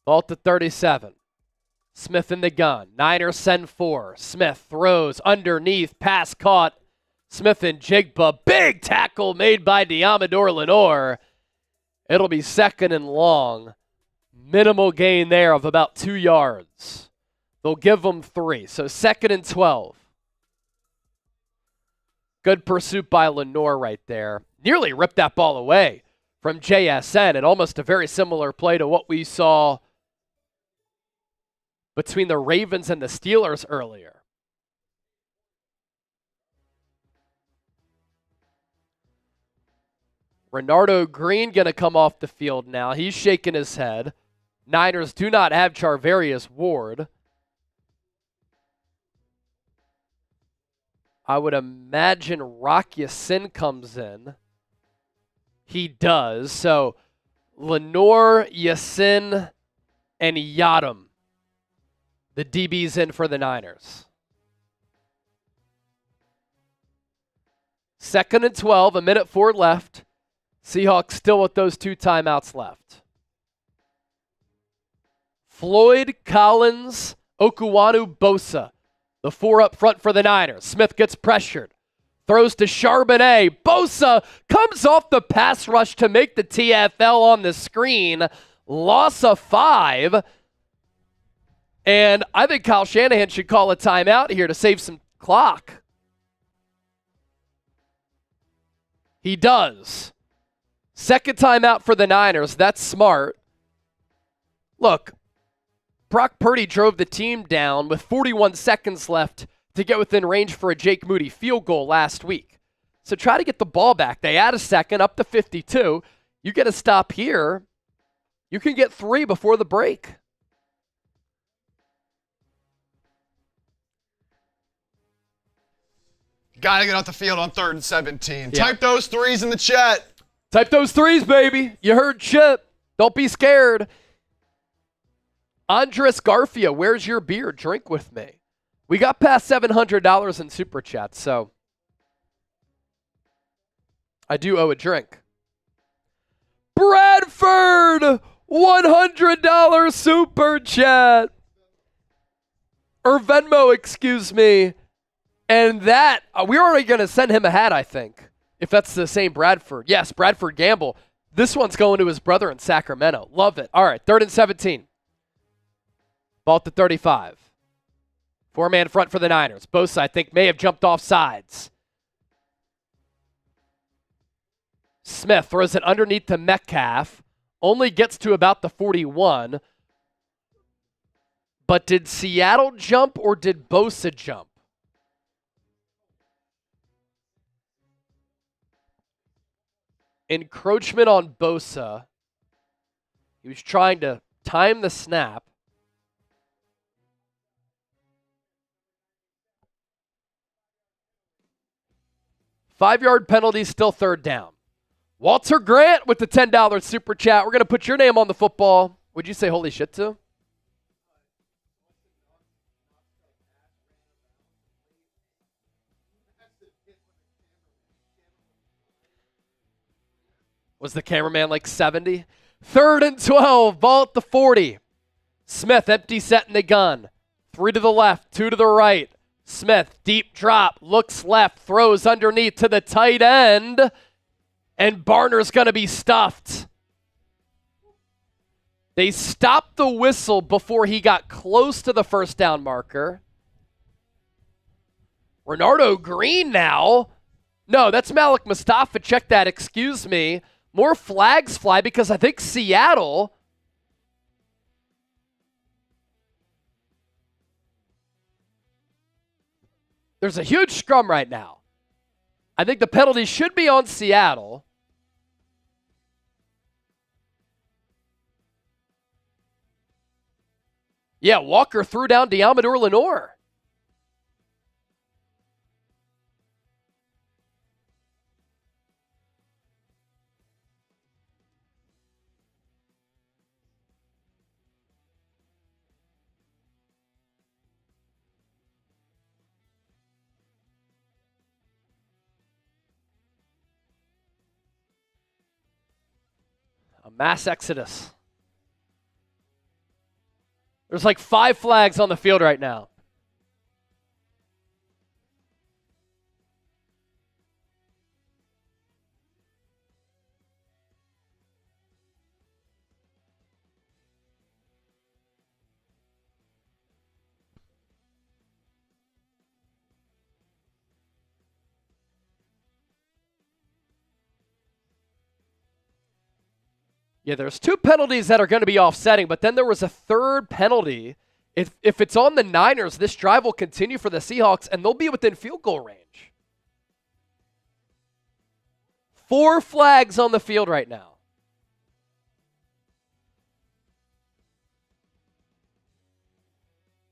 Ball to 37. Smith in the gun. Niners send 4. Smith throws underneath. Pass caught. Smith and Jigba. Big tackle made by Diamador Lenore. It'll be second and long. Minimal gain there of about 2 yards. They'll give them 3. So second and 12. Good pursuit by Lenore right there. Nearly ripped that ball away from JSN, and almost a very similar play to what we saw between the Ravens and the Steelers earlier. Renardo Green going to come off the field now. He's shaking his head. Niners do not have Charvarius Ward. I would imagine Rock Yassin comes in. He does. So Lenore, Yassin, and Yadam. The DB's in for the Niners. Second and 12, 1:04 left. Seahawks still with those 2 timeouts left. Floyd, Collins, Okuwanu, Bosa. The 4 up front for the Niners. Smith gets pressured. Throws to Charbonnet. Bosa comes off the pass rush to make the TFL on the screen. Loss of 5. And I think Kyle Shanahan should call a timeout here to save some clock. He does. Second timeout for the Niners. That's smart. Look, Brock Purdy drove the team down with 41 seconds left to get within range for a Jake Moody field goal last week. So try to get the ball back. They add a second up to 52. You get a stop here. You can get 3 before the break. Gotta get off the field on 3rd and 17. Yeah. Type those 3s in the chat. Type those 3s, baby. You heard Chip. Don't be scared. Andres Garfia, where's your beer? Drink with me. We got past $700 in Super Chats, so I do owe a drink. Bradford, $100 Super Chat. Or Venmo, excuse me. And that, we're already going to send him a hat, I think, if that's the same Bradford. Yes, Bradford Gamble. This one's going to his brother in Sacramento. Love it. All right, 3rd and 17. Ball to 35. Four-man front for the Niners. Bosa, I think, may have jumped off sides. Smith throws it underneath to Metcalf. Only gets to about the 41. But did Seattle jump or did Bosa jump? Encroachment on Bosa. He was trying to time the snap. Five-yard penalty, still third down. Walter Grant with the $10 super chat. We're going to put your name on the football. Would you say holy shit to? Was the cameraman like 70? 3rd and 12, ball at the 40. Smith, empty set in the gun. 3 to the left, 2 to the right. Smith, deep drop, looks left, throws underneath to the tight end. And Barner's going to be stuffed. They stopped the whistle before he got close to the first down marker. Renardo Green now. No, that's Malik Mustafa. Check that, excuse me. More flags fly because I think Seattle... There's a huge scrum right now. I think the penalty should be on Seattle. Yeah, Walker threw down Deommodore Lenoir. A mass exodus. There's like 5 flags on the field right now. Yeah, there's 2 penalties that are going to be offsetting, but then there was a 3rd penalty. If it's on the Niners, this drive will continue for the Seahawks, and they'll be within field goal range. 4 flags on the field right now.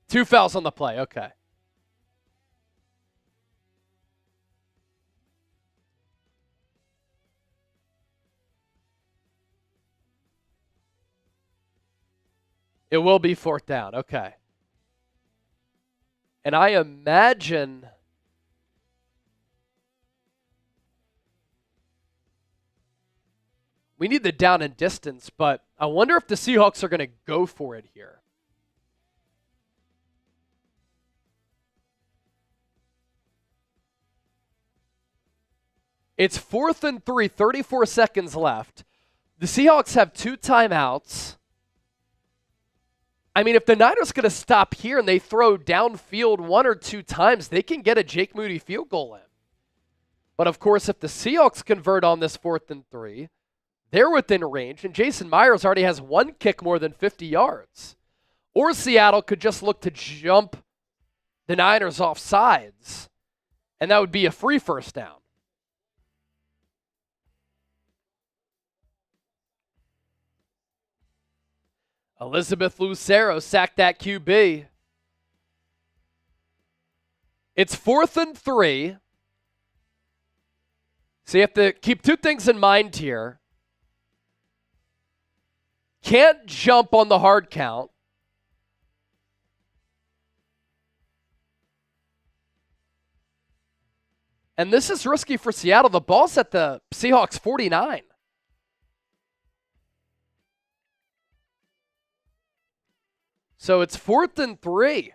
Two fouls on the play, okay. It will be 4th down. Okay. And I imagine we need the down and distance, but I wonder if the Seahawks are going to go for it here. It's 4th and 3, 34 seconds left. The Seahawks have 2 timeouts. I mean, if the Niners going to stop here and they throw downfield 1 or 2 times, they can get a Jake Moody field goal in. But, of course, if the Seahawks convert on this 4th and 3, they're within range, and Jason Myers already has 1 kick more than 50 yards. Or Seattle could just look to jump the Niners off sides, and that would be a free 1st down. Elizabeth Lucero sacked that QB. It's 4th and 3. So you have to keep 2 things in mind here. Can't jump on the hard count. And this is risky for Seattle. The ball's at the Seahawks 49. So it's 4th and 3.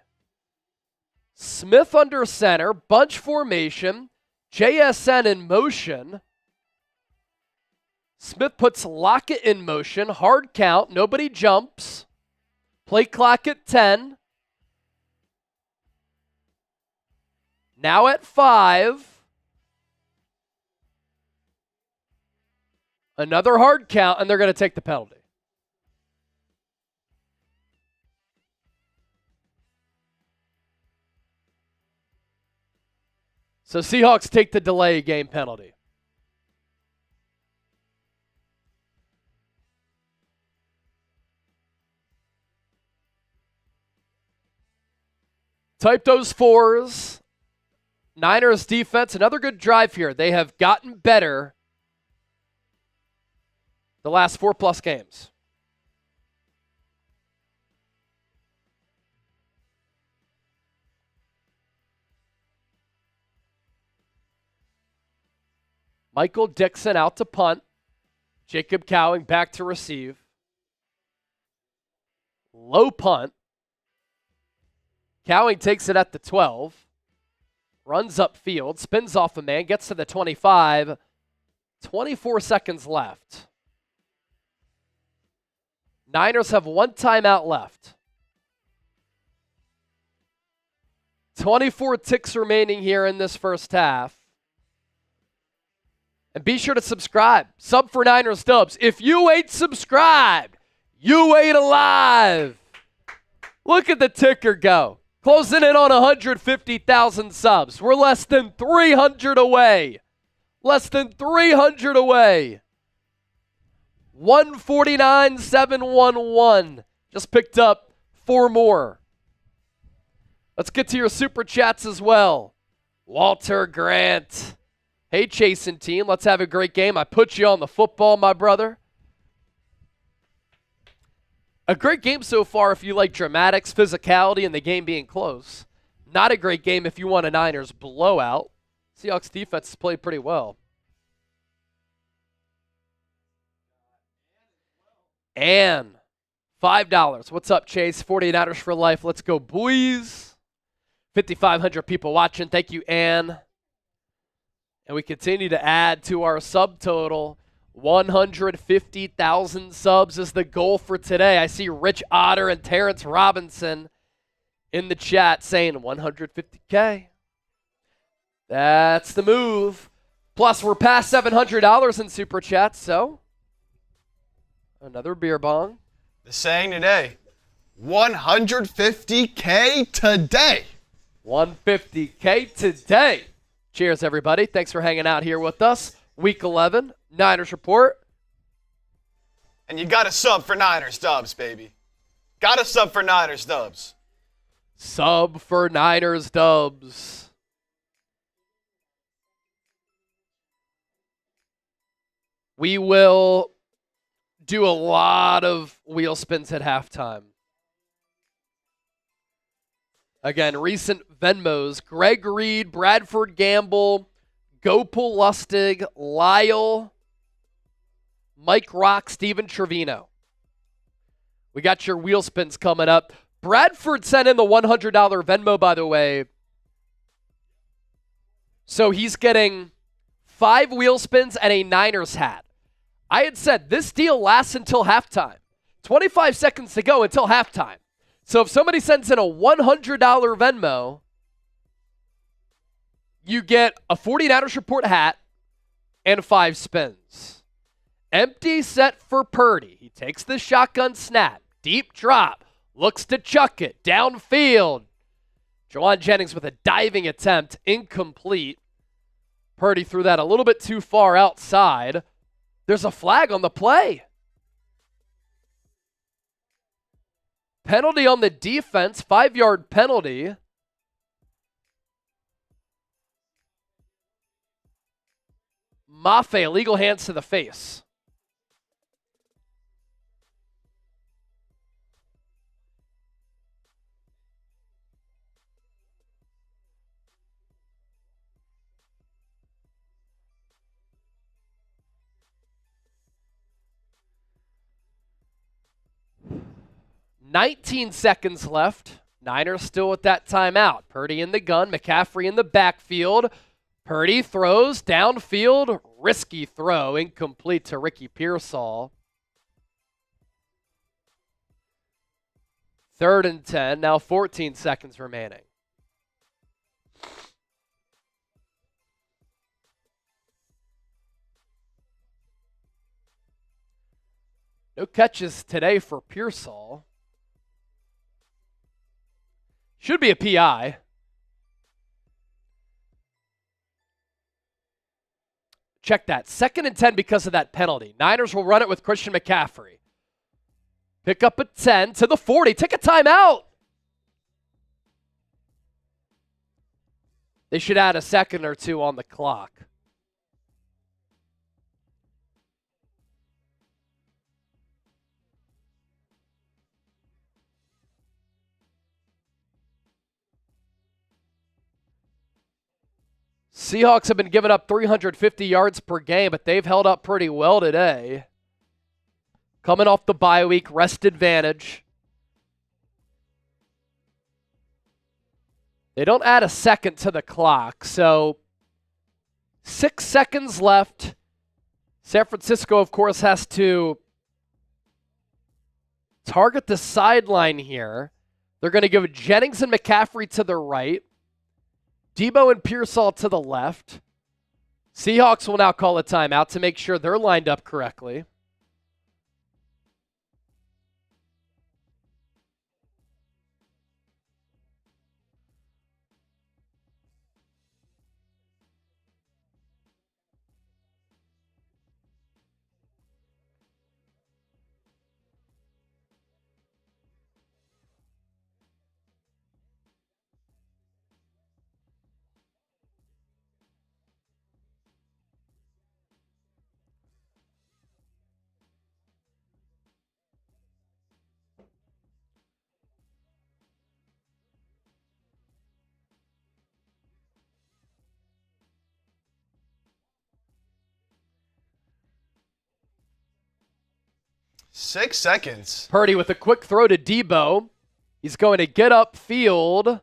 Smith under center, bunch formation, JSN in motion. Smith puts Lockett in motion, hard count, nobody jumps. Play clock at 10. Now at 5. Another hard count, and they're going to take the penalty. So Seahawks take the delay game penalty. Type those 4s. Niners defense, another good drive here. They have gotten better the last 4+ games. Michael Dixon out to punt. Jacob Cowing back to receive. Low punt. Cowing takes it at the 12. Runs upfield, spins off a man, gets to the 25. 24 seconds left. Niners have 1 timeout left. 24 ticks remaining here in this first half. And be sure to subscribe. Sub for Niners Dubs. If you ain't subscribed, you ain't alive. Look at the ticker go. Closing in on 150,000 subs. We're less than 300 away. Less than 300 away. 149,711. Just picked up 4 more. Let's get to your super chats as well. Walter Grant. Hey, Chasing team. Let's have a great game. I put you on the football, my brother. A great game so far if you like dramatics, physicality, and the game being close. Not a great game if you want a Niners blowout. Seahawks defense has played pretty well. And $5. What's up, Chase? 49ers for life. Let's go, boys. 5,500 people watching. Thank you, Ann. And we continue to add to our subtotal. 150,000 subs is the goal for today. I see Rich Otter and Terrence Robinson in the chat saying 150K. That's the move. Plus, we're past $700 in super chats, so another beer bong. The saying today, 150K today. 150K today. Cheers, everybody. Thanks for hanging out here with us. Week 11, Niners Report. And you got to sub for Niners Dubs, baby. Got to sub for Niners Dubs. Sub for Niners Dubs. We will do a lot of wheel spins at halftime. Again, recent Venmos, Greg Reed, Bradford Gamble, Gopal Lustig, Lyle, Mike Rock, Steven Trevino. We got your wheel spins coming up. Bradford sent in the $100 Venmo, by the way. So he's getting 5 wheel spins and a Niners hat. I had said this deal lasts until halftime. 25 seconds to go until halftime. So if somebody sends in a $100 Venmo, you get a 49ers Report hat and 5 spins. Empty set for Purdy. He takes the shotgun snap. Deep drop. Looks to chuck it. Downfield. Jawan Jennings with a diving attempt. Incomplete. Purdy threw that a little bit too far outside. There's a flag on the play. Penalty on the defense. 5-yard penalty. Mafe, illegal hands to the face. $19 seconds left. Niners still with that timeout. Purdy in the gun. McCaffrey in the backfield. Purdy throws downfield. Risky throw. Incomplete to Ricky Pearsall. 3rd and 10. Now 14 seconds remaining. No catches today for Pearsall. Should be a PI. Check that. 2nd and 10 because of that penalty. Niners will run it with Christian McCaffrey. Pick up a 10 to the 40. Take a timeout. They should add a second or two on the clock. Seahawks have been giving up 350 yards per game, but they've held up pretty well today. Coming off the bye week, rest advantage. They don't add a second to the clock, so 6 seconds left. San Francisco, of course, has to target the sideline here. They're going to give Jennings and McCaffrey to the right. Debo and Pearsall to the left. Seahawks will now call a timeout to make sure they're lined up correctly. Six seconds. Purdy with a quick throw to Debo. He's going to get upfield.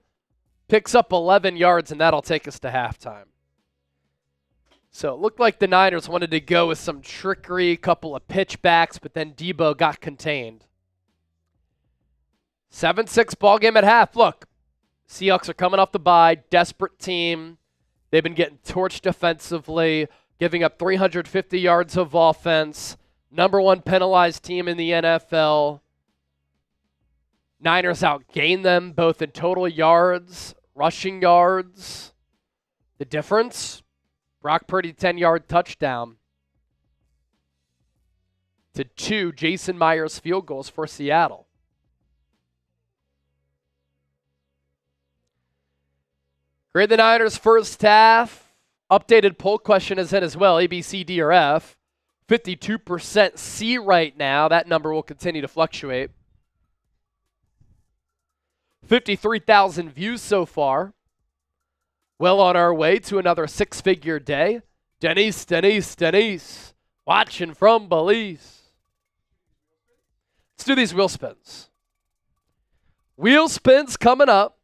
Picks up 11 yards, and that'll take us to halftime. So it looked like the Niners wanted to go with some trickery, a couple of pitchbacks, but then Debo got contained. 7-6 ball game at half. Look, Seahawks are coming off the bye, desperate team. They've been getting torched defensively, giving up 350 yards of offense. Number 1 penalized team in the NFL. Niners outgained them both in total yards, rushing yards. The difference? Brock Purdy 10-yard touchdown to 2 Jason Myers field goals for Seattle. Grade the Niners first half. Updated poll question is in as well. A, B, C, D, or F. 52% C right now. That number will continue to fluctuate. 53,000 views so far. Well on our way to another 6-figure day. Denise. Watching from Belize. Let's do these wheel spins. Wheel spins coming up.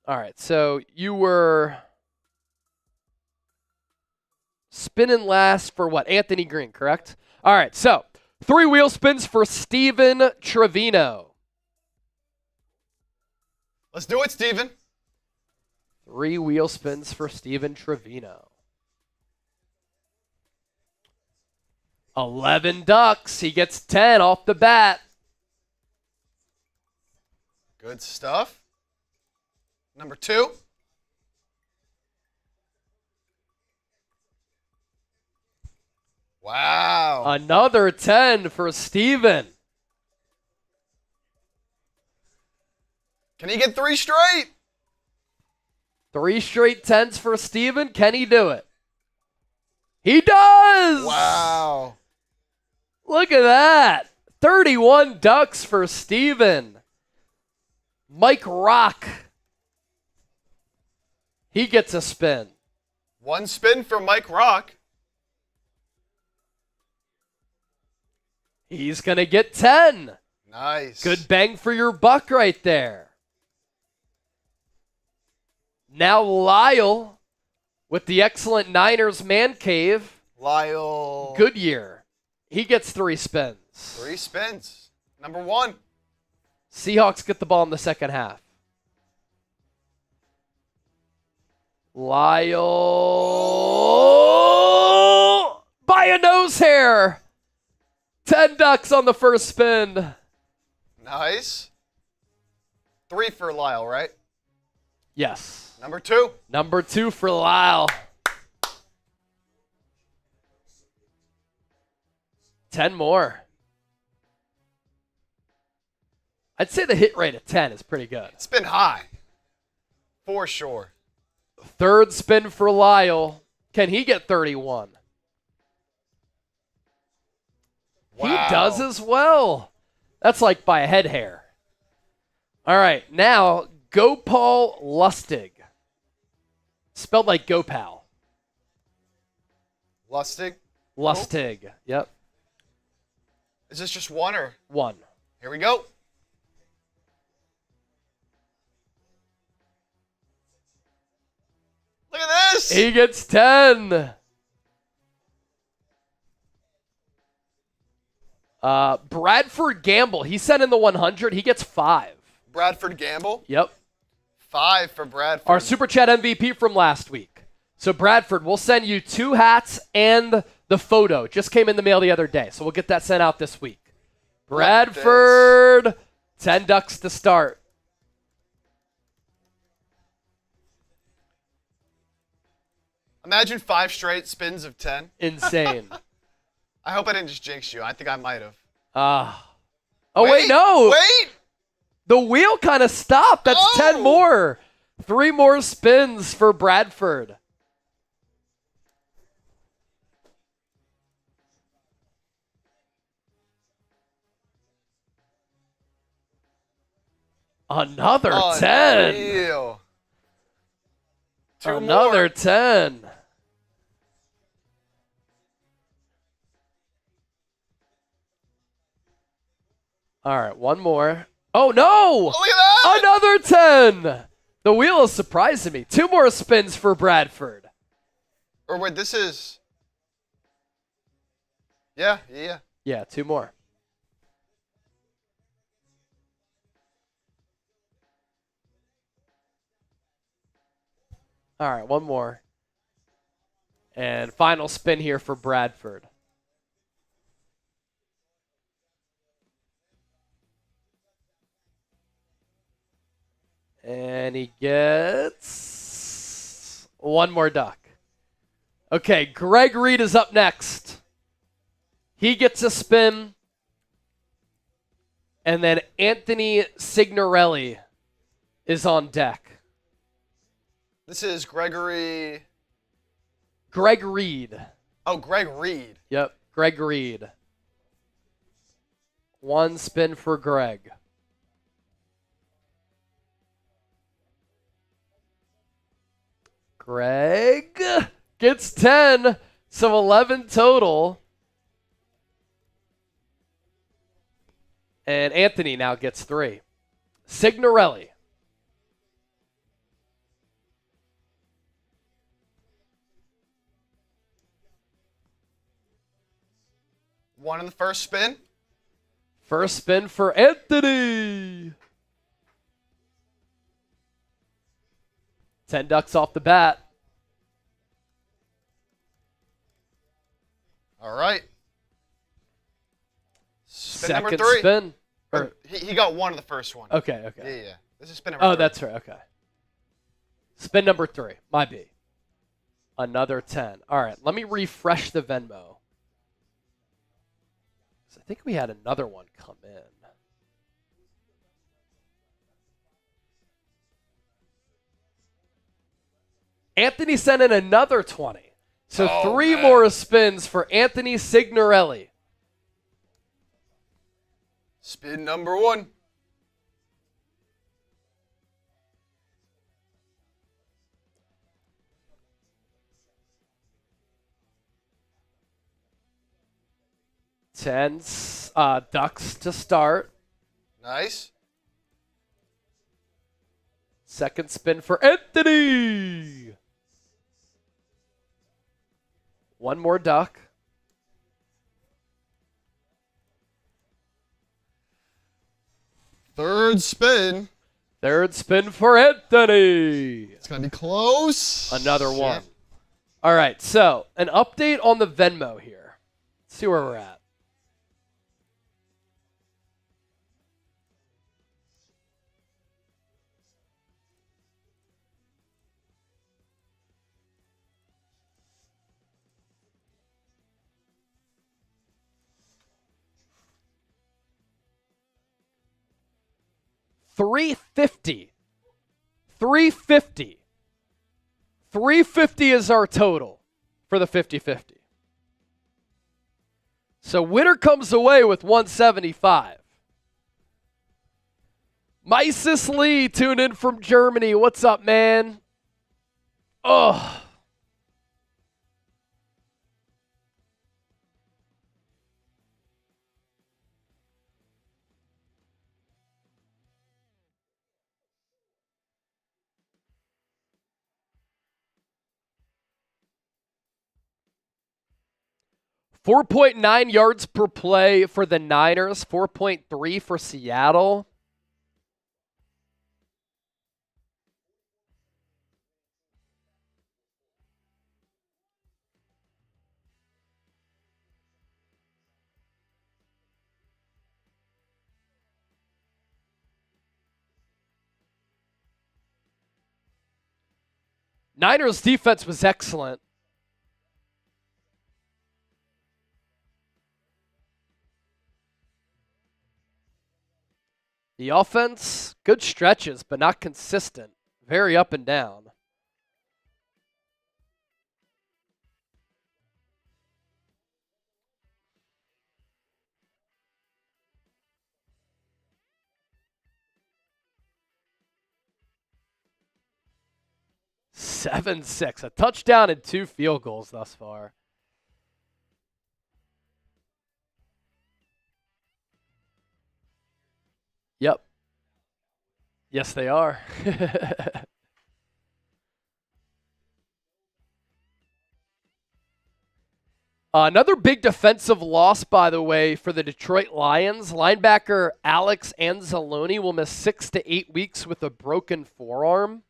All right, so you were spinning last for what? Anthony Green, correct? All right, so 3 wheel spins for Steven Trevino. Let's do it, Steven. 3 wheel spins for Steven Trevino. 11 ducks. He gets 10 off the bat. Good stuff. Number 2. Wow. Another 10 for Steven. Can he get 3 straight? 3 straight 10s for Steven. Can he do it? He does! Wow. Look at that. 31 ducks for Steven. Mike Rock. He gets a spin. 1 spin for Mike Rock. He's going to get 10. Nice. Good bang for your buck right there. Now Lyle with the excellent Niners man cave. Lyle. Goodyear. He gets 3 spins. 3 spins. Number 1. Seahawks get the ball in the second half. Lyle. by a nose hair. 10 ducks on the first spin. Nice. 3 for Lyle, right? Yes. Number 2. Number 2 for Lyle. 10 more. I'd say the hit rate of 10 is pretty good. It's been high. For sure. Third spin for Lyle. Can he get 31? Wow. He does as well. That's like by a head hair. All right, now Gopal Lustig. Spelled like Gopal. Lustig. Lustig. Yep. Is this just 1 or? 1. Here we go. Look at this. He gets 10. Bradford Gamble. He sent in the 100. He gets 5. Bradford Gamble. Yep. 5 for Bradford. Our Super Chat MVP from last week. So, Bradford, we'll send you 2 hats and the photo. Just came in the mail the other day. So, we'll get that sent out this week. Bradford, 10 ducks to start. Imagine 5 straight spins of 10. Insane. I hope I didn't just jinx you. I think I might have. Oh, wait, no. Wait. The wheel kind of stopped. That's 10 more. 3 more spins for Bradford. Another 10. Unreal. 2 Another more. 10. All right, 1 more. Oh, no! Oh, look at that! Another 10. The wheel is surprising me. 2 more spins for Bradford. Or wait, this is... Yeah. Yeah, 2 more. All right, 1 more. And final spin here for Bradford. And he gets 1 more duck. Okay, Greg Reed is up next. He gets a spin. And then Anthony Signorelli is on deck. This is Gregory... Greg Reed. Oh, Greg Reed. Yep, Greg Reed. 1 spin for Greg. Greg gets 10, so 11 total. And Anthony now gets 3. Signorelli. One in the first spin. First spin for Anthony. 10 ducks off the bat. All right. Spin number Second 3. spin. Or he got 1 in the first one. Okay. Yeah. This is spin number 3. Oh, that's right. Okay. Spin number 3. My B. Another 10. All right. Let me refresh the Venmo. I think we had another one come in. Anthony sent in another 20. So 3 more spins for Anthony Signorelli. Spin number 1. Tens, ducks to start. Nice. Second spin for Anthony. 1 more duck. Third spin. Third spin for Anthony. It's going to be close. Another 1. All right, so an update on the Venmo here. Let's see where we're at. $350. $350. $350 is our total for the 50-50. So winner comes away with $175. Mises Lee tuned in from Germany. What's up, man? Oh. $4.9 yards per play for the Niners, 4.3 for Seattle. Niners defense was excellent. The offense, good stretches, but not consistent. Very up and down. Seven six, a touchdown and 2 field goals thus far. Yep. Yes, they are. Another big defensive loss, by the way, for the Detroit Lions. Linebacker Alex Anzalone will miss 6 to 8 weeks with a broken forearm.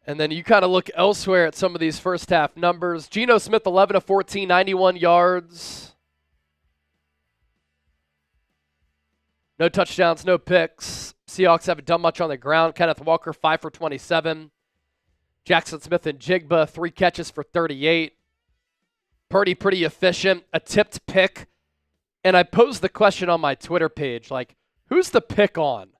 And then you kind of look elsewhere at some of these first half numbers. Geno Smith, 11 of 14, 91 yards. No touchdowns, no picks. Seahawks haven't done much on the ground. Kenneth Walker, 5 for 27. Jackson Smith and Jigba, 3 catches for 38. Purdy pretty efficient. A tipped pick. And I posed the question on my Twitter page, like, who's the pick on?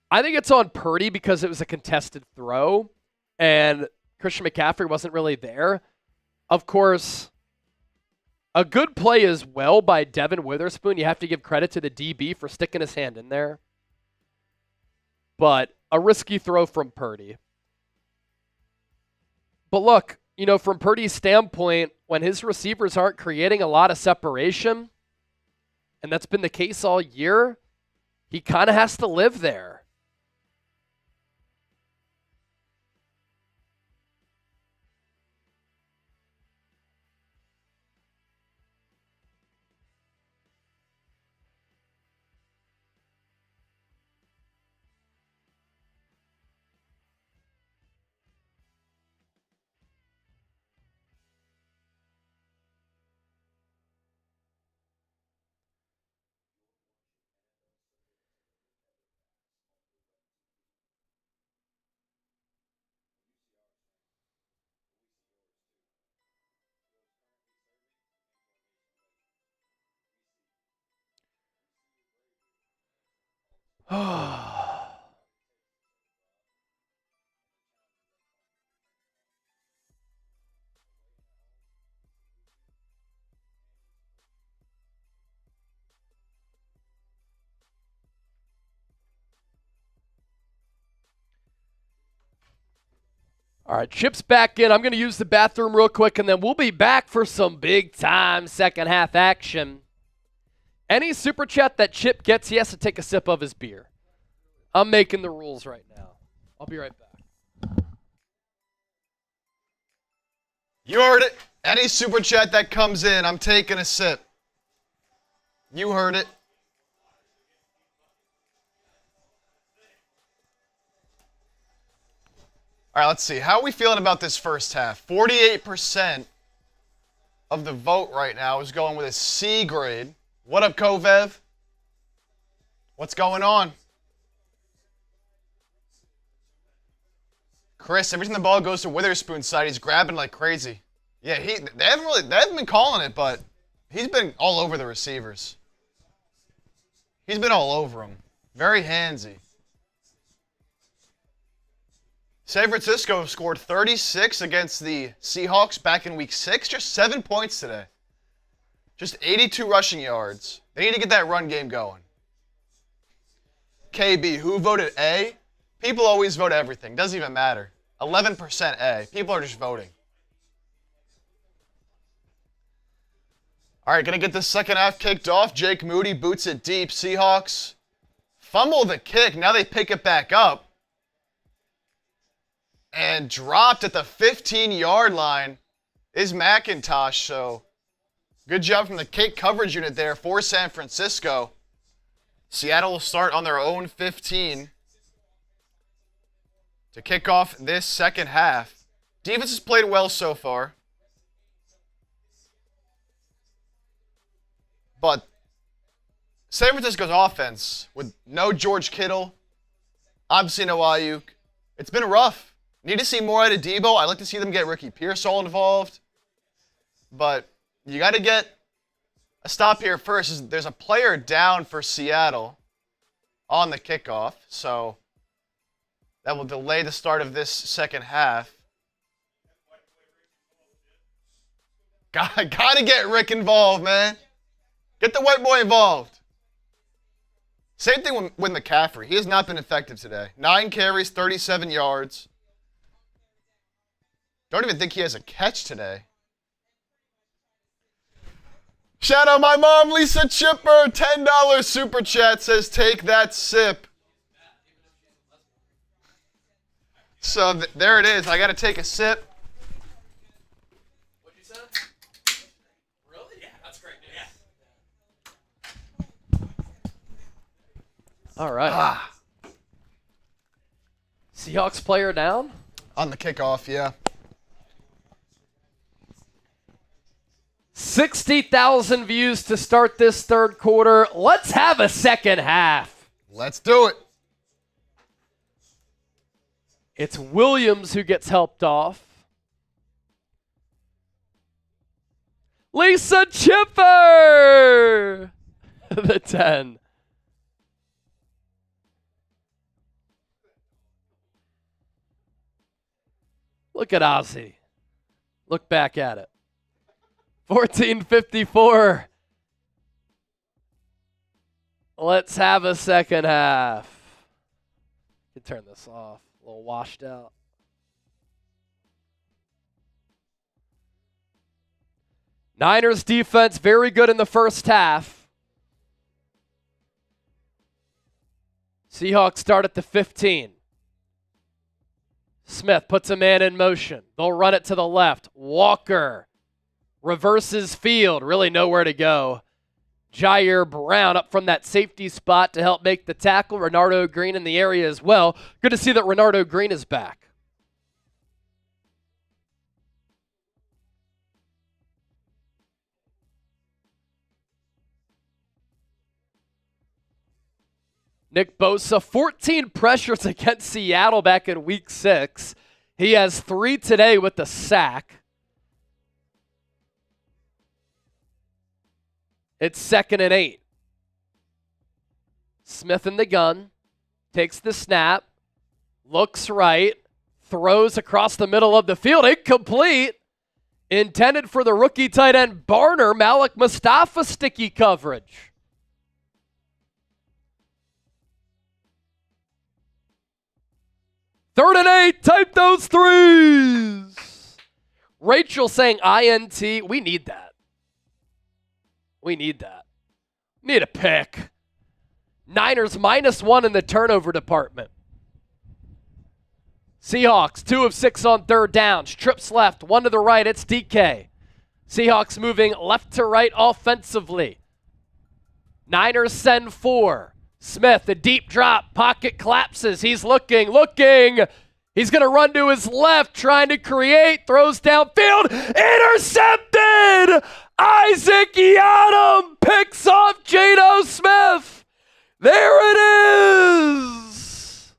I think it's on Purdy because it was a contested throw, and Christian McCaffrey wasn't really there. Of course, a good play as well by Devin Witherspoon. You have to give credit to the DB for sticking his hand in there. But a risky throw from Purdy. But look, you know, from Purdy's standpoint, when his receivers aren't creating a lot of separation, and that's been the case all year, he kind of has to live there. All right, Chip's back in. I'm going to use the bathroom real quick, and then we'll be back for some big-time second-half action. Any super chat that Chip gets, he has to take a sip of his beer. I'm making the rules right now. I'll be right back. You heard it. Any super chat that comes in, I'm taking a sip. You heard it. All right, let's see. How are we feeling about this first half? 48% of the vote right now is going with a C grade. What up, Kovev? What's going on? Chris, every time the ball goes to Witherspoon's side, he's grabbing like crazy. Yeah, they haven't been calling it, but he's been all over the receivers. He's been all over them. Very handsy. San Francisco scored 36 against the Seahawks back in week 6. Just 7 points today. Just 82 rushing yards. They need to get that run game going. KB, who voted A? People always vote everything. Doesn't even matter. 11% A. People are just voting. All right, going to get the second half kicked off. Jake Moody boots it deep. Seahawks fumble the kick. Now they pick it back up. And dropped at the 15-yard line is McIntosh. So good job from the kick coverage unit there for San Francisco. Seattle will start on their own 15 to kick off this second half. Defense has played well so far. But San Francisco's offense, with no George Kittle, obviously no Ayuk, it's been rough. Need to see more out of Debo. I'd like to see them get Ricky Pearsall involved. But you got to get a stop here first. There's a player down for Seattle on the kickoff. So that will delay the start of this second half. Got to get Rick involved, man. Get the white boy involved. Same thing with McCaffrey. He has not been effective today. 9 carries, 37 yards. Don't even think he has a catch today. Shout out my mom, Lisa Chipper. $10 super chat says, take that sip. So there it is. I got to take a sip. What'd you say? Really? Yeah, that's great. Yeah. All right. Seahawks player down? On the kickoff, yeah. 60,000 views to start this third quarter. Let's have a second half. Let's do it. It's Williams who gets helped off. Lisa Chipper! The 10. Look at Ozzy. Look back at it. 14:54. Let's have a second half. You can turn this off. A little washed out. Niners defense very good in the first half. Seahawks start at the 15. Smith puts a man in motion. They'll run it to the left. Walker reverses field. Really nowhere to go. Jair Brown up from that safety spot to help make the tackle. Renardo Green in the area as well. Good to see that Renardo Green is back. Nick Bosa, 14 pressures against Seattle back in week 6. He has 3 today with the sack. It's 2nd and 8. Smith in the gun, takes the snap, looks right, throws across the middle of the field, incomplete. Intended for the rookie tight end Barner. Malik Mustafa sticky coverage. Third and 8, type those threes. Rachel saying INT, we need that. We need that. Need a pick. Niners -1 in the turnover department. Seahawks 2 of 6 on third downs. Trips left, 1 to the right. It's DK. Seahawks moving left to right offensively. Niners send 4. Smith, a deep drop. Pocket collapses. He's looking. He's going to run to his left, trying to create. Throws downfield. Intercepted! Isaac Yiadom picks off Geno Smith. There it is!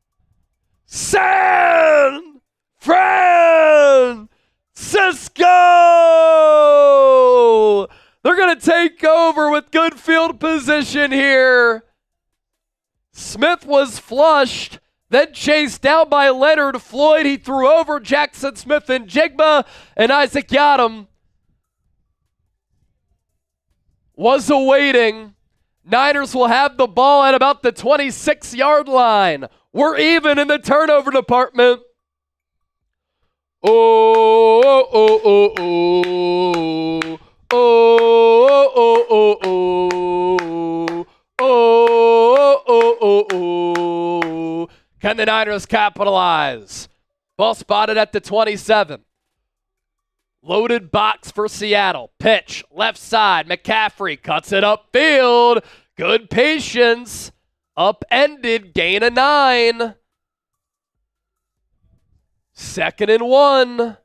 San Francisco! They're going to take over with good field position here. Smith was flushed, then chased down by Leonard Floyd. He threw over Jackson Smith and Jigba, and Isaac Yiadom was awaiting. Niners will have the ball at about the 26-yard line. We're even in the turnover department. Can the Niners capitalize? Ball spotted at the 27. Loaded box for Seattle. Pitch, left side. McCaffrey cuts it upfield. Good patience. Upended, gain of 9. 2nd and 1.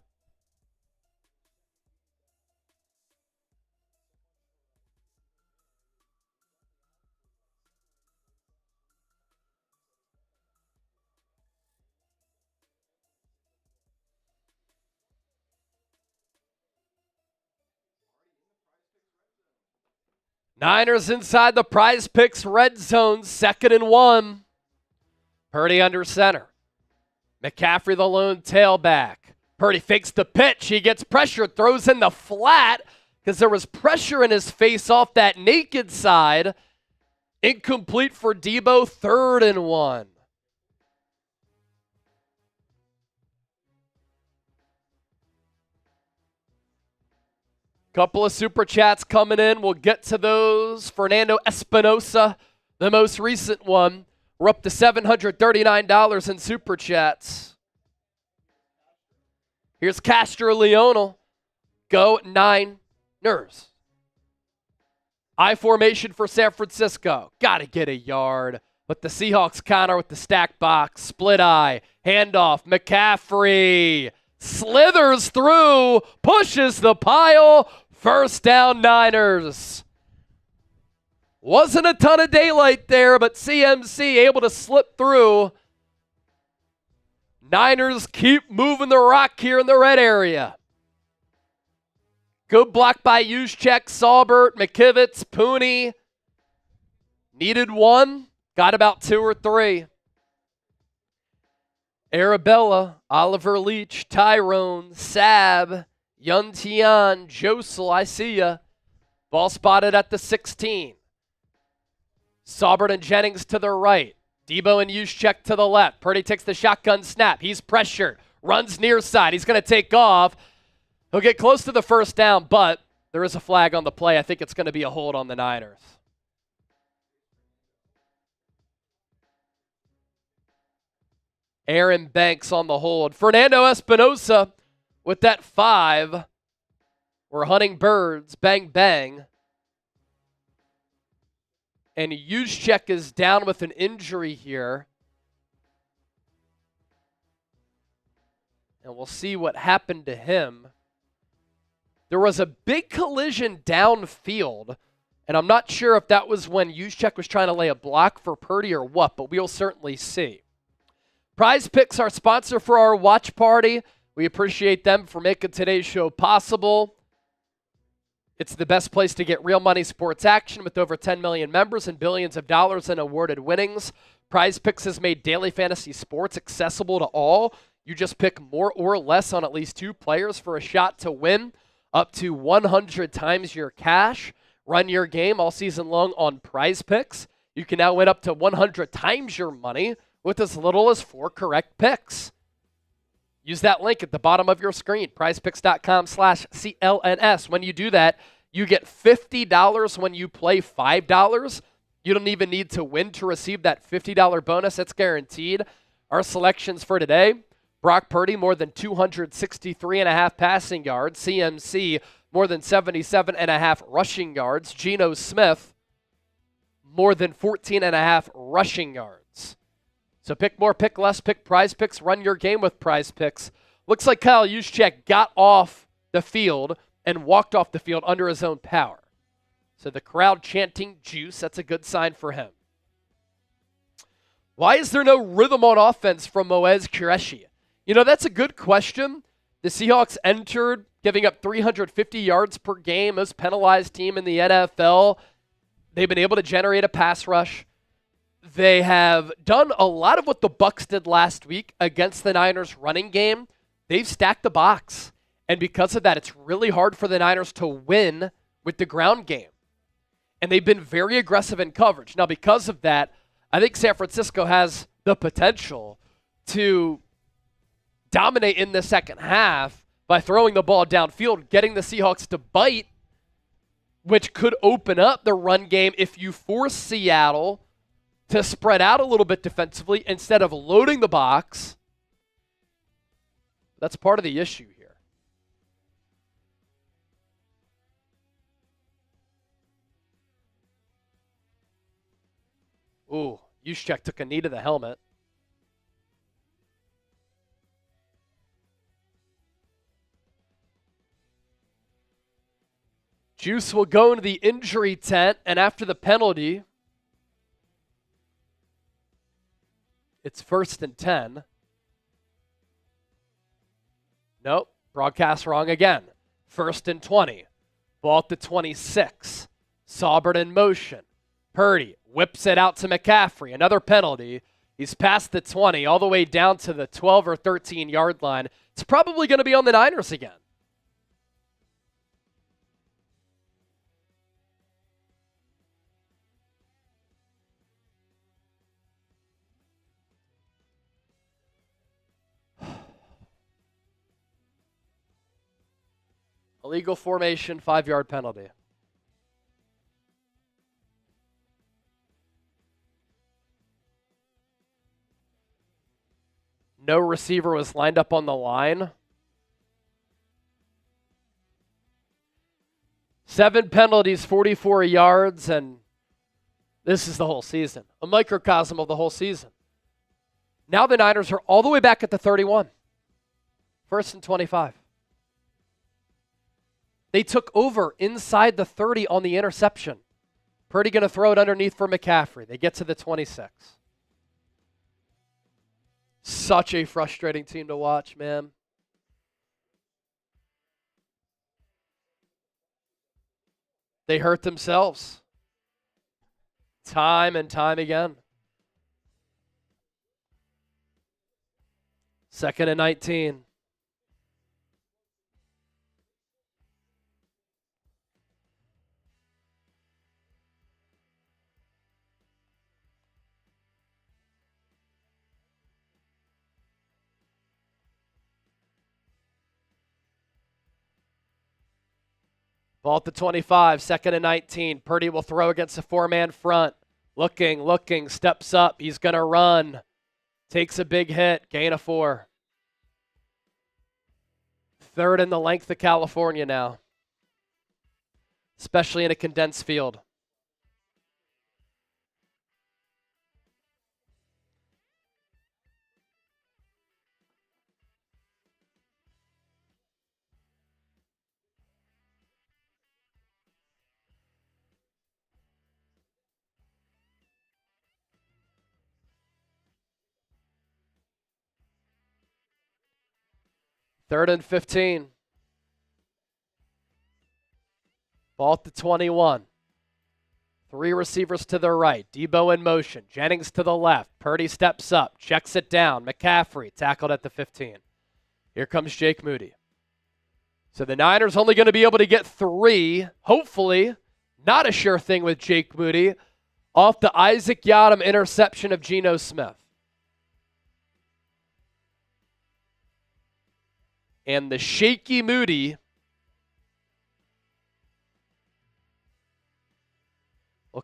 Niners inside the Prize Picks red zone, 2nd and 1. Purdy under center. McCaffrey the lone tailback. Purdy fakes the pitch. He gets pressure, throws in the flat because there was pressure in his face off that naked side. Incomplete for Debo, 3rd and 1. Couple of super chats coming in. We'll get to those. Fernando Espinosa, the most recent one. We're up to $739 in super chats. Here's Castro Leonel. Go Niners. I formation for San Francisco. Got to get a yard. But the Seahawks counter with the stack box. Split eye. Handoff. McCaffrey slithers through. Pushes the pile. 1st down Niners. Wasn't a ton of daylight there, but CMC able to slip through. Niners keep moving the rock here in the red area. Good block by Juszczyk, Saubert, McKivitz, Pooney. Needed 1, got about 2 or 3. Arabella, Oliver Leach, Tyrone, Sab, Yuntian, Josel, I see ya. Ball spotted at the 16. Saubert and Jennings to the right. Debo and Juszczyk to the left. Purdy takes the shotgun snap. He's pressured. Runs near side. He's going to take off. He'll get close to the 1st down, but there is a flag on the play. I think it's going to be a hold on the Niners. Aaron Banks on the hold. Fernando Espinosa with that 5. We're hunting birds. Bang, bang. And Juszczyk is down with an injury here. And we'll see what happened to him. There was a big collision downfield, and I'm not sure if that was when Juszczyk was trying to lay a block for Purdy or what, but we'll certainly see. Prize Picks, our sponsor for our watch party. We appreciate them for making today's show possible. It's the best place to get real money sports action with over 10 million members and billions of dollars in awarded winnings. Prize Picks has made daily fantasy sports accessible to all. You just pick more or less on at least 2 players for a shot to win up to 100 times your cash. Run your game all season long on Prize Picks. You can now win up to 100 times your money with as little as 4 correct picks. Use that link at the bottom of your screen, prizepicks.com/CLNS. When you do that, You get $50 when you play $5. You don't even need to win to receive that $50 bonus. That's guaranteed. Our selections for today: Brock Purdy, more than 263.5 passing yards. CMC, more than 77.5 rushing yards. Geno Smith, more than 14.5 rushing yards. So pick more, pick less, pick Prize Picks. Run your game with Prize Picks. Looks like Kyle Juszczyk got off the field and walked off the field under his own power. So the crowd chanting juice, that's a good sign for him. Why is there no rhythm on offense from Moez Qureshi? You know, that's a good question. The Seahawks entered giving up 350 yards per game, most penalized team in the NFL. They've been able to generate a pass rush. They have done a lot of what the Bucs did last week against the Niners running game. They've stacked the box. And because of that, it's really hard for the Niners to win with the ground game. And they've been very aggressive in coverage. Now, because of that, I think San Francisco has the potential to dominate in the second half by throwing the ball downfield, getting the Seahawks to bite, which could open up the run game if you force Seattle to spread out a little bit defensively instead of loading the box. That's part of the issue here. Ooh, Juszczyk took a knee to the helmet. Juice will go into the injury tent, and after the penalty, it's 1st and 10. Nope, broadcast wrong again. 1st and 20. Ball at the 26. Saubert in motion. Purdy whips it out to McCaffrey. Another penalty. He's past the 20, all the way down to the 12 or 13-yard line. It's probably going to be on the Niners again. Illegal formation, 5-yard penalty. No receiver was lined up on the line. 7 penalties, 44 yards, and this is the whole season. A microcosm of the whole season. Now the Niners are all the way back at the 31. 1st and 25. They took over inside the 30 on the interception. Purdy going to throw it underneath for McCaffrey. They get to the 26. Such a frustrating team to watch, man. They hurt themselves. Time and time again. 2nd and 19. Ball at the 25, 2nd and 19. Purdy will throw against a 4-man front. Looking, steps up. He's going to run. Takes a big hit, gain of 4. 3rd in the length of California now, especially in a condensed field. Third and 15. Ball at the 21. 3 receivers to the right. Debo in motion. Jennings to the left. Purdy steps up. Checks it down. McCaffrey tackled at the 15. Here comes Jake Moody. So the Niners only going to be able to get 3. Hopefully, not a sure thing with Jake Moody, off the Isaac Yiadom interception of Geno Smith. And the shaky Moody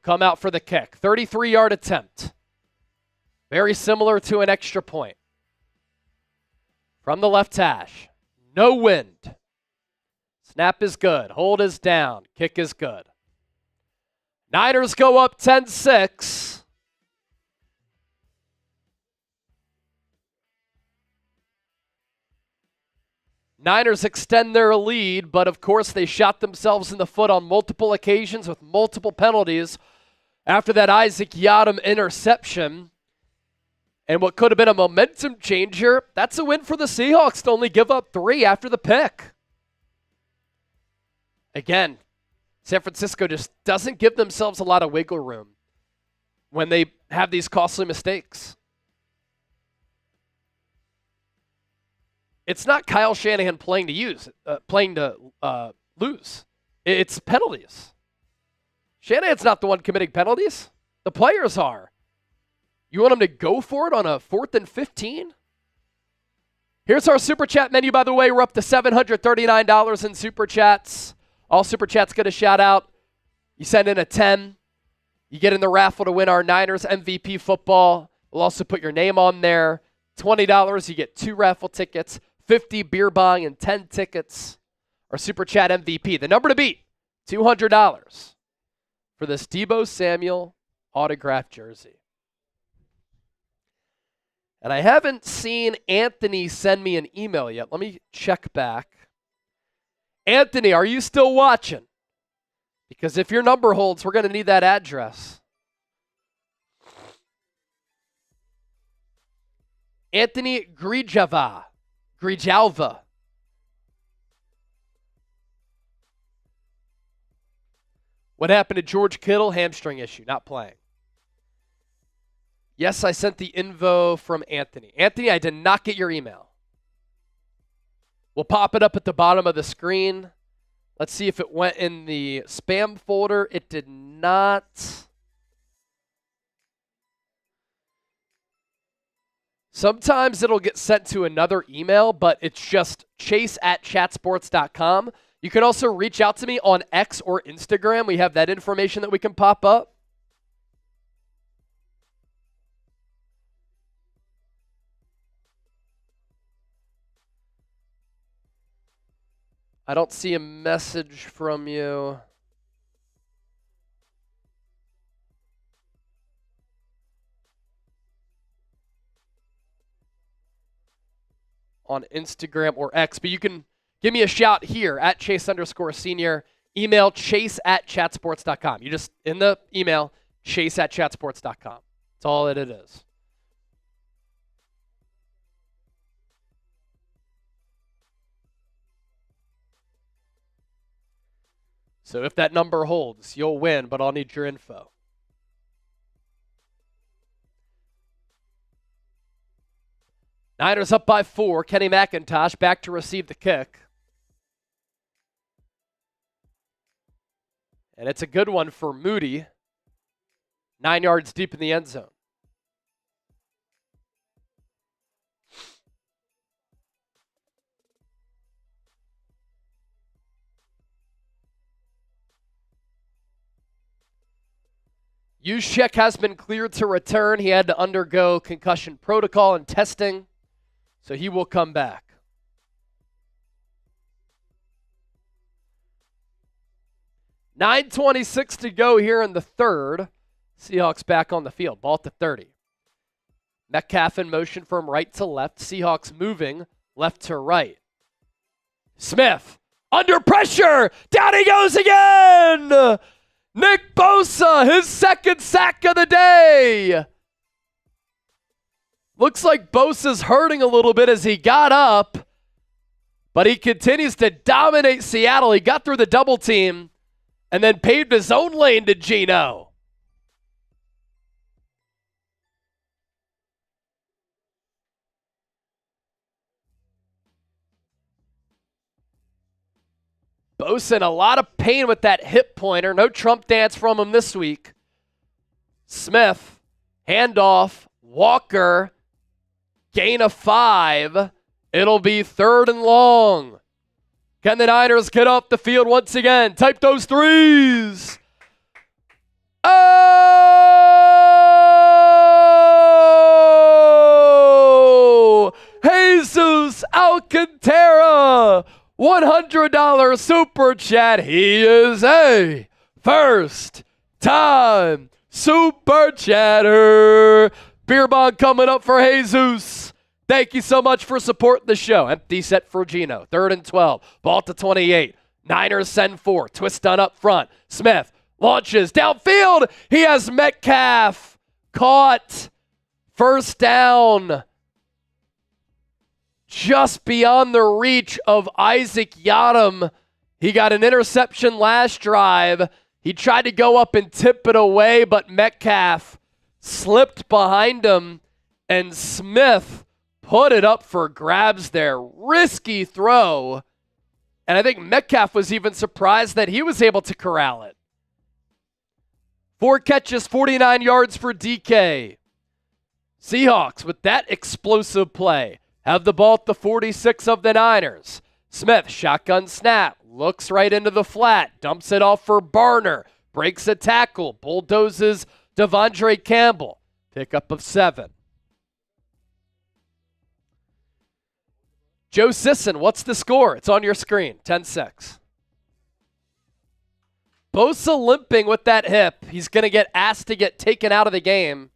come out for the kick. 33-yard attempt. Very similar to an extra point. From the left hash. No wind. Snap is good. Hold is down. Kick is good. Niners go up 10-6. Niners extend their lead, but of course they shot themselves in the foot on multiple occasions with multiple penalties after that Isaac Yiadom interception. And what could have been a momentum changer, that's a win for the Seahawks to only give up 3 after the pick. Again, San Francisco just doesn't give themselves a lot of wiggle room when they have these costly mistakes. It's not Kyle Shanahan playing to lose. It's penalties. Shanahan's not the one committing penalties. The players are. You want them to go for it on a 4th and 15? Here's our Super Chat menu, by the way. We're up to $739 in Super Chats. All Super Chats get a shout out. You send in a 10. You get in the raffle to win our Niners MVP football. We'll also put your name on there. $20, you get 2 raffle tickets. 50 beer bong and 10 tickets. Our Super Chat MVP. The number to beat, $200 for this Deebo Samuel autographed jersey. And I haven't seen Anthony send me an email yet. Let me check back. Anthony, are you still watching? Because if your number holds, we're going to need that address. Anthony Grijalva. What happened to George Kittle? Hamstring issue, not playing. Yes, I sent the info from Anthony. Anthony, I did not get your email. We'll pop it up at the bottom of the screen. Let's see if it went in the spam folder. It did not. Sometimes it'll get sent to another email, but it's just chase@chatsports.com. You can also reach out to me on X or Instagram. We have that information that we can pop up. I don't see a message from you. On Instagram or X, but you can give me a shout here at Chase_senior. Email chase@chatsports.com. You just, in the email, chase@chatsports.com. That's all that it is. So if that number holds, you'll win, but I'll need your info. Niners up by 4. Kenny McIntosh back to receive the kick. And it's a good one for Moody. 9 yards deep in the end zone. Juszczyk has been cleared to return. He had to undergo concussion protocol and testing, so he will come back. $9:26 to go here in the third. Seahawks back on the field. Ball at the 30. Metcalf in motion from right to left. Seahawks moving left to right. Smith under pressure. Down he goes again. Nick Bosa, his second sack of the day. Looks like Bosa's hurting a little bit as he got up, but he continues to dominate Seattle. He got through the double team and then paved his own lane to Geno. Bosa in a lot of pain with that hip pointer. No Trump dance from him this week. Smith, handoff, Walker, gain of 5. It'll be 3rd and long. Can the Niners get off the field once again? Type those threes. Oh! Jesus Alcantara! $100 super chat. He is a first-time super chatter. Beer bong coming up for Jesus. Thank you so much for supporting the show. Empty set for Gino. 3rd and 12. Ball to 28. Niners send 4. Twist on up front. Smith launches downfield. He has Metcalf caught. First down. Just beyond the reach of Isaac Yiadom. He got an interception last drive. He tried to go up and tip it away, but Metcalf slipped behind him, and Smith put it up for grabs there. Risky throw. And I think Metcalf was even surprised that he was able to corral it. 4 catches, 49 yards for DK. Seahawks, with that explosive play, have the ball at the 46 of the Niners. Smith, shotgun snap, looks right into the flat, dumps it off for Barner, breaks a tackle, bulldozes Devondre Campbell. Pickup of 7. Joe Sisson, what's the score? It's on your screen, 10-6. Bosa limping with that hip. He's going to get asked to get taken out of the game.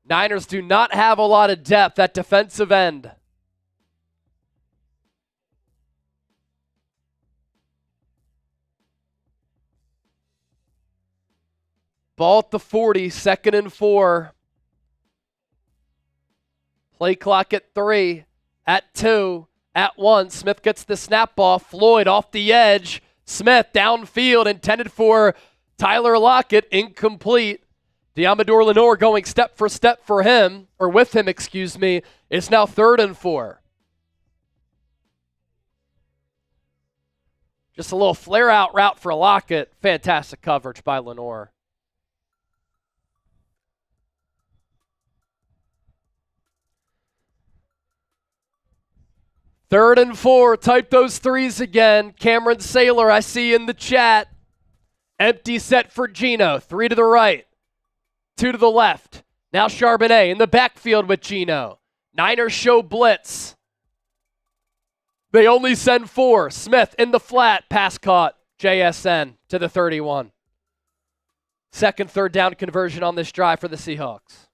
Niners do not have a lot of depth at defensive end. Ball at the 40, 2nd and 4. Play clock at 3, at 2, at 1. Smith gets the snap off. Floyd off the edge. Smith downfield, intended for Tyler Lockett, incomplete. Diamador Lenore going step for step for him, or with him, excuse me. It's now 3rd and 4. Just a little flare-out route for Lockett. Fantastic coverage by Lenore. Third and 4. Type those 3s again. Cameron Saylor, I see in the chat. Empty set for Gino. 3 to the right. 2 to the left. Now Charbonnet in the backfield with Gino. Niners show blitz. They only send 4. Smith in the flat. Pass caught. JSN to the 31. Second, 3rd down conversion on this drive for the Seahawks.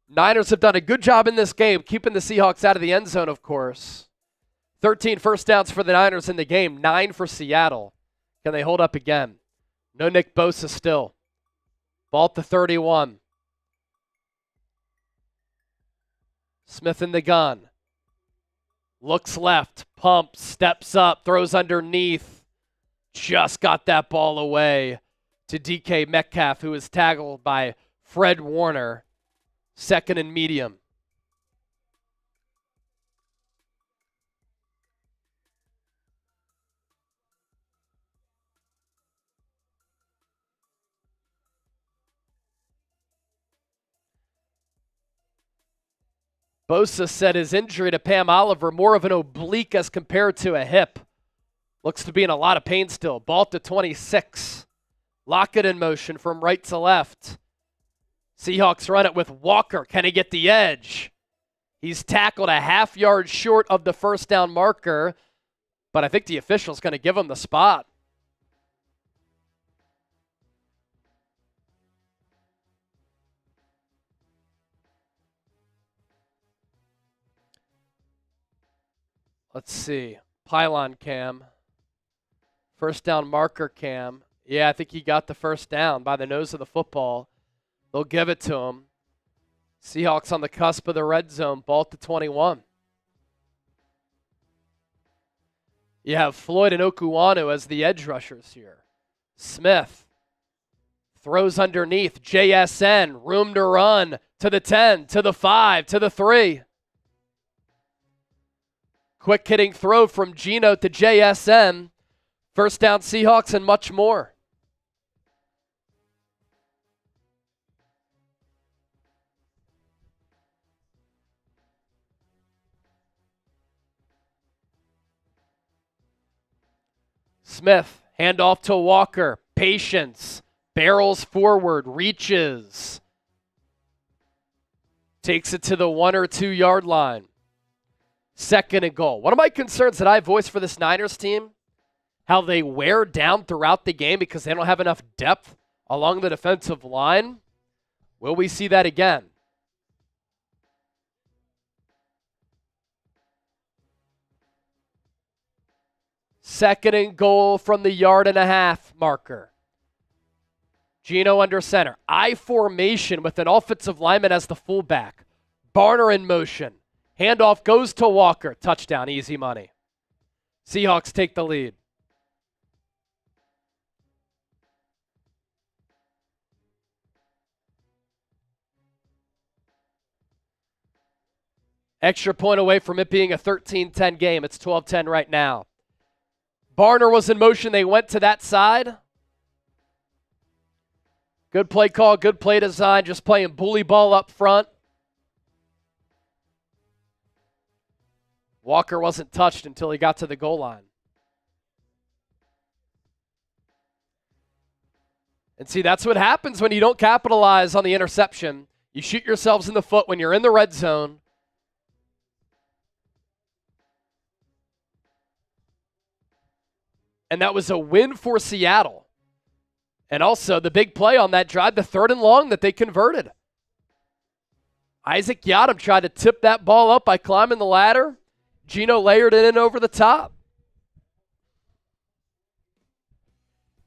Niners have done a good job in this game, keeping the Seahawks out of the end zone, of course. 13 first downs for the Niners in the game, 9 for Seattle. Can they hold up again? No Nick Bosa still. Ball at the 31. Smith in the gun. Looks left, pumps, steps up, throws underneath. Just got that ball away to DK Metcalf, who was tackled by Fred Warner. 2nd and medium. Bosa said his injury to Pam Oliver, more of an oblique as compared to a hip. Looks to be in a lot of pain still. Ball to 26. Lockett in motion from right to left. Seahawks run it with Walker. Can he get the edge? He's tackled a half yard short of the first down marker, but I think the official's going to give him the spot. Let's see. Pylon cam. First down marker cam. Yeah, I think he got the first down by the nose of the football. They'll give it to him. Seahawks on the cusp of the red zone. Ball to 21. You have Floyd and Okuwanu as the edge rushers here. Smith throws underneath. JSN, room to run to the 10, to the 5, to the 3. Quick hitting throw from Gino to JSN. First down Seahawks and much more. Smith, handoff to Walker. Patience. Barrels forward. Reaches. Takes it to the 1 or 2 yard line. 2nd and goal. One of my concerns that I voiced for this Niners team, how they wear down throughout the game because they don't have enough depth along the defensive line. Will we see that again? Second and goal from the 1.5 marker. Geno under center. I formation with an offensive lineman as the fullback. Barner in motion. Handoff goes to Walker. Touchdown, easy money. Seahawks take the lead. Extra point away from it being a 13-10 game. It's 12-10 right now. Barner was in motion. They went to that side. Good play call, good play design, just playing bully ball up front. Walker wasn't touched until he got to the goal line. And see, that's what happens when you don't capitalize on the interception. You shoot yourselves in the foot when you're in the red zone. And that was a win for Seattle. And also the big play on that drive, the 3rd and long that they converted. Isaac Yiadom tried to tip that ball up by climbing the ladder. Geno layered it in over the top.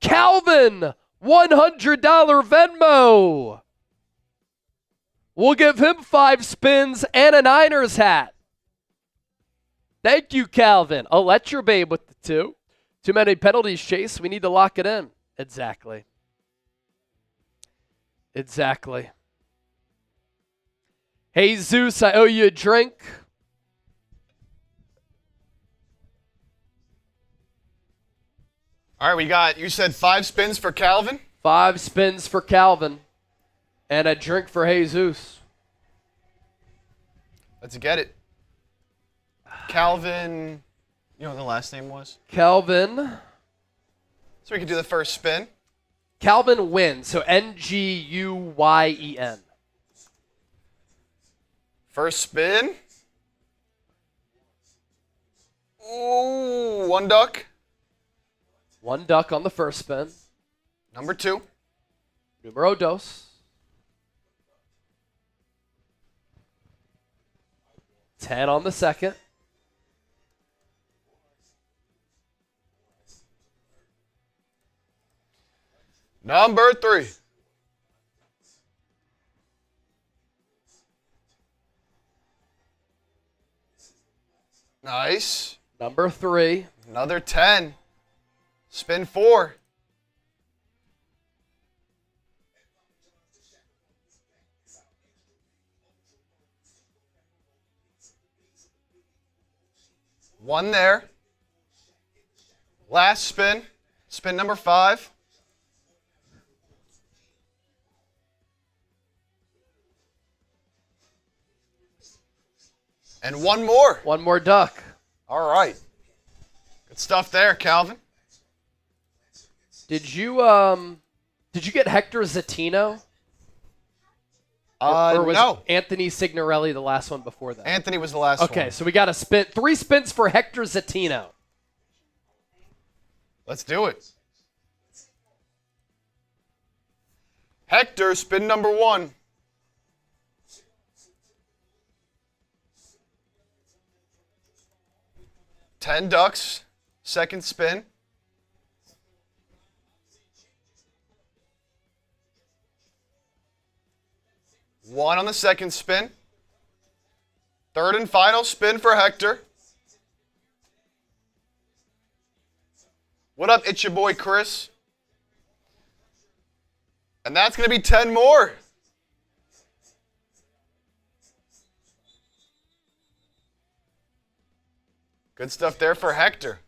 Calvin, $100 Venmo. We'll give him 5 spins and a Niners hat. Thank you, Calvin. I'll let your babe with the 2. Too many penalties, Chase. We need to lock it in. Exactly. Hey, Zeus, I owe you a drink. All right, you said 5 spins for Calvin? 5 spins for Calvin and a drink for Jesus. Let's get it. Calvin, you know what the last name was? Calvin. So we can do the first spin. Calvin Wynn, so Nguyen. First spin. Ooh, 1 duck. 1 duck on the first spin. Number 2. Numero dos. 10 on the second. Number 3. Nice. Number 3. Another 10. Spin 4. One there. Last spin. Spin number 5. And 1 more. 1 more duck. All right. Good stuff there, Calvin. Did you get Hector Zatino? Or was No. Anthony Signorelli the last one before that? Anthony was the last one. Okay, so we got to spin 3 spins for Hector Zatino. Let's do it. Hector, spin number 1. $10 ducks. Second spin. One on the second spin. Third and final spin for Hector. What up, it's your boy Chris. And that's going to be 10 more. Good stuff there for Hector.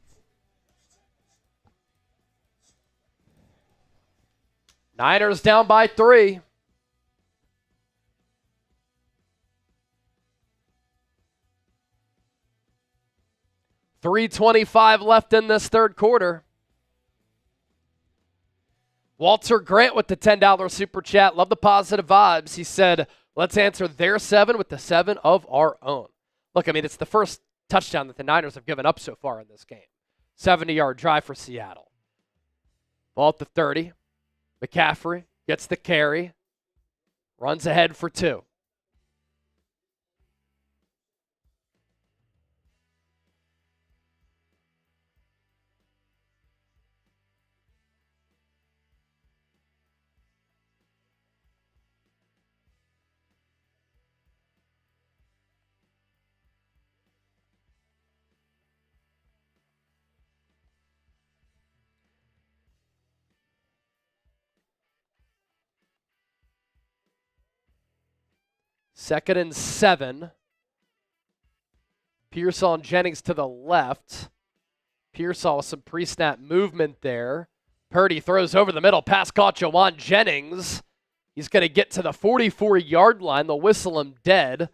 Niners down by 3. .325 left in this third quarter. Walter Grant with the $10 super chat. Love the positive vibes. He said, let's answer their 7 with the 7 of our own. Look, I mean, it's the first touchdown that the Niners have given up so far in this game. 70-yard drive for Seattle. Ball at the 30. McCaffrey gets the carry. Runs ahead for 2. Second and 7. Pearsall and Jennings to the left. Pearsall with some pre-snap movement there. Purdy throws over the middle. Pass caught Jawan Jennings. He's going to get to the 44-yard line. They'll whistle him dead.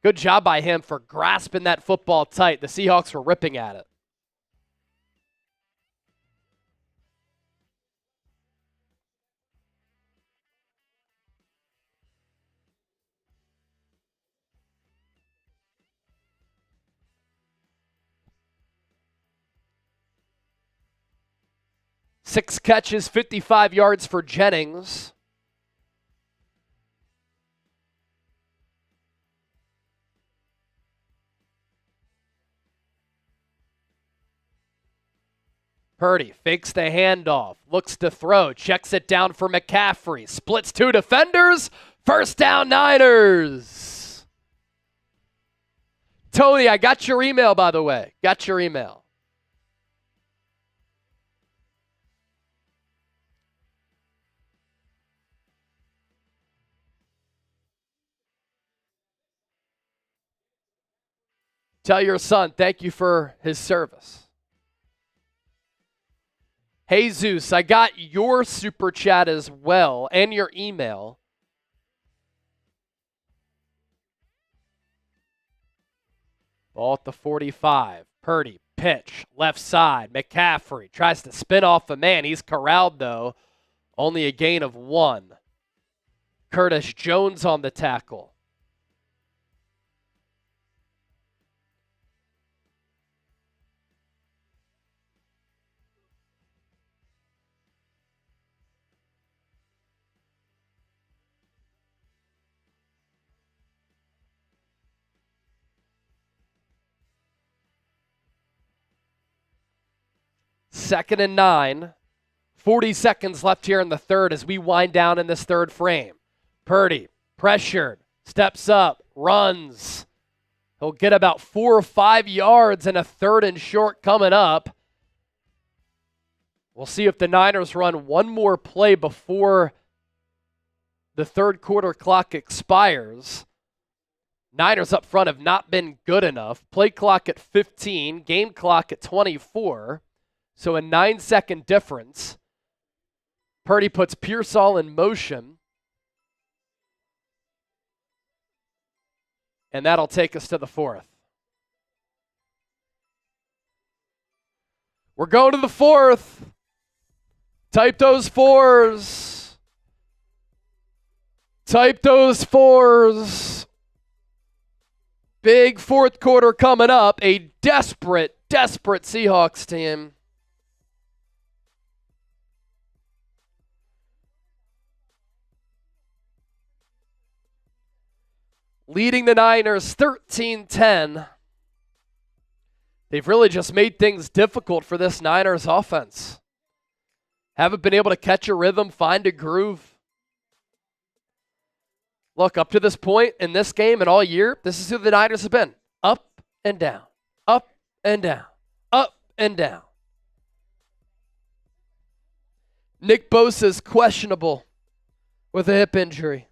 Good job by him for grasping that football tight. The Seahawks were ripping at it. Six catches, 55 yards for Jennings. Purdy fakes the handoff, looks to throw, checks it down for McCaffrey, splits 2 defenders, first down Niners. Tony, I got your email, by the way. Got your email. Tell your son thank you for his service. Jesus, I got your super chat as well and your email. Ball at the 45. Purdy, pitch, left side. McCaffrey tries to spin off a man. He's corralled, though. Only a gain of 1. Curtis Jones on the tackle. Second and 9. 40 seconds left here in the third as we wind down in this third frame. Purdy, pressured, steps up, runs. He'll get about 4 or 5 yards and a third and short coming up. We'll see if the Niners run one more play before the third quarter clock expires. Niners up front have not been good enough. Play clock at 15, game clock at 24. So a 9-second difference. Purdy puts Pearsall in motion. And that'll take us to the 4th. We're going to the 4th. Type those 4s. Type those 4s. Big fourth quarter coming up. A desperate Seahawks team. Leading the Niners 13-10. They've really just made things difficult for this Niners offense. Haven't been able to catch a rhythm, find a groove. Look, up to this point in this game and all year, this is who the Niners have been. Up and down, up and down, up and down. Nick Bosa's questionable with a hip injury.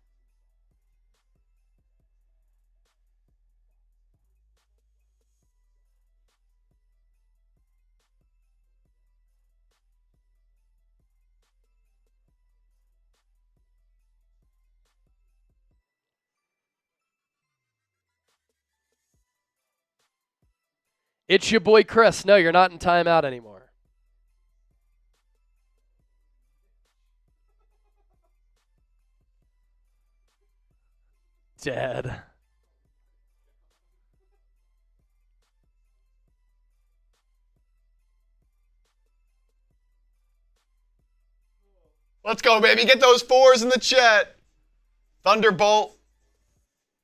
It's your boy Chris. No, you're not in timeout anymore. dead. Let's go, baby. Get those 4s in the chat. Thunderbolt.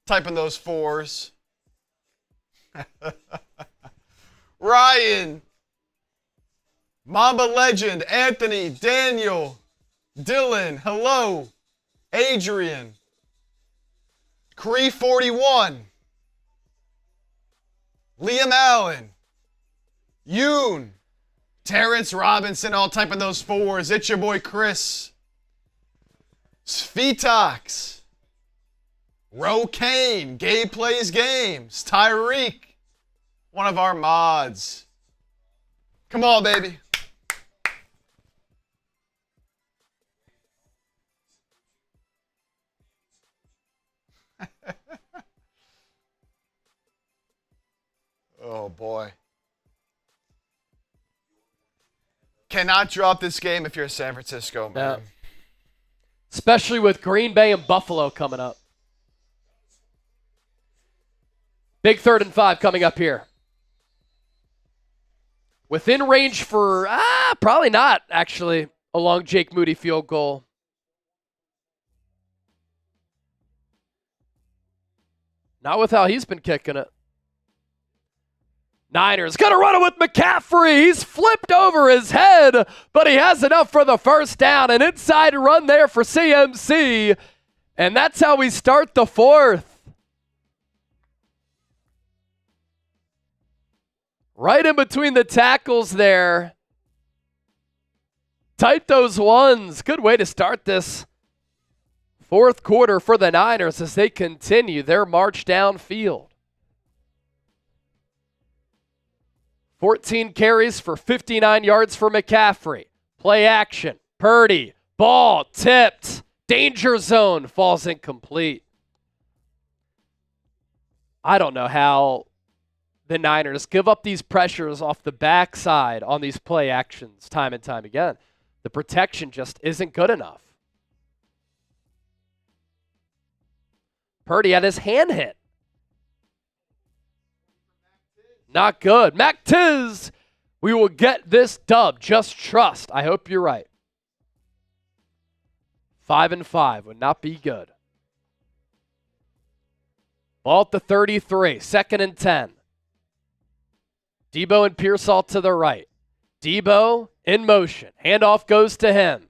Type in those 4s. Ryan. Mamba Legend. Anthony. Daniel. Dylan. Hello. Adrian. Cree 41. Liam Allen. Yoon. Terrence Robinson. All typing those 4s. It's your boy Chris. Svitox. Ro Kane. Gabe Plays Games. Tyreek. One of our mods. Come on, baby. Oh, boy. Cannot drop this game if you're San Francisco, man. Yeah. Especially with Green Bay and Buffalo coming up. Big 3rd and 5 coming up here. Within range for, probably not, actually, a long Jake Moody field goal. Not with how he's been kicking it. Niners going to run it with McCaffrey. He's flipped over his head, but he has enough for the first down. An inside run there for CMC. And that's how we start the 4th. Right in between the tackles there. Tight those ones. Good way to start this 4th quarter for the Niners as they continue their march downfield. 14 carries for 59 yards for McCaffrey. Play action. Purdy. Ball tipped. Danger zone. Falls incomplete. I don't know how the Niners give up these pressures off the backside on these play actions time and time again. The protection just isn't good enough. Purdy had his hand hit. Not good. Mac Tiz, we will get this dub. Just trust. I hope you're right. 5 and 5 would not be good. Ball at the 33. 2nd and 10. Debo and Pearsall to the right. Debo in motion. Handoff goes to him.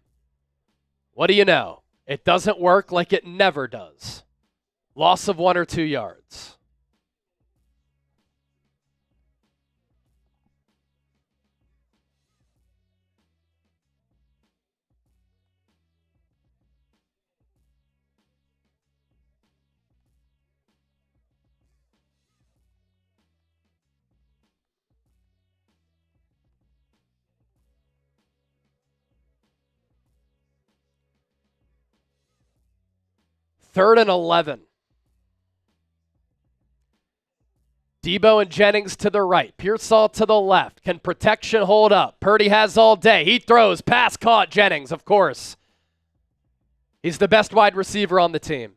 What do you know? It doesn't work like it never does. Loss of 1 or 2 yards. Third and 11. Debo and Jennings to the right. Pearsall to the left. Can protection hold up? Purdy has all day. He throws. Pass caught. Jennings, of course. He's the best wide receiver on the team.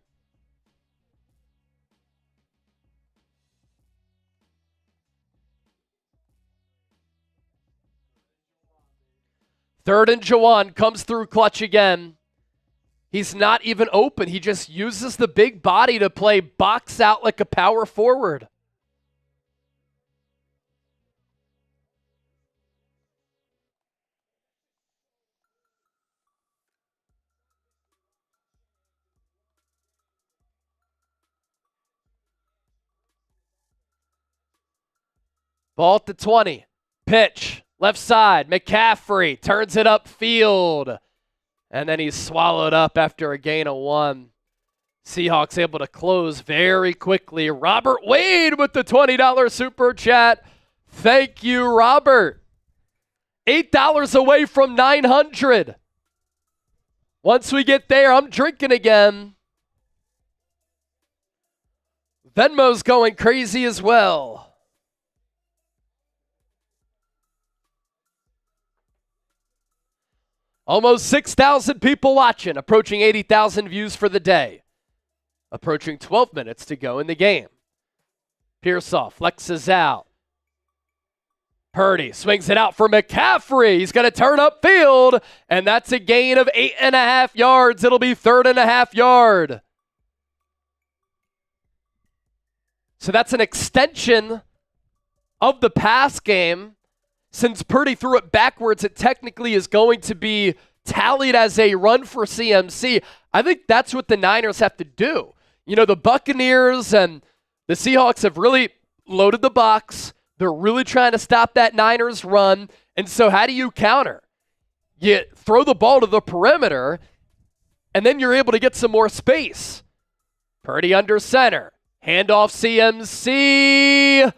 Third and Jawan comes through clutch again. He's not even open. He just uses the big body to play box out like a power forward. Ball at the 20. Pitch. Left side. McCaffrey turns it upfield. And then he's swallowed up after a gain of 1. Seahawks able to close very quickly. Robert Wade with the $20 super chat. Thank you, Robert. $8 away from 900. Once we get there, I'm drinking again. Venmo's going crazy as well. Almost 6,000 people watching, approaching 80,000 views for the day. approaching 12 minutes to go in the game. Pearsall flexes out. Purdy swings it out for McCaffrey. He's going to turn upfield, and that's a gain of 8.5 yards. It'll be 3.5 yard. So that's an extension of the pass game. Since Purdy threw it backwards, it technically is going to be tallied as a run for CMC. I think that's what the Niners have to do. You know, the Buccaneers and the Seahawks have really loaded the box. They're really trying to stop that Niners run. And so how do you counter? You throw the ball to the perimeter, and then you're able to get some more space. Purdy under center. Handoff CMC.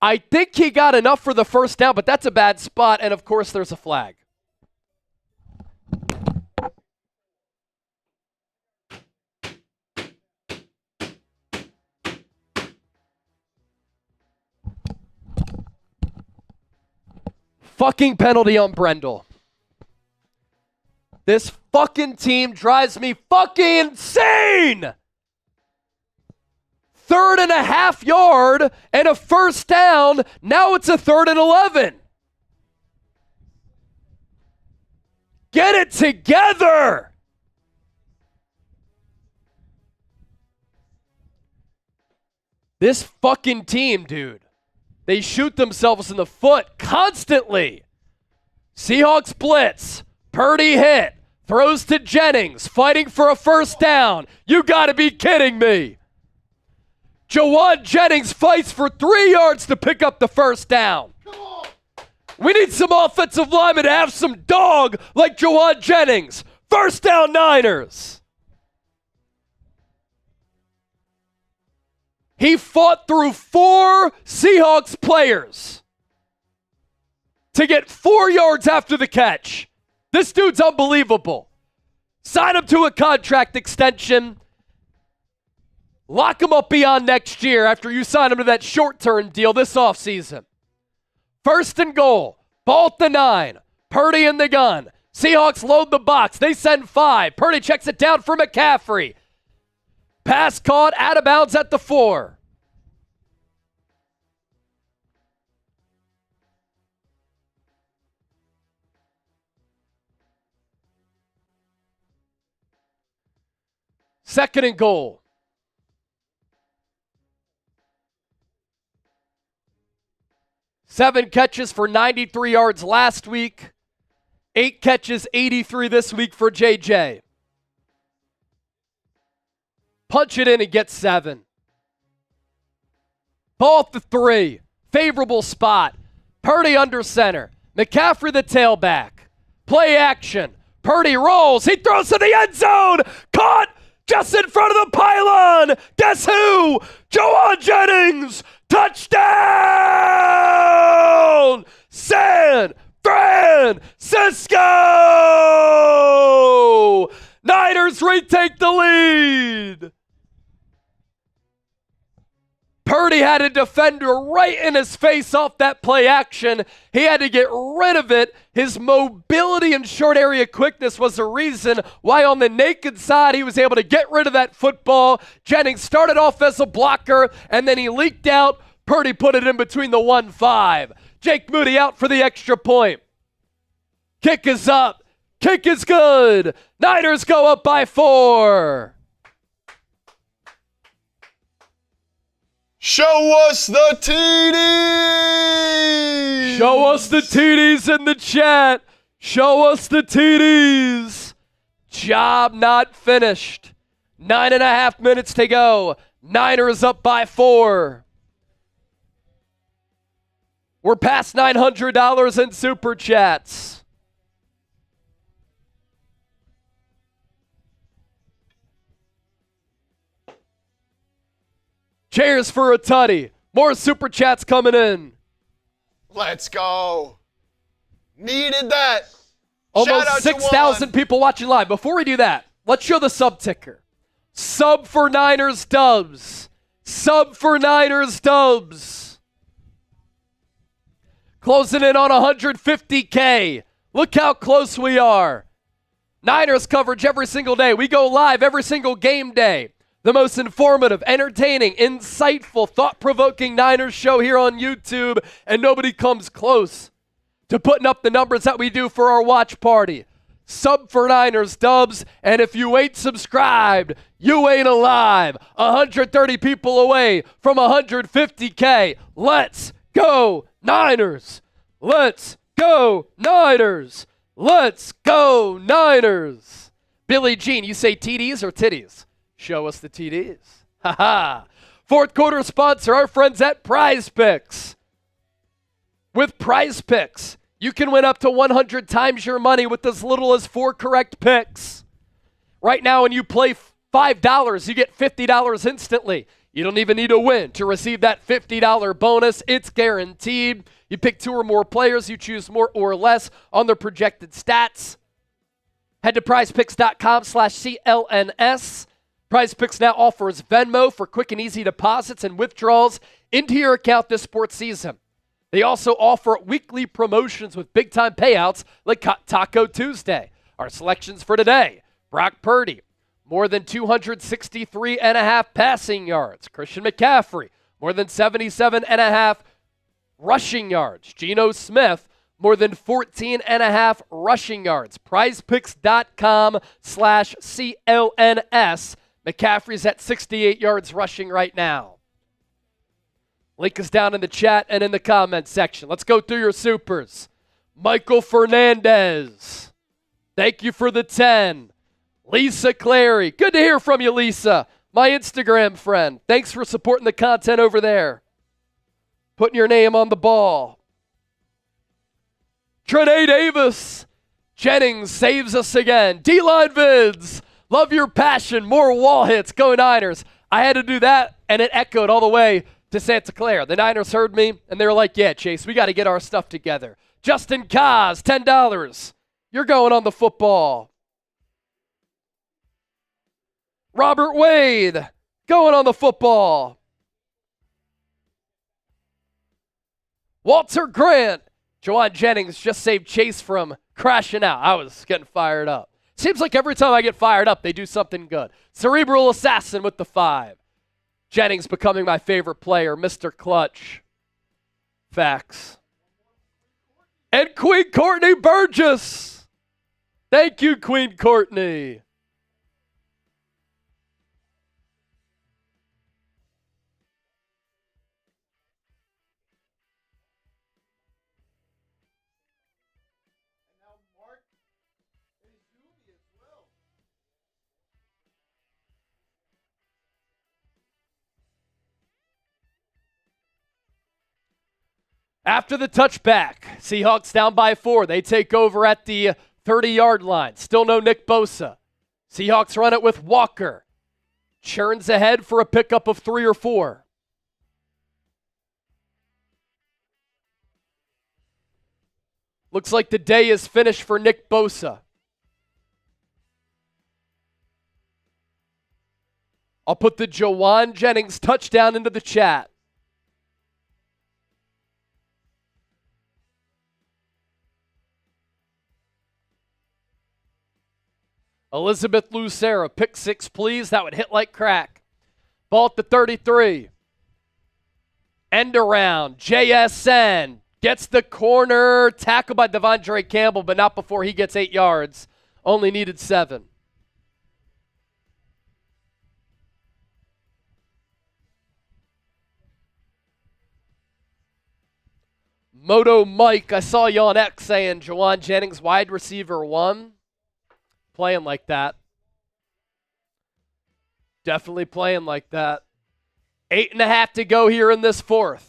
I think he got enough for the first down, but that's a bad spot. And, of course, there's a flag. Fucking penalty on Brendel. This fucking team drives me fucking insane. 3.5 yard and a first down. Now it's a 3rd and 11. Get it together. This fucking team, dude. They shoot themselves in the foot constantly. Seahawks blitz. Purdy hit. Throws to Jennings. Fighting for a first down. You gotta be kidding me. Jawan Jennings fights for 3 yards to pick up the first down. We need some offensive linemen to have some dog like Jawan Jennings. First down, Niners. He fought through 4 Seahawks players to get 4 yards after the catch. This dude's unbelievable. Sign him to a contract extension. Lock him up beyond next year after you sign him to that short-term deal this offseason. 1st and goal. Ball at the 9. Purdy in the gun. Seahawks load the box. They send 5. Purdy checks it down for McCaffrey. Pass caught out of bounds at the 4. Second and goal. Seven catches for 93 yards last week. 8 catches, 83 this week for JJ. Punch it in and get 7. Ball at the 3. Favorable spot. Purdy under center. McCaffrey the tailback. Play action. Purdy rolls. He throws to the end zone. Caught just in front of the pylon. Guess who? Jawan Jennings. Touchdown! San Francisco! Niners retake the lead. Purdy had a defender right in his face off that play action. He had to get rid of it. His mobility and short area quickness was the reason why on the naked side he was able to get rid of that football. Jennings started off as a blocker, and then he leaked out. Purdy put it in between the 1-5. Jake Moody out for the extra point. Kick is up. Kick is good. Niners go up by 4. Show us the TDs! Show us the TDs in the chat. Show us the TDs. Job not finished. 9.5 minutes to go. Niners up by 4. We're past $900 in super chats. Cheers for a tutty. More super chats coming in. Let's go. Needed that. Almost 6,000 people watching live. Before we do that, let's show the sub ticker. Sub for Niners dubs. Sub for Niners dubs. Closing in on 150K. Look how close we are. Niners coverage every single day. We go live every single game day. The most informative, entertaining, insightful, thought-provoking Niners show here on YouTube, and nobody comes close to putting up the numbers that we do for our watch party. Sub for Niners Dubs, and if you ain't subscribed, you ain't alive. 130 people away from 150K. Let's go Niners. Let's go Niners. Let's go Niners. Billie Jean, you say TDs or titties? Show us the TDs. Ha-ha. Fourth quarter sponsor, our friends at Prize Picks. With Prize Picks, you can win up to 100 times your money with as little as 4 correct picks. Right now, when you play $5, you get $50 instantly. You don't even need a win to receive that $50 bonus. It's guaranteed. You pick 2 or more players. You choose more or less on their projected stats. Head to prizepicks.com/CLNS. PrizePicks now offers Venmo for quick and easy deposits and withdrawals into your account this sports season. They also offer weekly promotions with big-time payouts like Taco Tuesday. Our selections for today: Brock Purdy, more than 263.5 passing yards. Christian McCaffrey, more than 77.5 rushing yards. Geno Smith, more than 14.5 rushing yards. PrizePicks.com/CLNS. McCaffrey's at 68 yards rushing right now. Link is down in the chat and in the comment section. Let's go through your supers. Michael Fernandez, thank you for the 10. Lisa Clary, good to hear from you, Lisa, my Instagram friend. Thanks for supporting the content over there. Putting your name on the ball. Trey Davis, Jennings saves us again. D-Line Vids, love your passion, more wall hits, go Niners. I had to do that, and it echoed all the way to Santa Clara. The Niners heard me, and they were like, yeah, Chase, we got to get our stuff together. Justin Kaz, $10. You're going on the football. Robert Wade, going on the football. Walter Grant, Jawan Jennings just saved Chase from crashing out. I was getting fired up. Seems like every time I get fired up, they do something good. Cerebral Assassin with the 5. Jennings becoming my favorite player, Mr. Clutch. Facts. And Queen Courtney Burgess. Thank you, Queen Courtney. After the touchback, Seahawks down by 4. They take over at the 30-yard line. Still no Nick Bosa. Seahawks run it with Walker. Churns ahead for a pickup of 3 or 4. Looks like the day is finished for Nick Bosa. I'll put the Jawan Jennings touchdown into the chat. Elizabeth Lucera, pick 6, please. That would hit like crack. Ball at the 33. End around. JSN gets the corner. Tackled by Devondre Campbell, but not before he gets 8 yards. Only needed 7. Moto Mike, I saw you on X saying Jawan Jennings, wide receiver 1. Playing like that. Definitely playing like that. 8.5 to go here in this 4th.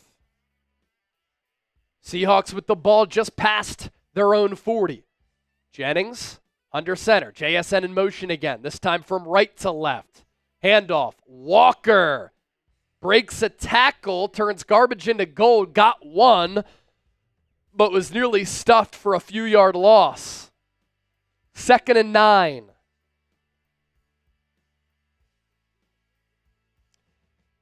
Seahawks with the ball just past their own 40. Jennings under center. JSN in motion again. This time from right to left. Handoff. Walker breaks a tackle. Turns garbage into gold. Got 1. But was nearly stuffed for a few-yard loss. 2nd and 9.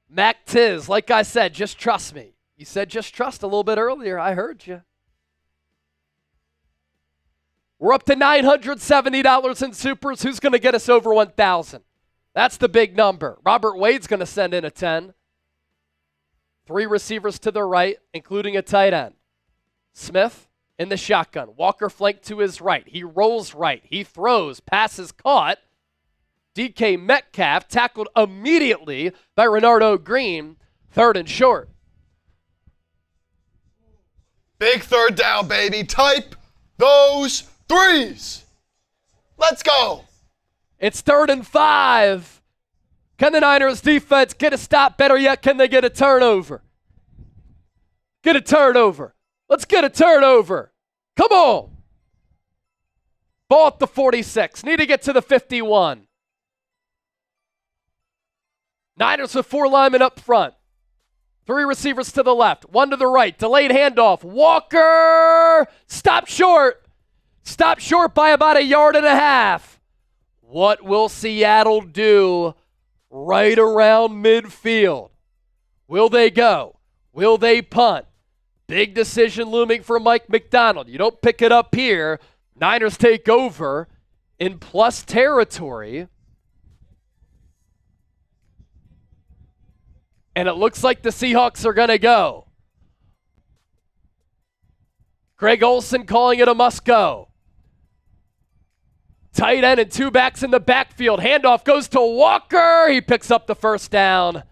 Mac Tiz, like I said, just trust me. You said just trust a little bit earlier. I heard you. We're up to $970 in supers. Who's going to get us over 1,000? That's the big number. Robert Wade's going to send in a 10. 3 receivers to the right, including a tight end. Smith in the shotgun. Walker flanked to his right. He rolls right. He throws. Passes caught. DK Metcalf tackled immediately by Renardo Green. 3rd and short. Big 3rd down, baby. Type those 3s. Let's go. It's 3rd and 5. Can the Niners defense get a stop? Better yet, can they get a turnover? Get a turnover. Let's get a turnover. Come on. Ball at the 46. Need to get to the 51. Niners with 4 linemen up front. 3 receivers to the left. 1 to the right. Delayed handoff. Walker. Stop short. Stop short by about 1.5 yards. What will Seattle do right around midfield? Will they go? Will they punt? Big decision looming for Mike McDonald. You don't pick it up here. Niners take over in plus territory. And it looks like the Seahawks are going to go. Greg Olsen calling it a must-go. Tight end and 2 backs in the backfield. Handoff goes to Walker. He picks up the 1st down.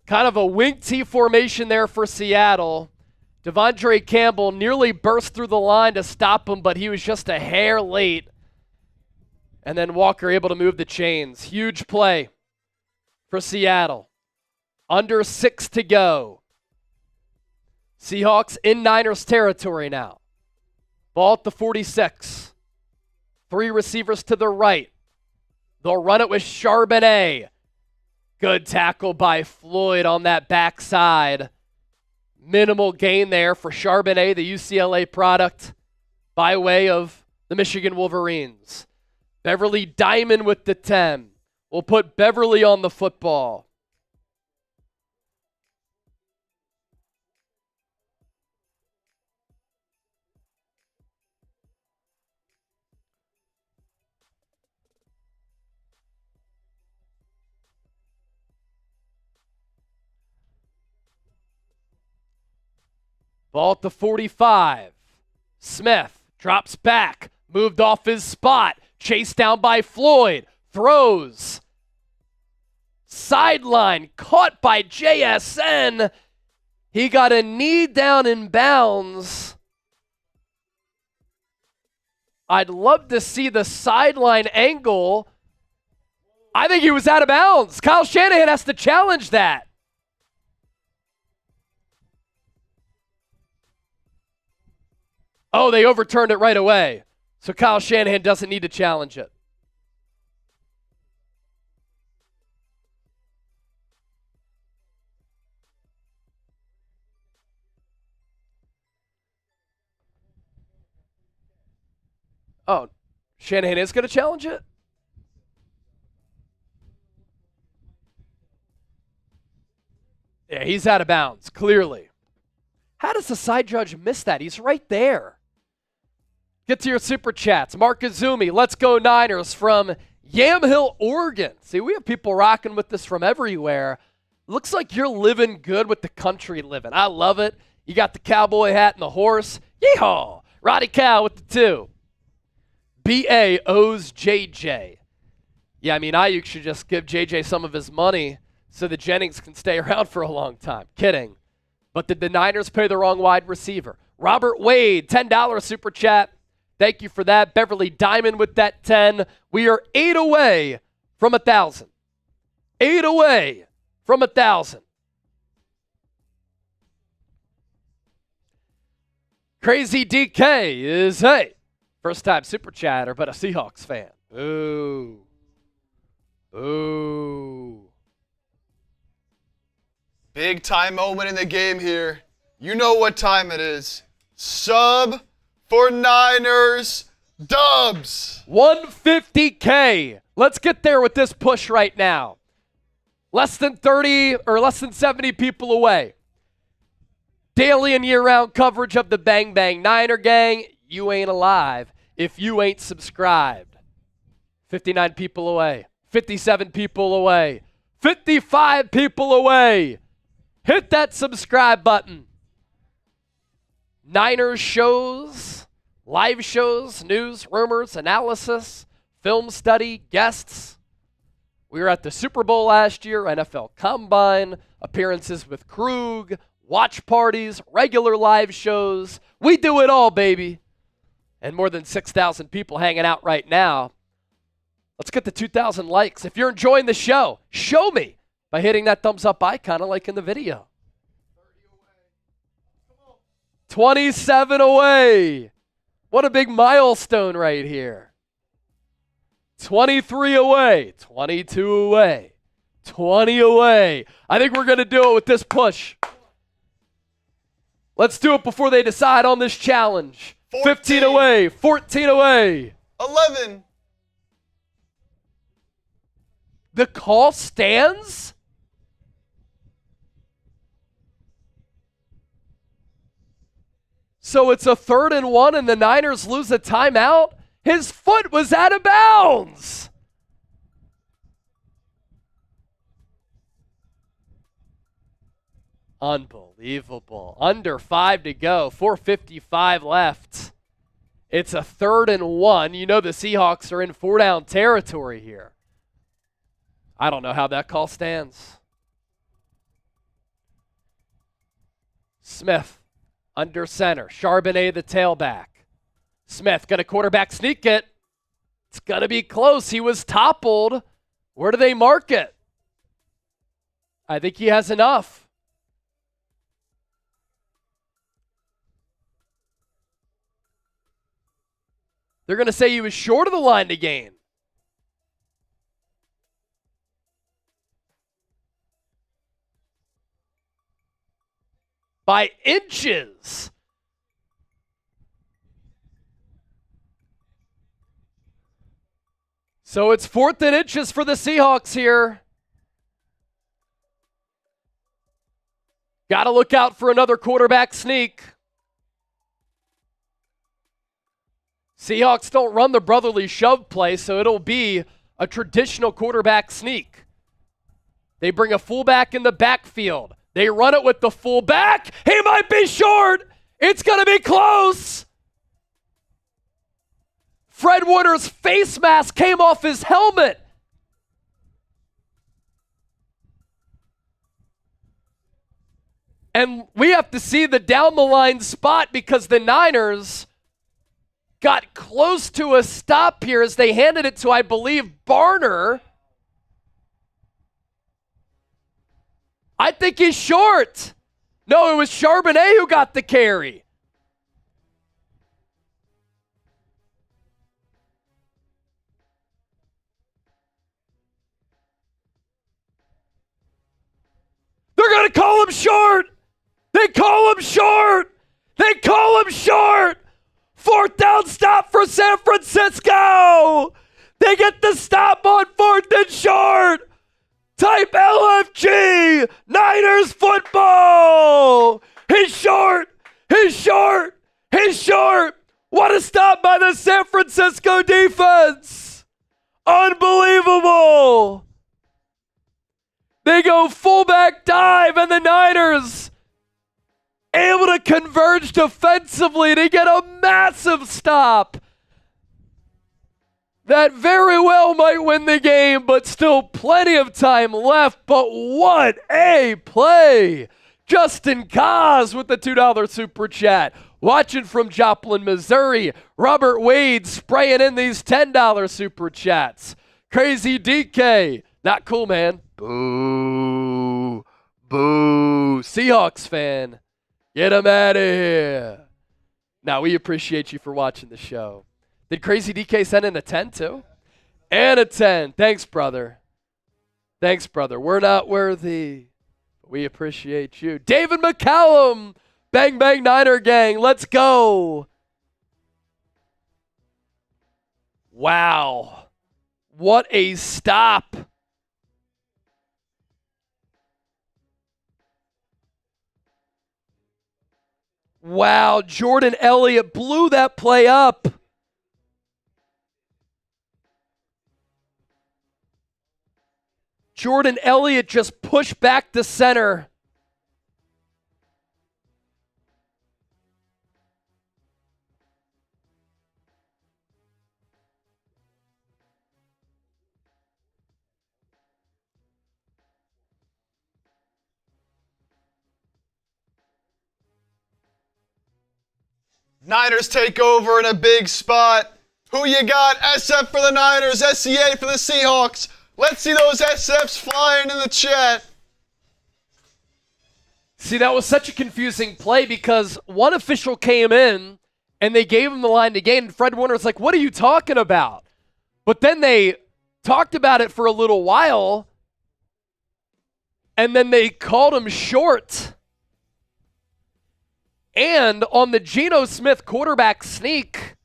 Kind of a wing T formation there for Seattle. Devondre Campbell nearly burst through the line to stop him, but he was just a hair late. And then Walker able to move the chains. Huge play for Seattle. Under 6 to go. Seahawks in Niners territory now. Ball at the 46. 3 receivers to the right. They'll run it with Charbonnet. Good tackle by Floyd on that backside. Minimal gain there for Charbonnet, the UCLA product, by way of the Michigan Wolverines. Beverly Diamond with the 10. We'll put Beverly on the football. Ball at the 45. Smith drops back. Moved off his spot. Chased down by Floyd. Throws. Sideline. Caught by JSN. He got a knee down in bounds. I'd love to see the sideline angle. I think he was out of bounds. Kyle Shanahan has to challenge that. Oh, they overturned it right away. So Kyle Shanahan doesn't need to challenge it. Oh, Shanahan is going to challenge it? Yeah, he's out of bounds, clearly. How does the side judge miss that? He's right there. Get to your super chats. Mark Azumi, let's go Niners from Yamhill, Oregon. See, we have people rocking with this from everywhere. Looks like you're living good with the country living. I love it. You got the cowboy hat and the horse. Yeehaw! Roddy Cow with the 2. B.A. owes JJ. Yeah, I mean, Ayuk should just give JJ some of his money so that Jennings can stay around for a long time. Kidding. But did the Niners pay the wrong wide receiver? Robert Wade, $10 super chat. Thank you for that. Beverly Diamond with that 10. We are 8 away from 1,000. 8 away from 1,000. Crazy DK is, hey, first time super chatter, but a Seahawks fan. Ooh. Ooh. Big time moment in the game here. You know what time it is. Sub for Niners dubs. 150K. Let's get there with this push right now. less than 30 or less than 70 people away. Daily and year-round coverage of the Bang Bang Niner Gang. You ain't alive if you ain't subscribed. 59 people away. 57 people away. 55 people away. Hit that subscribe button. Niners shows, live shows, news, rumors, analysis, film study, guests. We were at the Super Bowl last year, NFL Combine, appearances with Krug, watch parties, regular live shows. We do it all, baby. And more than 6,000 people hanging out right now. Let's get to 2,000 likes. If you're enjoying the show, show me by hitting that thumbs up icon like in the video. 27 away. What a big milestone right here. 23 away. 22 away. 20 away. I think we're going to do it with this push. Let's do it before they decide on this challenge. 15 away. 14 away. 11. The call stands? So it's a 3rd and 1 and the Niners lose a timeout? His foot was out of bounds. Unbelievable. Under 5 to go. 4:55 left. It's a 3rd and 1. You know the Seahawks are in 4-down territory here. I don't know how that call stands. Smith under center. Charbonnet the tailback. Smith going to quarterback sneak it. It's going to be close. He was toppled. Where do they mark it? I think he has enough. They're going to say he was short of the line to gain. By inches. So it's 4th and inches for the Seahawks here. Got to look out for another quarterback sneak. Seahawks don't run the brotherly shove play, so it'll be a traditional quarterback sneak. They bring a fullback in the backfield. They run it with the fullback. He might be short. It's going to be close. Fred Warner's face mask came off his helmet. And we have to see the down the line spot because the Niners got close to a stop here as they handed it to, I believe, Barner. I think he's short. No, it was Charbonnet who got the carry. They're going to call him short. They call him short. They call him short. 4th down stop for San Francisco. They get the stop on 4th and short. Type LFG. Niners football. He's short. He's short. He's short. What a stop by the San Francisco defense. Unbelievable. They go fullback dive and the Niners able to converge defensively to get a massive stop. That very well might win the game, but still plenty of time left. But what a play. Justin Kaz with the $2 super chat. Watching from Joplin, Missouri. Robert Wade spraying in these $10 super chats. Crazy DK. Not cool, man. Boo. Boo. Seahawks fan. Get him out of here. Now, we appreciate you for watching the show. Did Crazy DK send in a 10 too? And a 10. Thanks, brother. Thanks, brother. We're not worthy. We appreciate you. David McCallum. Bang, bang, Niner gang. Let's go. Wow. What a stop. Wow, Jordan Elliott blew that play up. Jordan Elliott just pushed back the center. Niners take over in a big spot. Who you got? SF for the Niners, SCA for the Seahawks. Let's see those SFs flying in the chat. See, that was such a confusing play because one official came in and they gave him the line to gain, and Fred Warner's like, what are you talking about? But then they talked about it for a little while, and then they called him short. And on the Geno Smith quarterback sneak,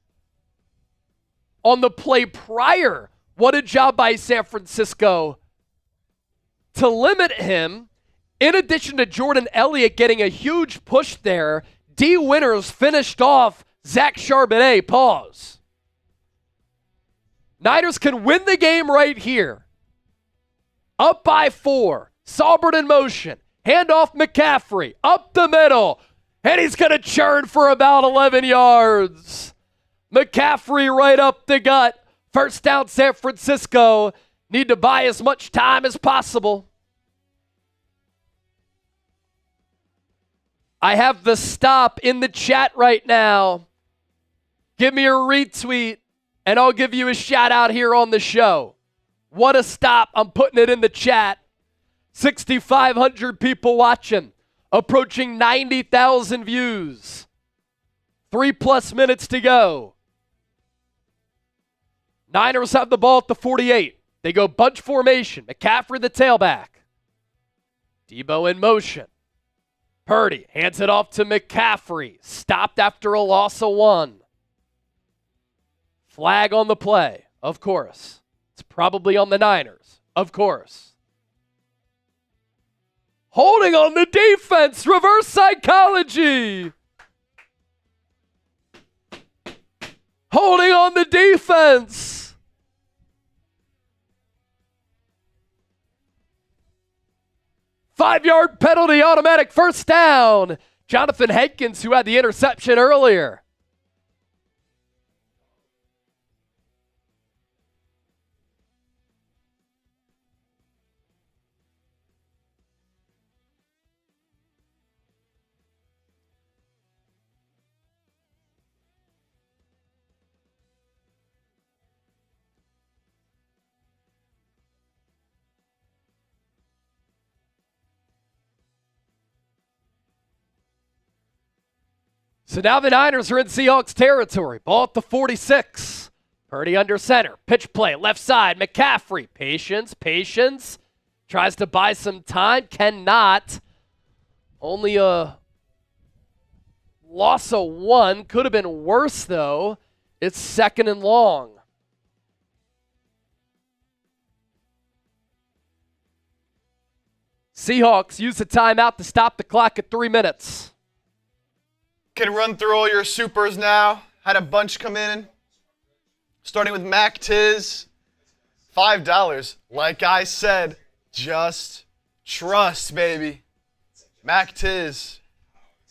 on the play prior, what a job by San Francisco to limit him. In addition to Jordan Elliott getting a huge push there, D. Winters finished off Zach Charbonnet. Pause. Niners can win the game right here. Up by 4. Saubert in motion. Handoff McCaffrey. Up the middle. And he's going to churn for about 11 yards. McCaffrey right up the gut. First down, San Francisco. Need to buy as much time as possible. I have the stop in the chat right now. Give me a retweet, and I'll give you a shout out here on the show. What a stop. I'm putting it in the chat. 6,500 people watching. Approaching 90,000 views. 3+ minutes to go. Niners have the ball at the 48. They go bunch formation. McCaffrey the tailback. Debo in motion. Purdy hands it off to McCaffrey. Stopped after a loss of 1. Flag on the play. Of course. It's probably on the Niners. Of course. Holding on the defense. Reverse psychology. Holding on the defense. Five-yard penalty, automatic first down. Jonathan Hankins, who had the interception earlier. So now the Niners are in Seahawks territory. Ball at the 46. Purdy under center. Pitch play, left side. McCaffrey. Patience. Tries to buy some time. Cannot. Only a loss of 1. Could have been worse, though. It's 2nd and long. Seahawks use the timeout to stop the clock at 3 minutes. Can run through all your supers now. Had a bunch come in. Starting with Mac Tiz. $5. Like I said, just trust, baby. Mac Tiz.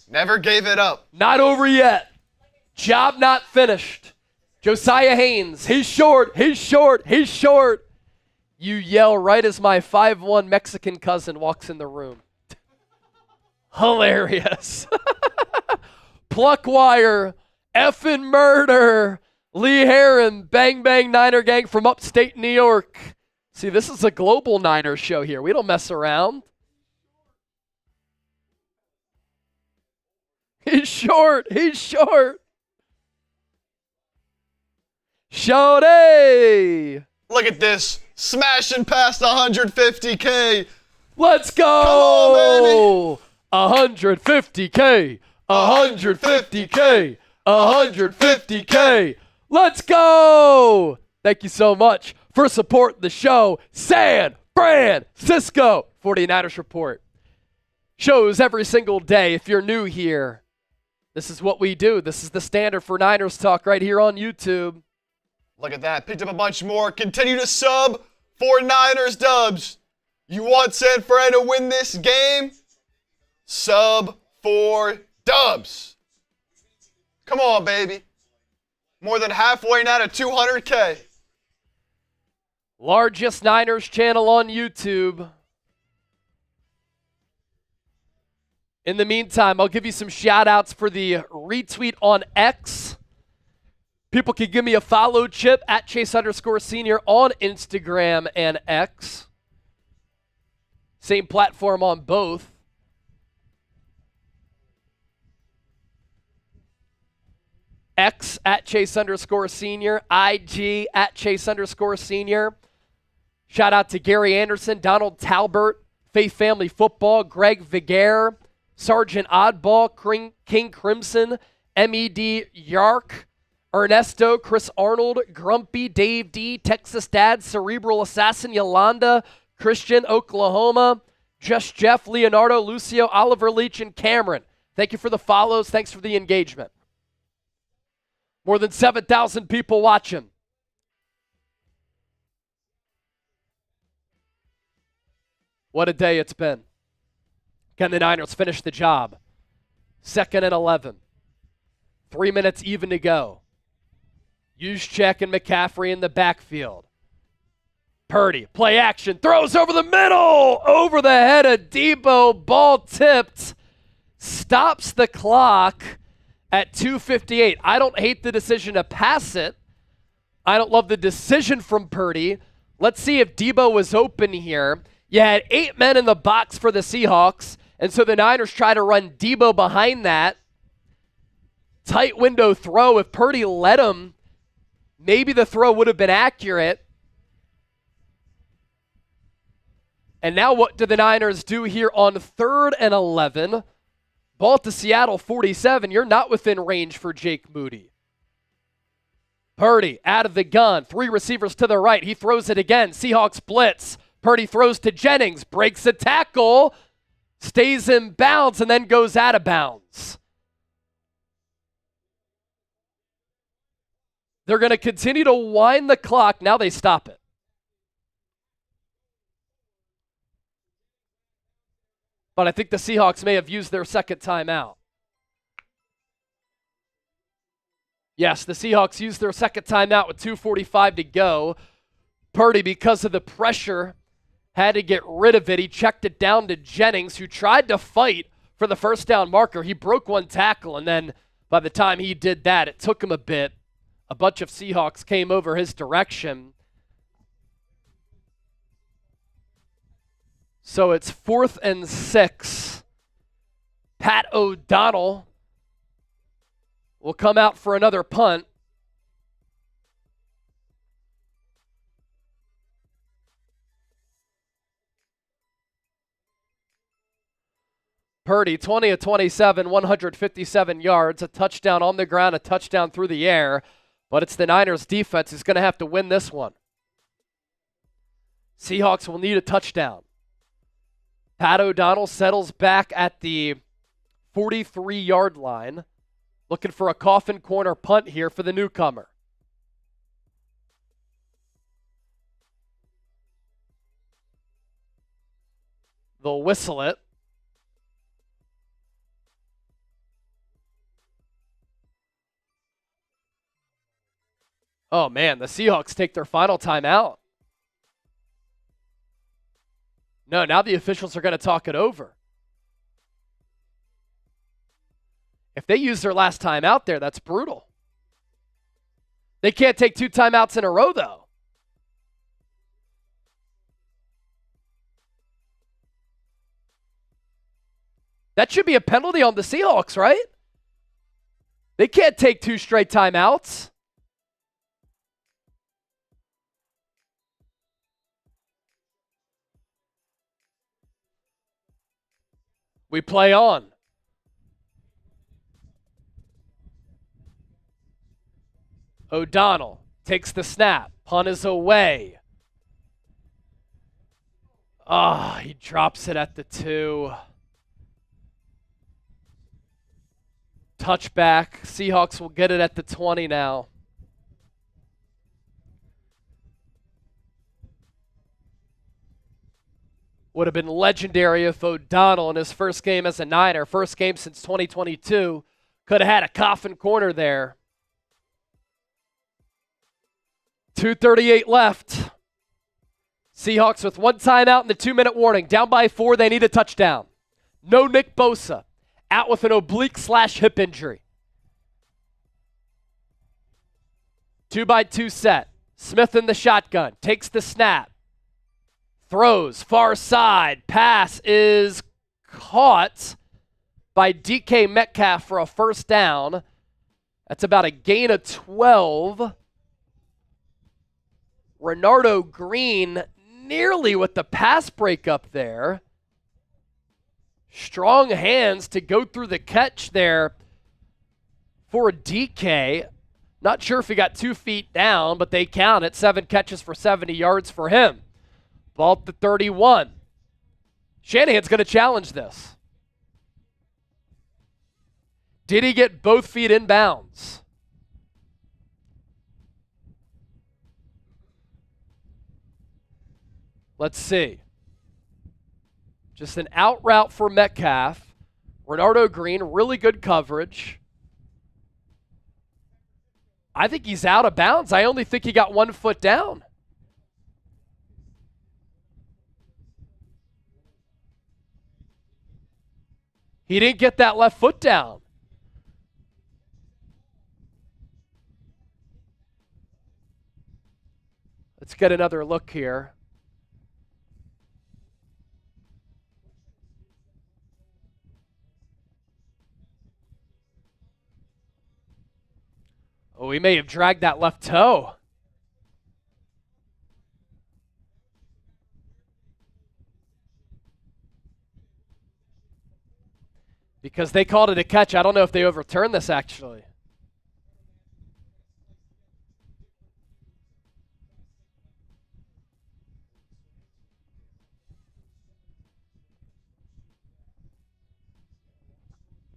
Never gave it up. Not over yet. Job not finished. Josiah Haynes. He's short. You yell right as my 5'1" Mexican cousin walks in the room. Hilarious. Pluck wire, effing murder, Lee Heron, bang bang Niner gang from upstate New York. See, this is a global Niner show here. We don't mess around. He's short. Shorty. Look at this. Smashing past 150K. Let's go. Come on, baby. 150K. 150K. Let's go. Thank you so much for supporting the show. San Francisco 49ers Report. Shows every single day. If you're new here, This is what we do. This is the standard for Niners Talk right here on YouTube. Look at that. Picked up a bunch more. Continue to sub for Niners dubs. You want San Fran to win this game? Sub for dubs. Come on, baby. More than halfway now to 200K. Largest Niners channel on YouTube. In the meantime, I'll give you some shout outs for the retweet on X. People can give me a follow, Chip, at Chase_Senior on Instagram and X. Same platform on both. X at Chase_Senior, IG at Chase_Senior. Shout out to Gary Anderson, Donald Talbert, Faith Family Football, Greg Viger, Sergeant Oddball, King Crimson, MED Yark, Ernesto, Chris Arnold, Grumpy, Dave D, Texas Dad, Cerebral Assassin, Yolanda, Christian, Oklahoma, Just Jeff, Leonardo, Lucio, Oliver Leach, and Cameron. Thank you for the follows. Thanks for the engagement. More than 7,000 people watching. What a day it's been. Can the Niners finish the job? 2nd and 11. 3 minutes even to go. Juszczyk and McCaffrey in the backfield. Purdy, play action, throws over the middle, over the head of Debo, ball tipped, stops the clock at 2:58. I don't hate the decision to pass it. I don't love the decision from Purdy. Let's see if Debo was open here. You had 8 men in the box for the Seahawks, and so the Niners try to run Debo behind that. Tight window throw. If Purdy let him, maybe the throw would have been accurate. And now what do the Niners do here on 3rd and 11? Ball to Seattle 47. You're not within range for Jake Moody. Purdy out of the gun. 3 receivers to the right. He throws it again. Seahawks blitz. Purdy throws to Jennings. Breaks a tackle. Stays in bounds and then goes out of bounds. They're going to continue to wind the clock. Now they stop it. But I think the Seahawks may have used their second timeout. Yes, the Seahawks used their second timeout with 2:45 to go. Purdy, because of the pressure, had to get rid of it. He checked it down to Jennings, who tried to fight for the first down marker. He broke one tackle, and then by the time he did that, it took him a bit. A bunch of Seahawks came over his direction. So it's 4th and 6. Pat O'Donnell will come out for another punt. Purdy, 20 of 27, 157 yards, a touchdown on the ground, a touchdown through the air. But it's the Niners defense who's going to have to win this one. Seahawks will need a touchdown. Pat O'Donnell settles back at the 43-yard line, looking for a coffin corner punt here for the newcomer. They'll whistle it. Oh, man, the Seahawks take their final timeout. No, now the officials are going to talk it over. If they use their last time out there, that's brutal. They can't take 2 timeouts in a row, though. That should be a penalty on the Seahawks, right? They can't take 2 straight timeouts. We play on. O'Donnell takes the snap. Punt is away. He drops it at the 2. Touchback. Seahawks will get it at the 20 now. Would have been legendary if O'Donnell in his first game as a Niner, first game since 2022, could have had a coffin corner there. 2:38 left. Seahawks with one timeout and the 2-minute warning. Down by 4, they need a touchdown. No Nick Bosa. Out with an oblique/hip injury. 2-by-2 set. Smith in the shotgun. Takes the snap. Throws. Far side. Pass is caught by DK Metcalf for a first down. That's about a gain of 12. Renardo Green nearly with the pass breakup there. Strong hands to go through the catch there for DK. Not sure if he got 2 feet down, but they count it. 7 catches for 70 yards for him. Ball at the 31. Shanahan's going to challenge this. Did he get both feet in bounds? Let's see. Just an out route for Metcalf. Renardo Green, really good coverage. I think he's out of bounds. I only think he got 1 foot down. He didn't get that left foot down. Let's get another look here. Oh, he may have dragged that left toe. Because they called it a catch. I don't know if they overturned this, actually.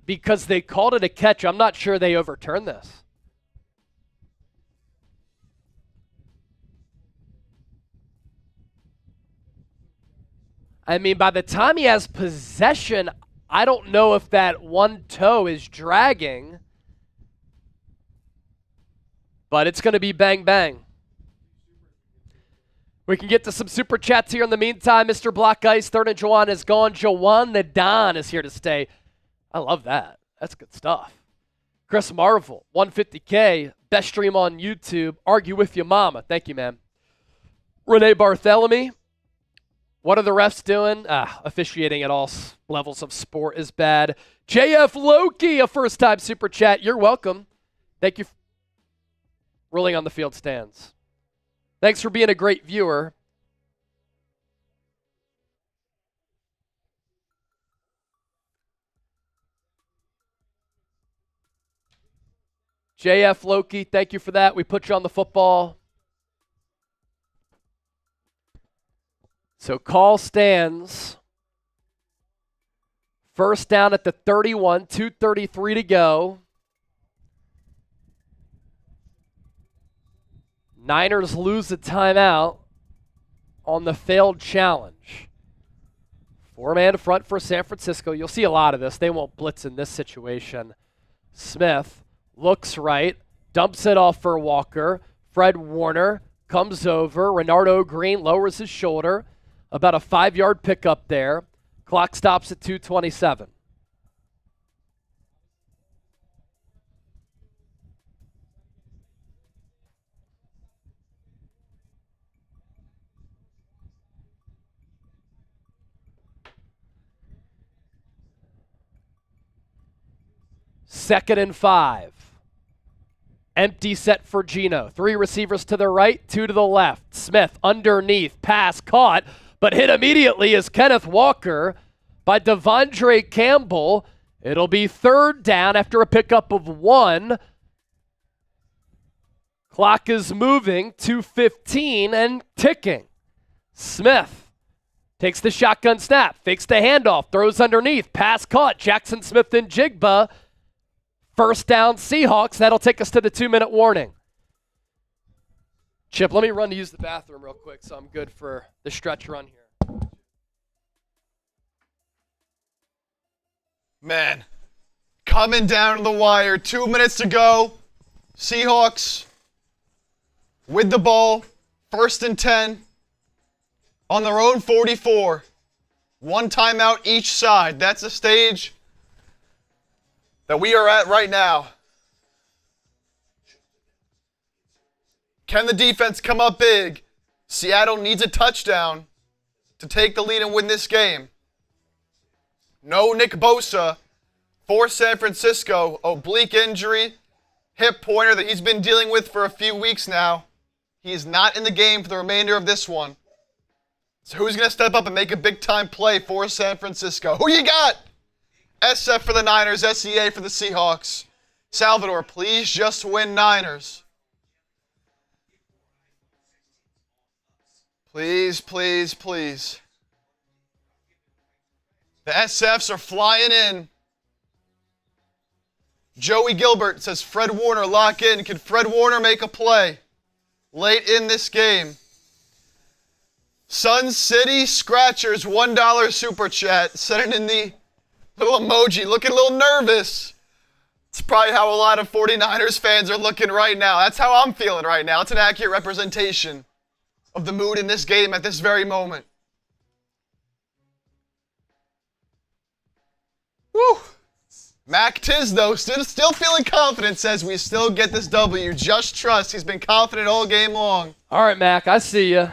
Because they called it a catch, I'm not sure they overturned this. I mean, by the time he has possession, I don't know if that one toe is dragging, but it's going to be bang, bang. We can get to some super chats here in the meantime. Mr. Black Ice, Third and Jawan is gone. Jawan the Don is here to stay. I love that. That's good stuff. Chris Marvel, 150K, best stream on YouTube. Argue with your mama. Thank you, man. Renee Barthélemy. What are the refs doing? Officiating at all levels of sport is bad. JF Loki, a first-time super chat. You're welcome. Thank you. Ruling on the field stands. Thanks for being a great viewer. JF Loki, thank you for that. We put you on the football. So call stands. First down at the 31, 2:33 to go. Niners lose the timeout on the failed challenge. 4-man front for San Francisco. You'll see a lot of this. They won't blitz in this situation. Smith looks right, dumps it off for Walker. Fred Warner comes over. Renardo Green lowers his shoulder. About a 5-yard pickup there. Clock stops at 2:27. Second and 5. Empty set for Geno. 3 receivers to the right, 2 to the left. Smith underneath. Pass caught, but hit immediately is Kenneth Walker by Devondre Campbell. It'll be third down after a pickup of 1. Clock is moving, 2:15 and ticking. Smith takes the shotgun snap, fakes the handoff, throws underneath. Pass caught. Jackson Smith and Jigba. First down, Seahawks. That'll take us to the 2-minute warning. Chip, let me run to use the bathroom real quick so I'm good for the stretch run here. Man, coming down to the wire. 2 minutes to go. Seahawks with the ball. 1st and 10 on their own 44. 1 timeout each side. That's the stage that we are at right now. Can the defense come up big? Seattle needs a touchdown to take the lead and win this game. No Nick Bosa for San Francisco. Oblique injury, hip pointer that he's been dealing with for a few weeks now. He is not in the game for the remainder of this one. So who's going to step up and make a big-time play for San Francisco? Who you got? SF for the Niners, SEA for the Seahawks. Salvador, please just win Niners. Please, please, please. The SFs are flying in. Joey Gilbert says, Fred Warner, lock in. Can Fred Warner make a play late in this game? Sun City Scratchers, $1 super chat. Send it in the little emoji, looking a little nervous. It's probably how a lot of 49ers fans are looking right now. That's how I'm feeling right now. It's an accurate representation of the mood in this game at this very moment. Woo! Mac Tisdale still feeling confident, says we still get this W. Just trust. He's been confident all game long. All right, Mac, I see you.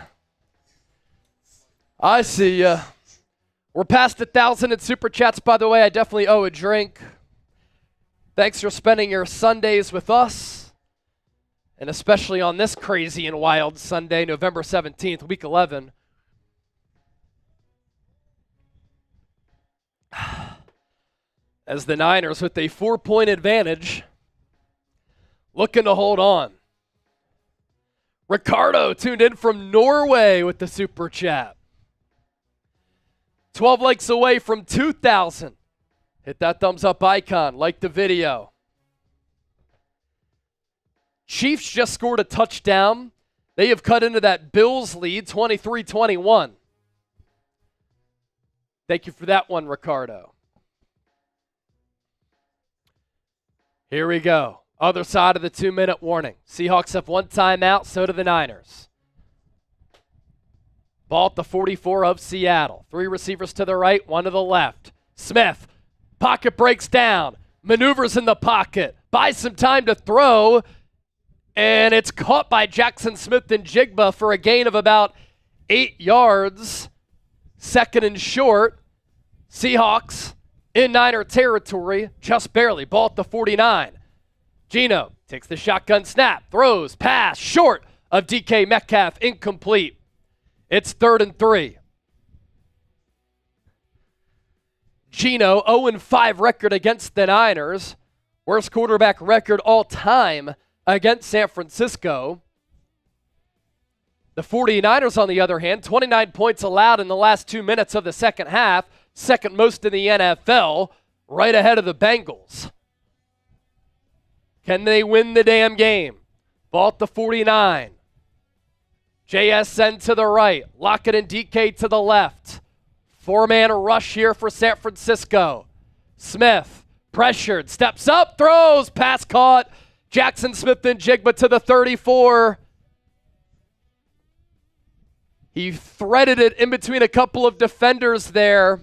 I see you. We're past 1,000 in Super Chats, by the way. I definitely owe a drink. Thanks for spending your Sundays with us, and especially on this crazy and wild Sunday, November 17th, Week 11. As the Niners, with a 4-point advantage, looking to hold on. Ricardo tuned in from Norway with the Super Chat. 12 likes away from 2,000. Hit that thumbs up icon. Like the video. Chiefs just scored a touchdown. They have cut into that Bills lead, 23-21. Thank you for that one, Ricardo. Here we go. Other side of the 2-minute warning. Seahawks have 1 timeout, so do the Niners. Ball at the 44 of Seattle. 3 receivers to the right, 1 to the left. Smith, pocket breaks down, maneuvers in the pocket, buys some time to throw, and it's caught by Jackson Smith and Jigba for a gain of about 8 yards. 2nd and short. Seahawks in Niner territory, just barely. Ball at the 49. Geno takes the shotgun snap, throws, pass, short of DK Metcalf, incomplete. It's 3rd and 3. Geno, 0-5 record against the Niners. Worst quarterback record all time against San Francisco. The 49ers, on the other hand, 29 points allowed in the last 2 minutes of the second half. Second most in the NFL, right ahead of the Bengals. Can they win the damn game? Ball at the 49. JSN to the right. Lockett and DK to the left. 4-man rush here for San Francisco. Smith, pressured, steps up, throws, pass caught. Jackson Smith and Jigba to the 34. He threaded it in between a couple of defenders there.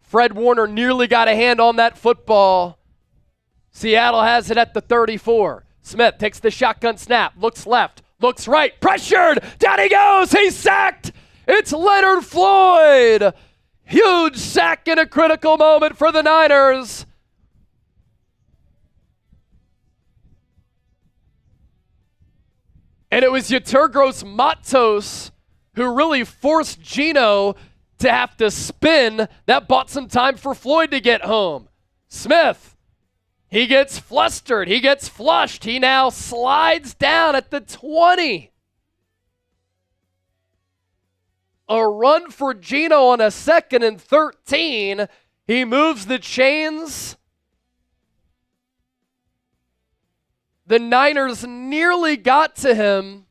Fred Warner nearly got a hand on that football. Seattle has it at the 34. Smith takes the shotgun snap, looks left, looks right, pressured, down he goes, he's sacked. It's Leonard Floyd. Huge sack in a critical moment for the Niners. And it was Yeturgos Matos who really forced Geno to have to spin. That bought some time for Floyd to get home. Smith, he gets flustered. He gets flushed. He now slides down at the 20. A run for Geno on a 2nd and 13. He moves the chains. The Niners nearly got to him.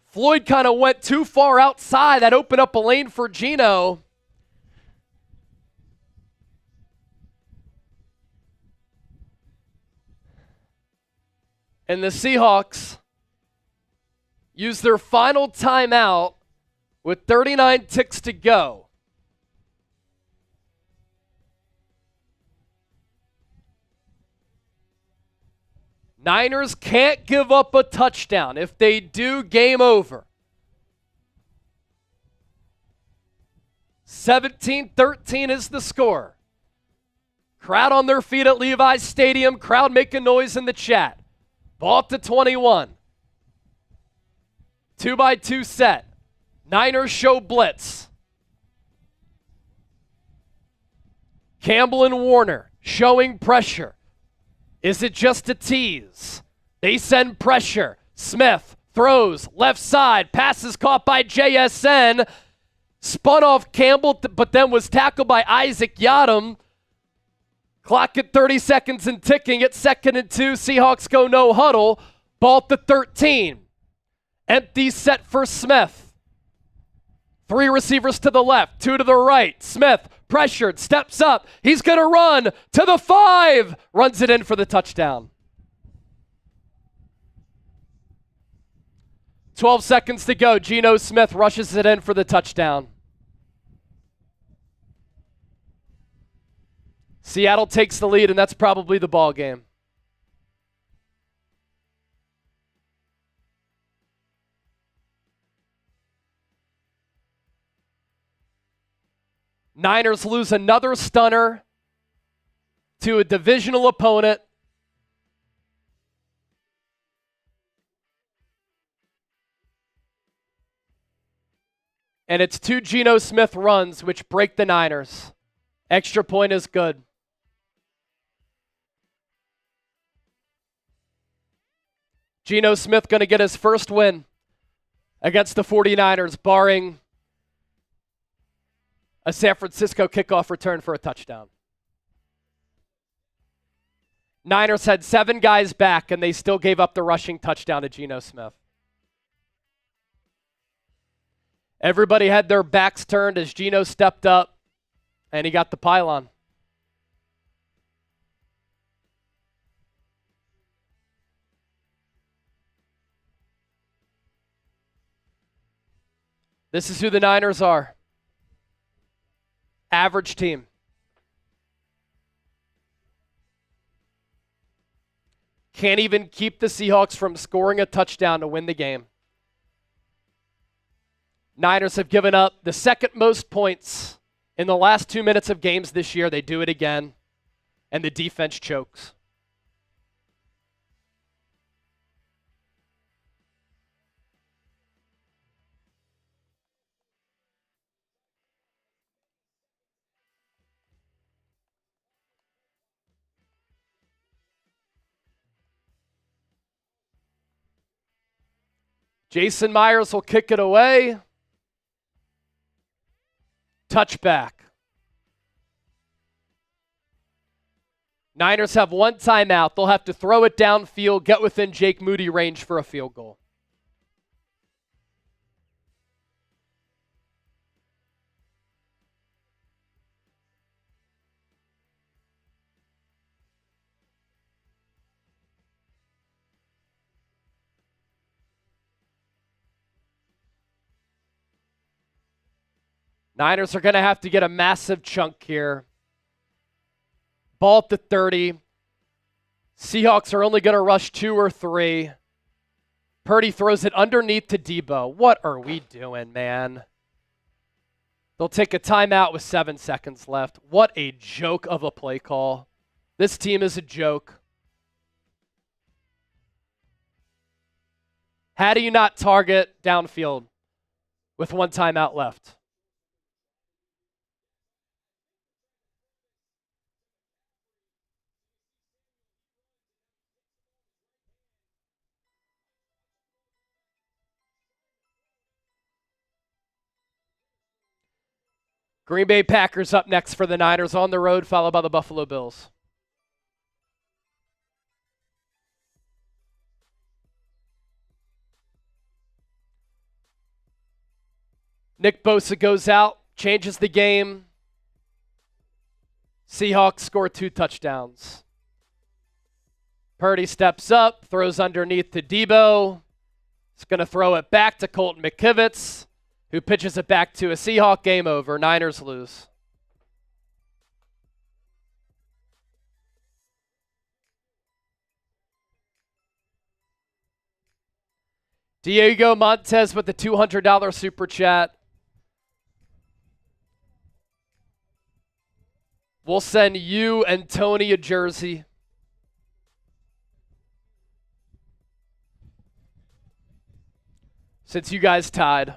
Floyd kind of went too far outside. That opened up a lane for Geno. And the Seahawks use their final timeout with 39 ticks to go. Niners can't give up a touchdown. If they do, game over. 17-13 is the score. Crowd on their feet at Levi's Stadium. Crowd making noise in the chat. Ball up to 21. 2-by-2 set. Niners show blitz. Campbell and Warner showing pressure. Is it just a tease? They send pressure. Smith throws left side. Passes caught by JSN. Spun off Campbell, but then was tackled by Isaac Yiadom. Clock at 30 seconds and ticking. It's 2nd and 2. Seahawks go no huddle. Ball to 13. Empty set for Smith. 3 receivers to the left, 2 to the right. Smith pressured, steps up. He's going to run to the 5. Runs it in for the touchdown. 12 seconds to go. Geno Smith rushes it in for the touchdown. Seattle takes the lead, and that's probably the ball game. Niners lose another stunner to a divisional opponent. And it's 2 Geno Smith runs which break the Niners. Extra point is good. Geno Smith going to get his first win against the 49ers, barring a San Francisco kickoff return for a touchdown. Niners had 7 guys back, and they still gave up the rushing touchdown to Geno Smith. Everybody had their backs turned as Geno stepped up, and he got the pylon. This is who the Niners are. Average team. Can't even keep the Seahawks from scoring a touchdown to win the game. Niners have given up the 2nd most points in the last 2 minutes of games this year. They do it again, and the defense chokes. Jason Myers will kick it away. Touchback. Niners have 1 timeout. They'll have to throw it downfield, get within Jake Moody range for a field goal. Niners are going to have to get a massive chunk here. Ball at the 30. Seahawks are only going to rush 2 or 3. Purdy throws it underneath to Debo. What are we doing, man? They'll take a timeout with 7 seconds left. What a joke of a play call. This team is a joke. How do you not target downfield with 1 timeout left? Green Bay Packers up next for the Niners on the road, followed by the Buffalo Bills. Nick Bosa goes out, changes the game. Seahawks score 2 touchdowns. Purdy steps up, throws underneath to Debo. He's going to throw it back to Colton McKivitz, who pitches it back to a Seahawk. Game over. Niners lose. Diego Montez with the $200 super chat. We'll send you and Tony a jersey. Since you guys tied.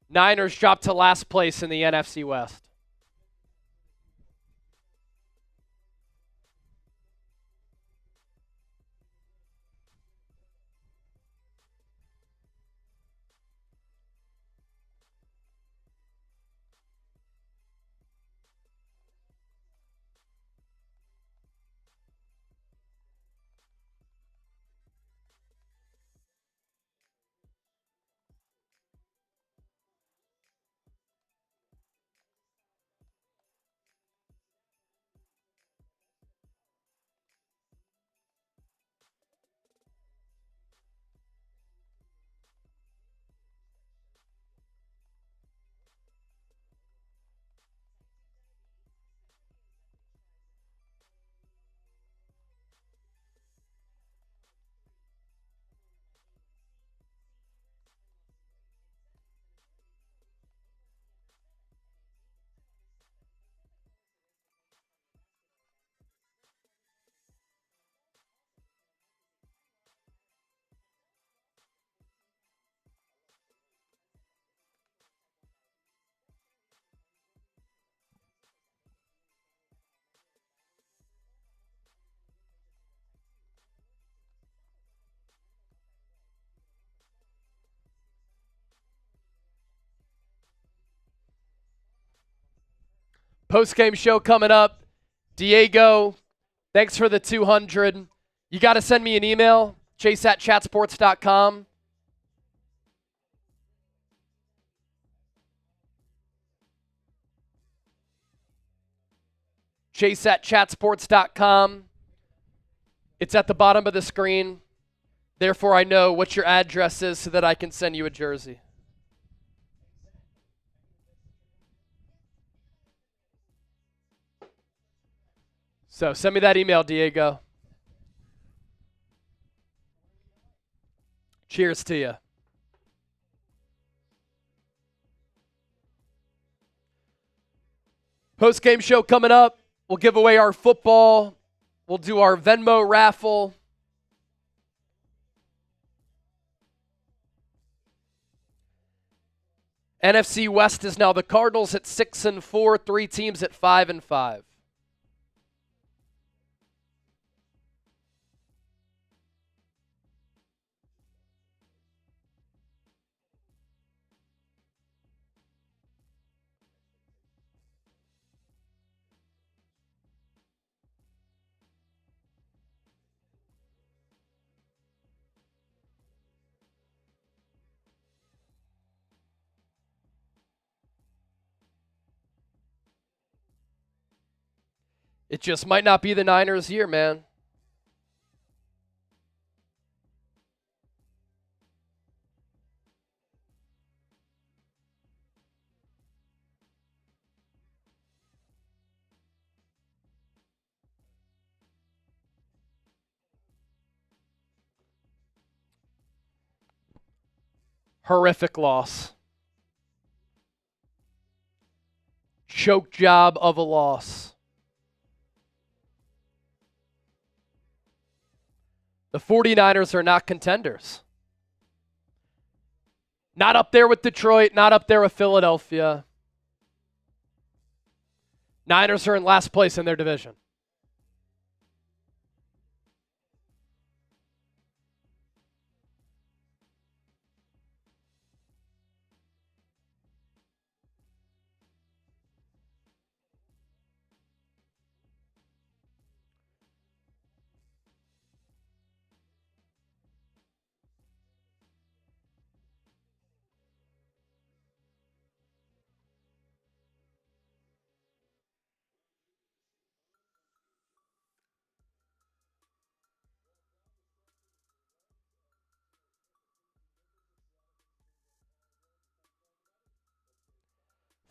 Niners drop to last place in the NFC West. Post-game show coming up. Diego, thanks for the 200. You got to send me an email, chase@chatsports.com. chase@chatsports.com. It's at the bottom of the screen. Therefore, I know what your address is so that I can send you a jersey. So send me that email, Diego. Cheers to you. Post-game show coming up. We'll give away our football. We'll do our Venmo raffle. NFC West is now the Cardinals at 6-4, 3 teams at 5-5. It just might not be the Niners' year, man. Horrific loss. Choke job of a loss. The 49ers are not contenders. Not up there with Detroit, not up there with Philadelphia. Niners are in last place in their division.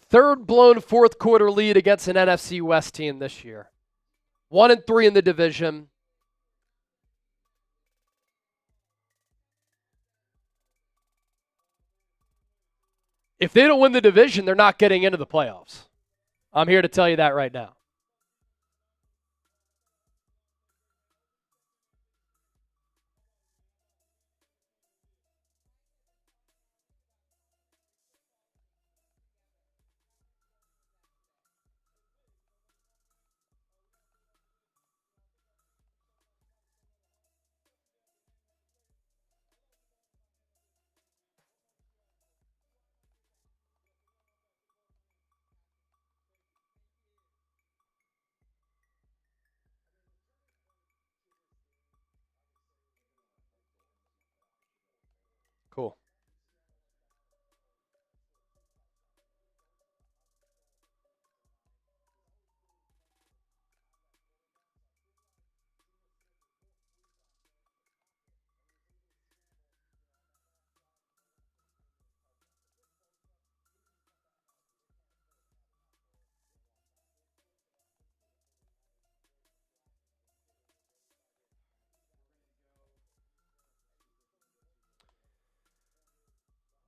Third blown fourth quarter lead against an NFC West team this year. 1-3 in the division. If they don't win the division, they're not getting into the playoffs. I'm here to tell you that right now. Cool.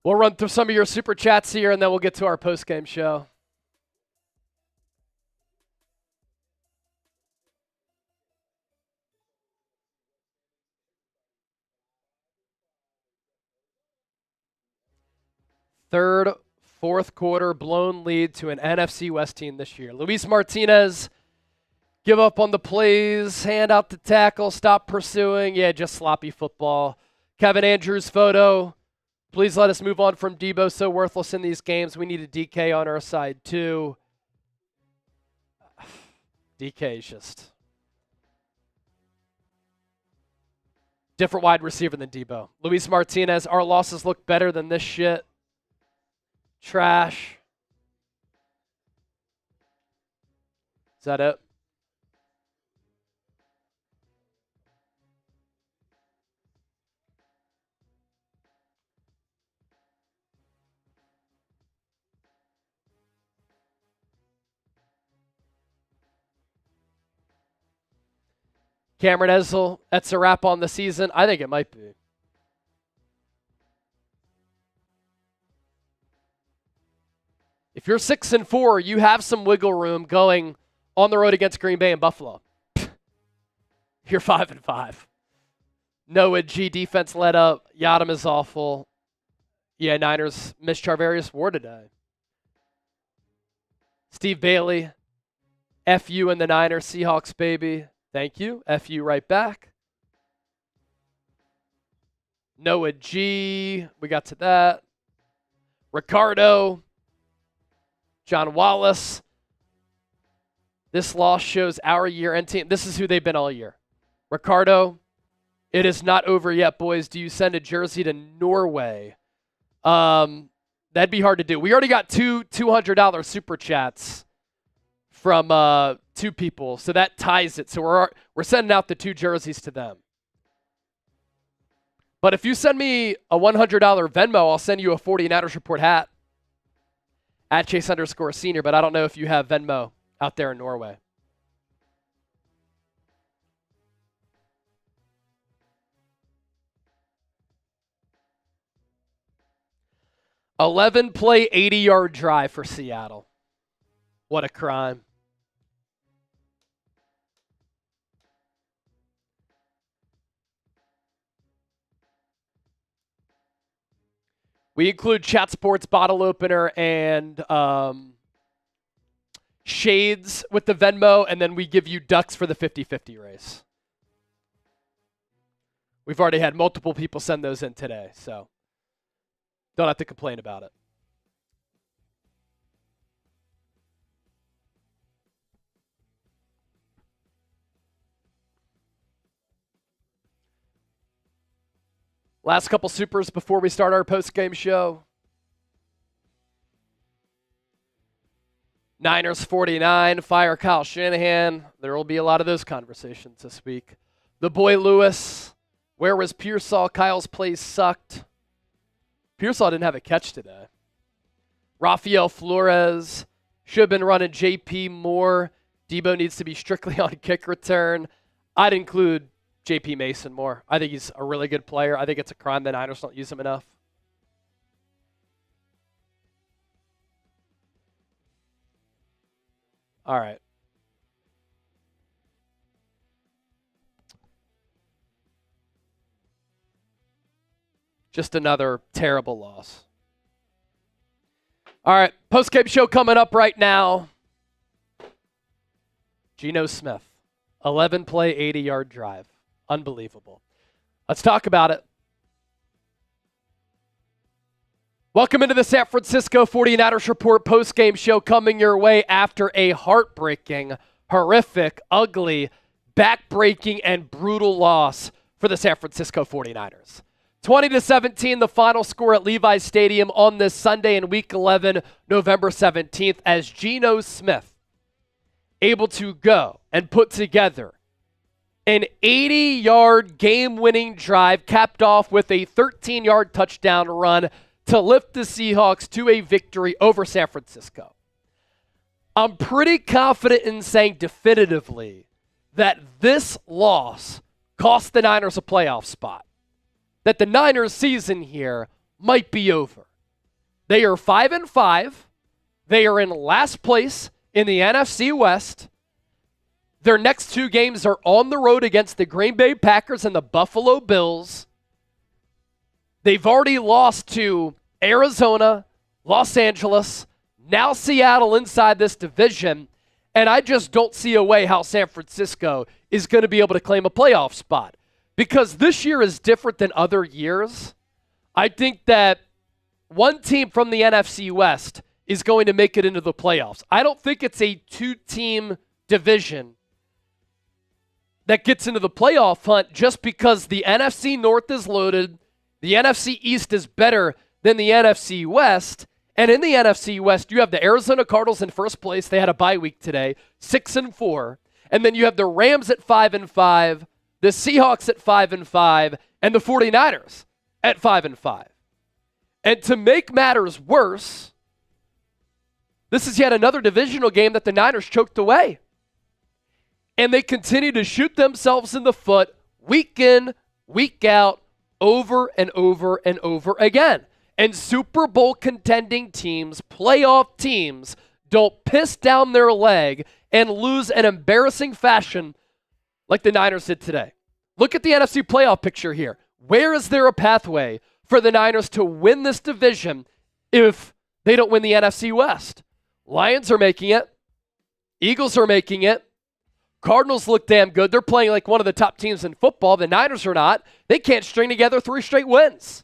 We'll run through some of your super chats here, and then we'll get to our post-game show. Third, fourth quarter blown lead to an NFC West team this year. Luis Martinez, give up on the plays, hand out the tackle, stop pursuing. Yeah, just sloppy football. Kevin Andrews photo. Please let us move on from Debo, so worthless in these games. We need a DK on our side, too. DK is just different wide receiver than Debo. Luis Martinez, our losses look better than this shit. Trash. Is that it? Cameron Ezel, that's a wrap on the season. I think it might be. If you're 6-4, you have some wiggle room going on the road against Green Bay and Buffalo. You're 5-5. Noah G defense let up. Yadam is awful. Yeah, Niners missed Charvarius Ward today. Steve Bailey, FU in the Niners, Seahawks baby. Thank you. FU right back. Noah G, we got to that. Ricardo. John Wallace. This loss shows our year-end team. This is who they've been all year. Ricardo, it is not over yet, boys. Do you send a jersey to Norway? That'd be hard to do. We already got two $200 super chats from two people, so that ties it. So we're sending out the 2 jerseys to them. But if you send me a $100 Venmo, I'll send you a 49ers Report hat at Chase_Senior, but I don't know if you have Venmo out there in Norway. $11-play, 80-yard drive for Seattle. What a crime. We include Chat Sports bottle opener and shades with the Venmo, and then we give you ducks for the 50-50 race. We've already had multiple people send those in today, so don't have to complain about it. Last couple supers before we start our post-game show. Niners 49, fire Kyle Shanahan. There will be a lot of those conversations this week. The boy Lewis, where was Pearsall? Kyle's plays sucked. Pearsall didn't have a catch today. Rafael Flores should have been running JP more. Debo needs to be strictly on kick return. I'd include JP Mason more. I think he's a really good player. I think it's a crime the Niners don't use him enough. All right. Just another terrible loss. All right, post-game show coming up right now. Geno Smith, 11-play, 80-yard drive. Unbelievable. Let's talk about it. Welcome into the San Francisco 49ers Report post-game show coming your way after a heartbreaking, horrific, ugly, back-breaking, and brutal loss for the San Francisco 49ers. 20-17, the final score at Levi's Stadium on this Sunday in Week 11, November 17th, as Geno Smith able to go and put together an 80-yard game-winning drive capped off with a 13-yard touchdown run to lift the Seahawks to a victory over San Francisco. I'm pretty confident in saying definitively that this loss cost the Niners a playoff spot. That the Niners season here might be over. They are 5-5. They are in last place in the NFC West. Their next two games are on the road against the Green Bay Packers and the Buffalo Bills. They've already lost to Arizona, Los Angeles, now Seattle inside this division, and I just don't see a way how San Francisco is going to be able to claim a playoff spot. Because this year is different than other years. I think that one team from the NFC West is going to make it into the playoffs. I don't think it's a two-team division that gets into the playoff hunt just because the NFC North is loaded, the NFC East is better than the NFC West, and in the NFC West, you have the Arizona Cardinals in first place. They had a bye week today, 6-4. And then you have the Rams at 5-5, the Seahawks at 5-5, and the 49ers at 5-5. And to make matters worse, this is yet another divisional game that the Niners choked away. And they continue to shoot themselves in the foot week in, week out, over and over and over again. And Super Bowl contending teams, playoff teams, don't piss down their leg and lose in embarrassing fashion like the Niners did today. Look at the NFC playoff picture here. Where is there a pathway for the Niners to win this division if they don't win the NFC West? Lions are making it. Eagles are making it. Cardinals look damn good. They're playing like one of the top teams in football. The Niners are not. They can't string together 3 straight wins.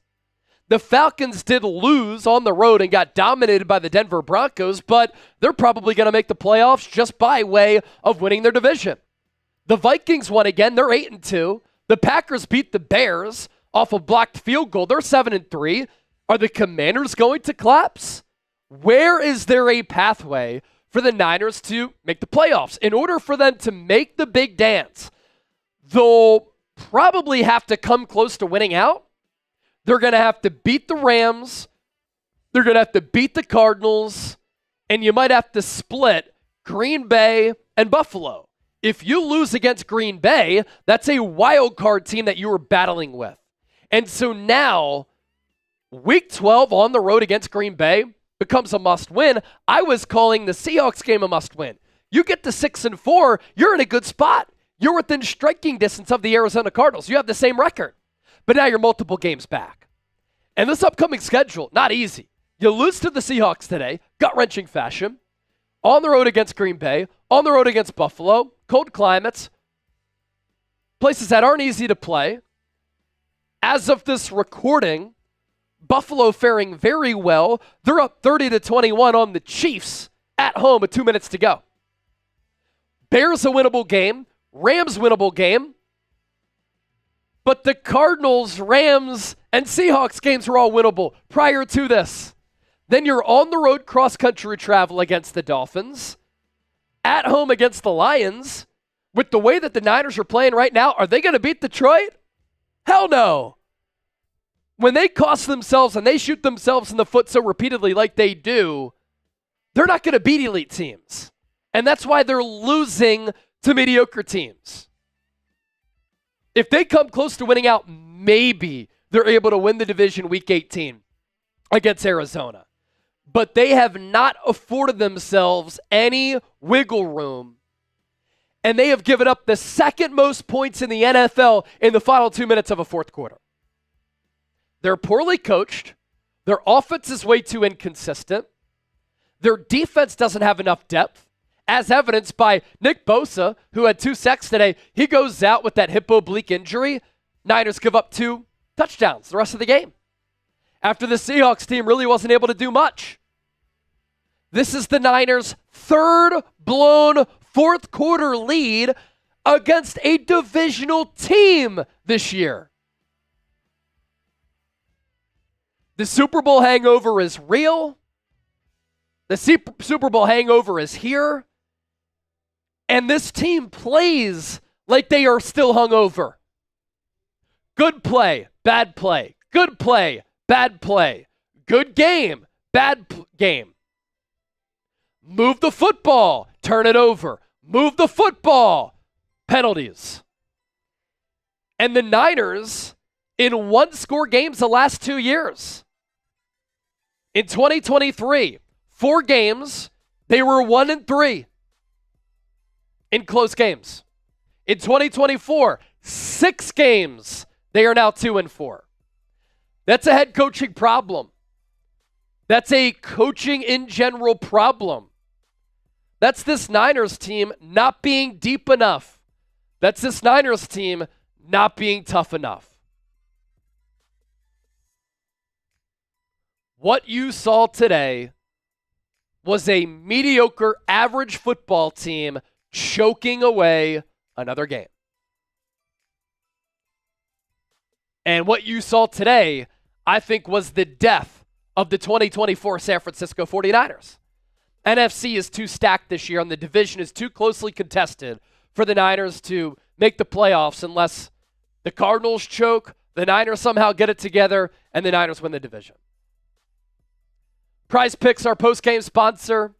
The Falcons did lose on the road and got dominated by the Denver Broncos, but they're probably going to make the playoffs just by way of winning their division. The Vikings won again. They're 8-2. The Packers beat the Bears off a blocked field goal. They're 7-3. Are the Commanders going to collapse? Where is there a pathway for the Niners to make the playoffs? In order for them to make the big dance, they'll probably have to come close to winning out. They're going to have to beat the Rams. They're going to have to beat the Cardinals. And you might have to split Green Bay and Buffalo. If you lose against Green Bay, that's a wild card team that you were battling with. And so now, Week 12 on the road against Green Bay becomes a must-win. I was calling the Seahawks game a must-win. You get to 6-4, you're in a good spot. You're within striking distance of the Arizona Cardinals. You have the same record. But now you're multiple games back. And this upcoming schedule, not easy. You lose to the Seahawks today, gut-wrenching fashion. On the road against Green Bay, on the road against Buffalo, cold climates, places that aren't easy to play. As of this recording, Buffalo faring very well. They're up 30-21 on the Chiefs at home with 2 minutes to go. Bears a winnable game, Rams winnable game. But the Cardinals, Rams, and Seahawks games were all winnable prior to this. Then you're on the road cross-country travel against the Dolphins. At home against the Lions. With the way that the Niners are playing right now, are they going to beat Detroit? Hell no. When they cost themselves and they shoot themselves in the foot so repeatedly like they do, they're not going to beat elite teams. And that's why they're losing to mediocre teams. If they come close to winning out, maybe they're able to win the division week 18 against Arizona. But they have not afforded themselves any wiggle room. And they have given up the second most points in the NFL in the final 2 minutes of a fourth quarter. They're poorly coached. Their offense is way too inconsistent. Their defense doesn't have enough depth, as evidenced by Nick Bosa, who had 2 sacks today. He goes out with that hip oblique injury. Niners give up 2 touchdowns the rest of the game. After the Seahawks team really wasn't able to do much. This is the Niners' third blown fourth quarter lead against a divisional team this year. The Super Bowl hangover is real. The Super Bowl hangover is here. And this team plays like they are still hungover. Good play, bad play. Good play, bad play. Good game, bad game. Move the football, turn it over. Move the football, penalties. And the Niners in one-score games the last 2 years. In 2023, 4 games, they were 1-3 in close games. In 2024, 6 games, they are now 2-4. That's a head coaching problem. That's a coaching in general problem. That's this Niners team not being deep enough. That's this Niners team not being tough enough. What you saw today was a mediocre, average football team choking away another game. And what you saw today, I think, was the death of the 2024 San Francisco 49ers. NFC is too stacked this year, and the division is too closely contested for the Niners to make the playoffs unless the Cardinals choke, the Niners somehow get it together, and the Niners win the division. Prize Picks, our post-game sponsor.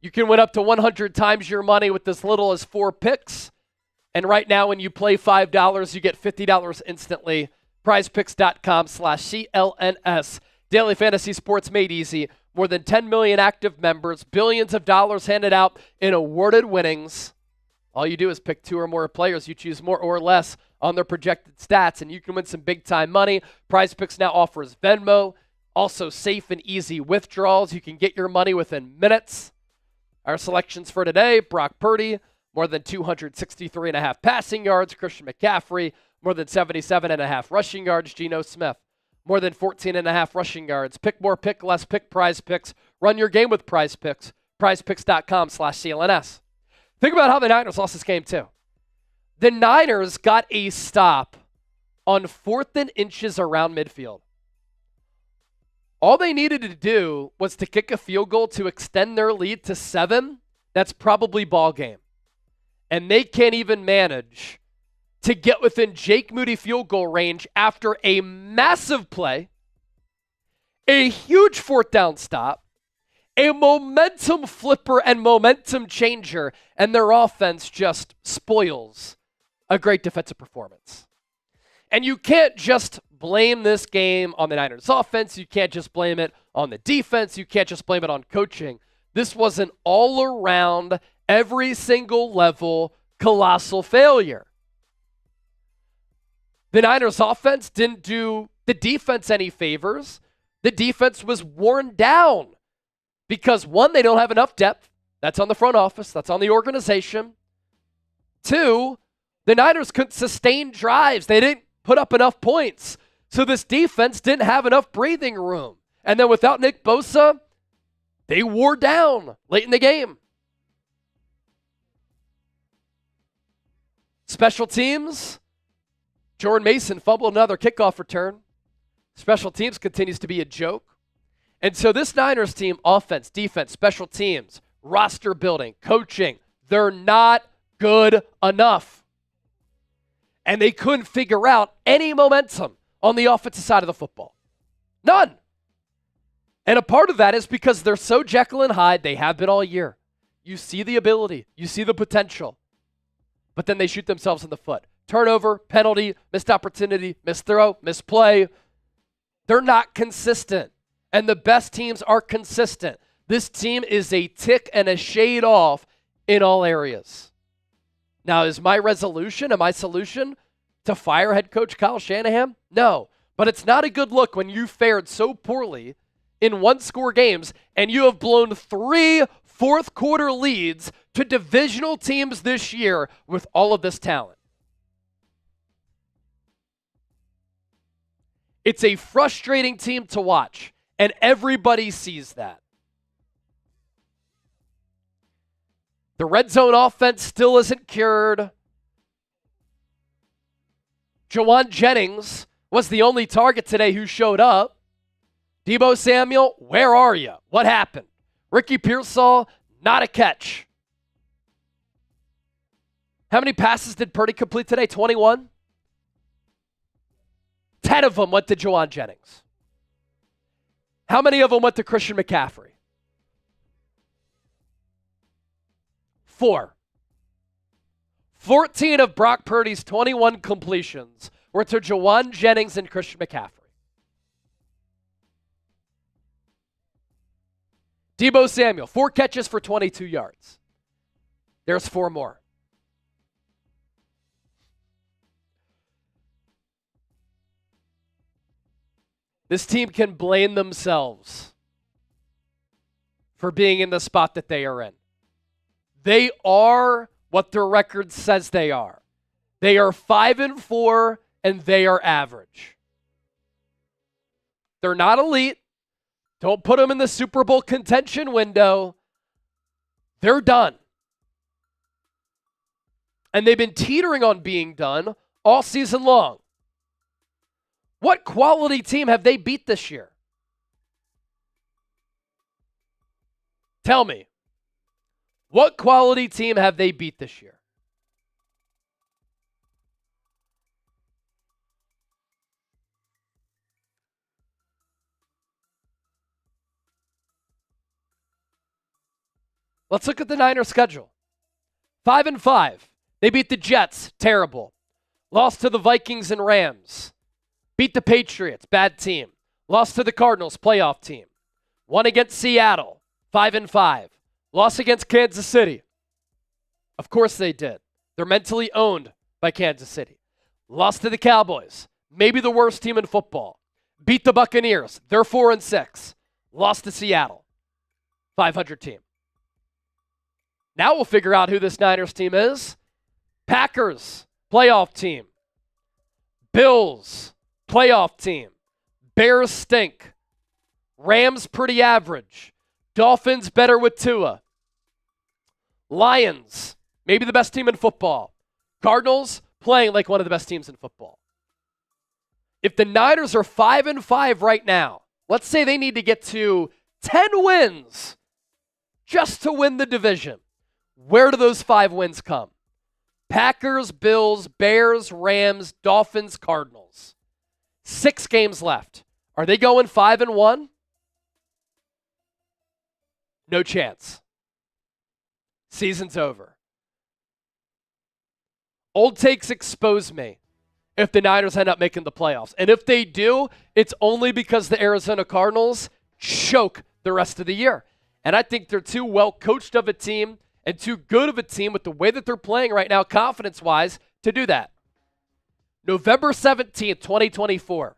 You can win up to 100 times your money with as little as 4 picks. And right now, when you play $5, you get $50 instantly. PrizePicks.com/CLNS. Daily fantasy sports made easy. More than 10 million active members, billions of dollars handed out in awarded winnings. All you do is pick 2 or more players. You choose more or less on their projected stats, and you can win some big-time money. PrizePicks now offers Venmo, also safe and easy withdrawals. You can get your money within minutes. Our selections for today: Brock Purdy, more than 263.5 passing yards. Christian McCaffrey, more than 77.5 rushing yards. Geno Smith, more than 14.5 rushing yards. Pick more, pick less, pick Prize Picks. Run your game with Prize Picks. PrizePicks.com/CLNS. Think about how the Niners lost this game too. The Niners got a stop on 4th and inches around midfield. All they needed to do was to kick a field goal to extend their lead to 7. That's probably ball game. And they can't even manage to get within Jake Moody field goal range after a massive play, a huge 4th down stop, a momentum flipper and momentum changer, and their offense just spoils a great defensive performance. And you can't just blame this game on the Niners offense. You can't just blame it on the defense. You can't just blame it on coaching. This was an all-around, every single level, colossal failure. The Niners offense didn't do the defense any favors. The defense was worn down because, one, they don't have enough depth. That's on the front office. That's on the organization. Two, the Niners couldn't sustain drives. They didn't put up enough points. So this defense didn't have enough breathing room. And then without Nick Bosa, they wore down late in the game. Special teams, Jordan Mason fumbled another kickoff return. Special teams continues to be a joke. And so this Niners team, offense, defense, special teams, roster building, coaching, they're not good enough. And they couldn't figure out any momentum on the offensive side of the football. None. And a part of that is because they're so Jekyll and Hyde, they have been all year. You see the ability, you see the potential, but then they shoot themselves in the foot. Turnover, penalty, missed opportunity, missed throw, missed play. They're not consistent. And the best teams are consistent. This team is a tick and a shade off in all areas. Now, is my resolution and my solution to fire head coach Kyle Shanahan? No. But it's not a good look when you fared so poorly in one-score games and you have blown 3 fourth-quarter leads to divisional teams this year with all of this talent. It's a frustrating team to watch, and everybody sees that. The red zone offense still isn't cured. Jawan Jennings was the only target today who showed up. Deebo Samuel, where are you? What happened? Ricky Pearsall, not a catch. How many passes did Purdy complete today? 21? 10 of them went to Jawan Jennings. How many of them went to Christian McCaffrey? 4. 14 of Brock Purdy's 21 completions were to Jawan Jennings and Christian McCaffrey. Deebo Samuel, 4 catches for 22 yards. There's 4 more. This team can blame themselves for being in the spot that they are in. They are what their record says they are. They are 5-4, and they are average. They're not elite. Don't put them in the Super Bowl contention window. They're done. And they've been teetering on being done all season long. What quality team have they beat this year? Tell me. What quality team have they beat this year? Let's look at the Niners' schedule. 5-5. They beat the Jets. Terrible. Lost to the Vikings and Rams. Beat the Patriots, bad team. Lost to the Cardinals, playoff team. Won against Seattle, 5-5. Lost against Kansas City. Of course they did. They're mentally owned by Kansas City. Lost to the Cowboys, maybe the worst team in football. Beat the Buccaneers, they're 4-6. Lost to Seattle, 500 team. Now we'll figure out who this Niners team is. Packers, playoff team. Bills, playoff team. Bears stink. Rams pretty average. Dolphins better with Tua. Lions, maybe the best team in football. Cardinals playing like one of the best teams in football. If the Niners are 5-5 right now, let's say they need to get to 10 wins just to win the division. Where do those 5 wins come? Packers, Bills, Bears, Rams, Dolphins, Cardinals. 6 games left. Are they going 5-1? No chance. Season's over. Old takes expose me if the Niners end up making the playoffs. And if they do, it's only because the Arizona Cardinals choke the rest of the year. And I think they're too well coached of a team and too good of a team with the way that they're playing right now, confidence-wise, to do that. November 17th, 2024.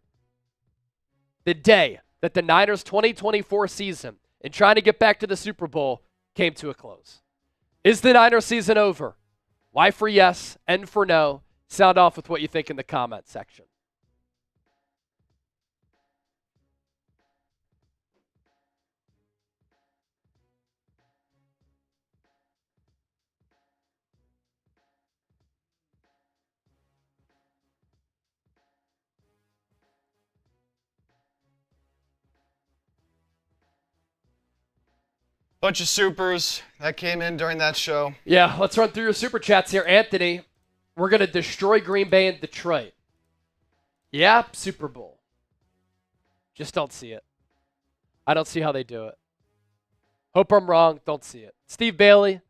the day that the Niners 2024 season and trying to get back to the Super Bowl came to a close. Is the Niners season over? Y for yes, N for no. Sound off with what you think in the comment section. Bunch of supers that came in during that show. Yeah, let's run through your super chats here. Anthony, we're going to destroy Green Bay and Detroit. Yeah, Super Bowl. Just don't see it. I don't see how they do it. Hope I'm wrong. Don't see it. Steve Bailey,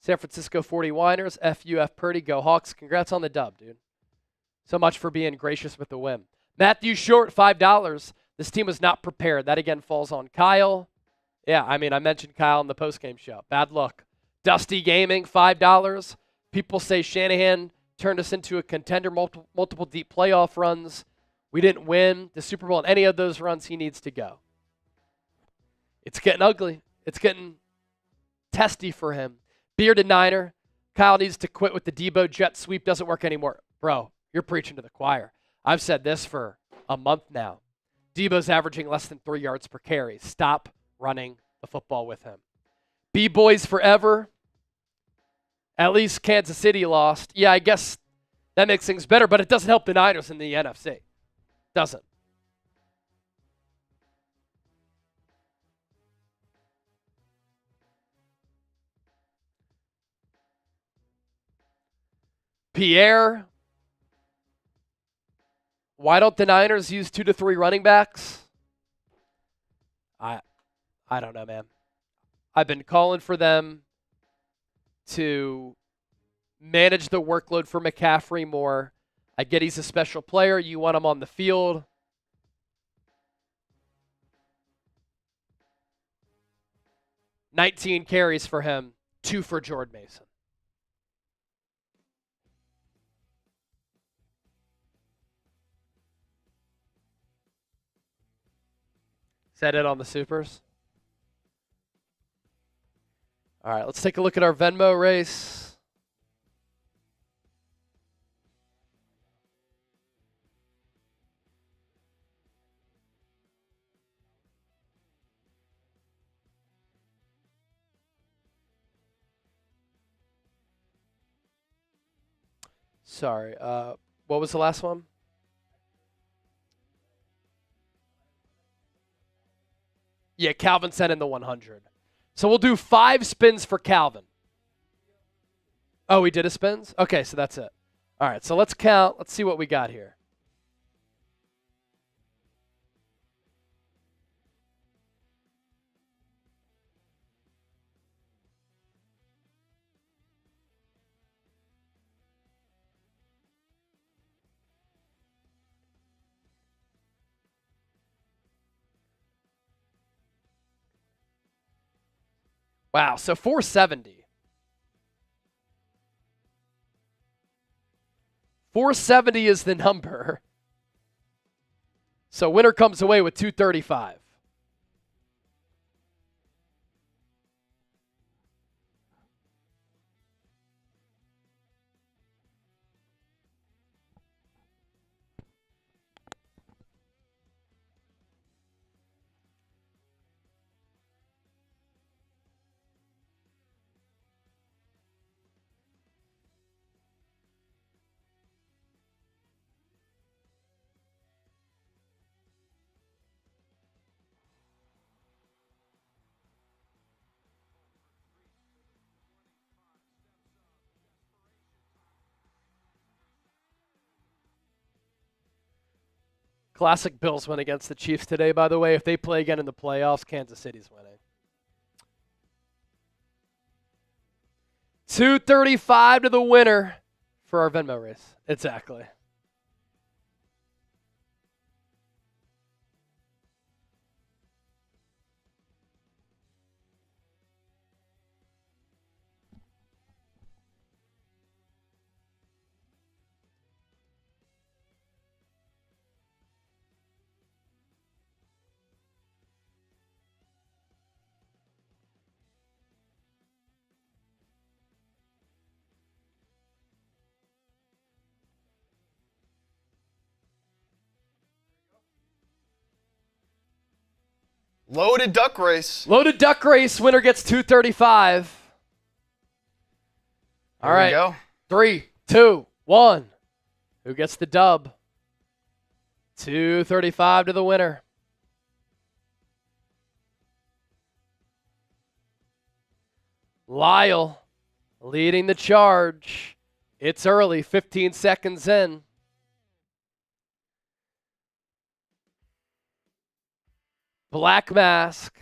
San Francisco 49ers, FUF Purdy, go Hawks. Congrats on the dub, dude. So much for being gracious with the win. Matthew Short, $5. This team was not prepared. That again falls on Kyle. Yeah, I mean, I mentioned Kyle in the postgame show. Bad luck. Dusty Gaming, $5. People say Shanahan turned us into a contender, multiple deep playoff runs. We didn't win the Super Bowl in any of those runs. He needs to go. It's getting ugly. It's getting testy for him. Bearded Niner. Kyle needs to quit with the Debo jet sweep. Doesn't work anymore. Bro, you're preaching to the choir. I've said this for a month now. Debo's averaging less than 3 yards per carry. Stop running the football with him. B-Boys forever. At least Kansas City lost. Yeah, I guess that makes things better, but it doesn't help the Niners in the NFC. Doesn't. Pierre. Why don't the Niners use 2 to 3 running backs? I don't know, man. I've been calling for them to manage the workload for McCaffrey more. I get he's a special player. You want him on the field. $19 carries for him, 2 for Jordan Mason. Is that it on the supers? All right, let's take a look at our Venmo race. Sorry, what was the last one? Yeah, Calvin sent in the 100. So we'll do 5 spins for Calvin. Oh, we did a spins? Okay, so that's it. All right, so let's count. Let's see what we got here. Wow, so 470. 470 is the number. So winner comes away with 235. Classic Bills win against the Chiefs today, by the way. If they play again in the playoffs, Kansas City's winning. 235 to the winner for our Venmo race. Exactly. Loaded duck race. Loaded duck race. Winner gets 235. All right. Here we go. 3, 2, 1. Who gets the dub? 235 to the winner. Lyle leading the charge. It's early, 15 seconds in. Black Mask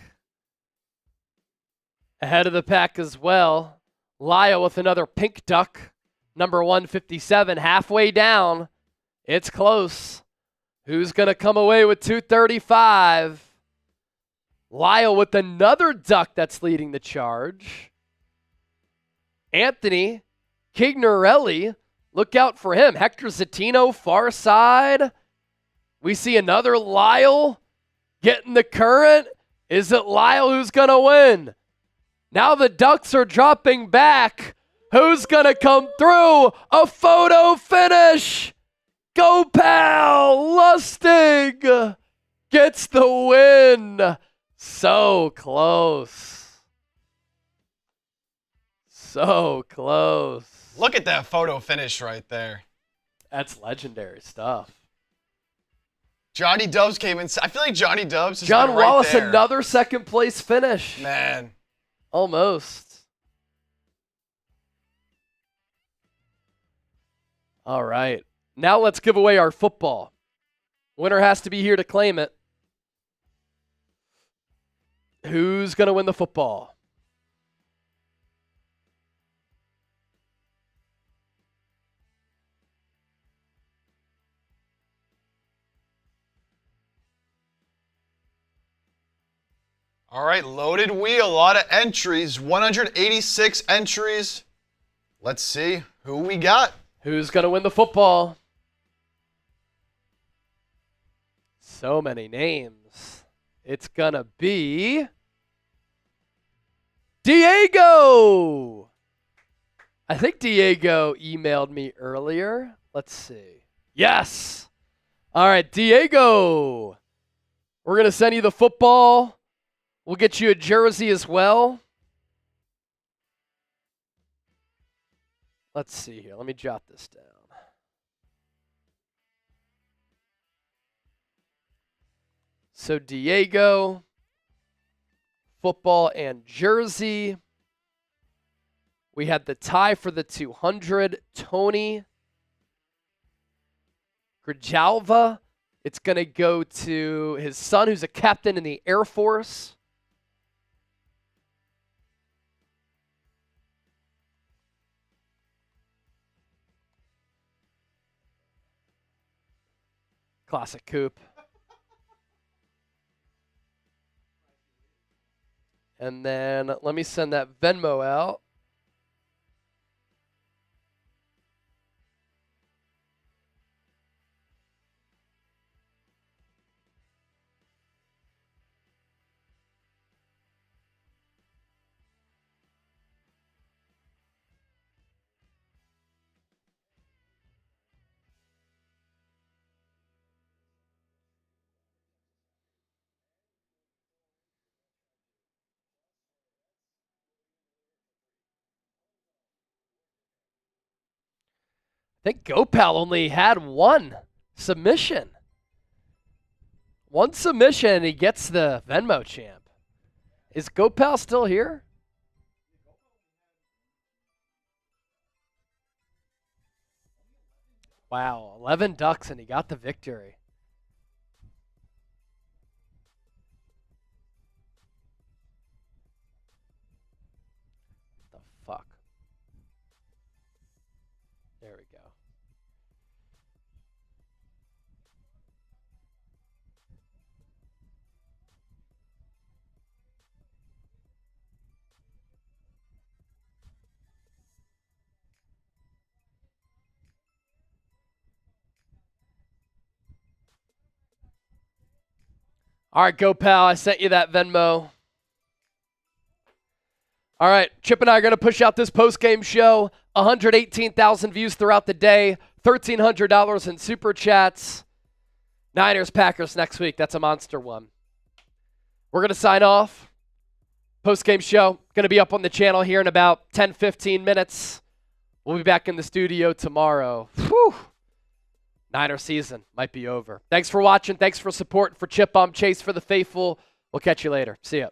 ahead of the pack as well. Lyle with another pink duck, number 157, halfway down. It's close. Who's going to come away with 235? Lyle with another duck that's leading the charge. Anthony Kignorelli, look out for him. Hector Zatino, far side. We see another Lyle getting the current. Is it Lyle who's going to win? Now the Ducks are dropping back. Who's going to come through? A photo finish. Go Pal. Lustig gets the win. So close. So close. Look at that photo finish right there. That's legendary stuff. Johnny Dubs came in. I feel like Johnny Dubs is John right Wallace, there. another second place finish. Man. Almost. All right. Now let's give away our football. Winner has to be here to claim it. Who's going to win the football? All right, loaded wheel, a lot of entries, 186 entries. Let's see who we got. Who's going to win the football? So many names. It's going to be Diego. I think Diego emailed me earlier. Let's see. Yes. All right, Diego. We're going to send you the football. We'll get you a jersey as well. Let's see here. Let me jot this down. So Diego, football and jersey. We had the tie for the 200. Tony Grijalva. It's going to go to his son, who's a captain in the Air Force. Classic Coop. And then let me send that Venmo out. I think GoPal only had one submission. One submission, and he gets the Venmo champ. Is GoPal still here? Wow, 11 ducks, and he got the victory. The fuck? There we go. All right, go pal. I sent you that Venmo. All right, Chip and I are going to push out this post-game show. 118,000 views throughout the day. $1,300 in super chats. Niners, Packers next week. That's a monster one. We're going to sign off. Post-game show going to be up on the channel here in about 10, 15 minutes. We'll be back in the studio tomorrow. Whew. Niner season might be over. Thanks for watching. Thanks for support. For Chip, I'm Chase. For the faithful, we'll catch you later. See ya.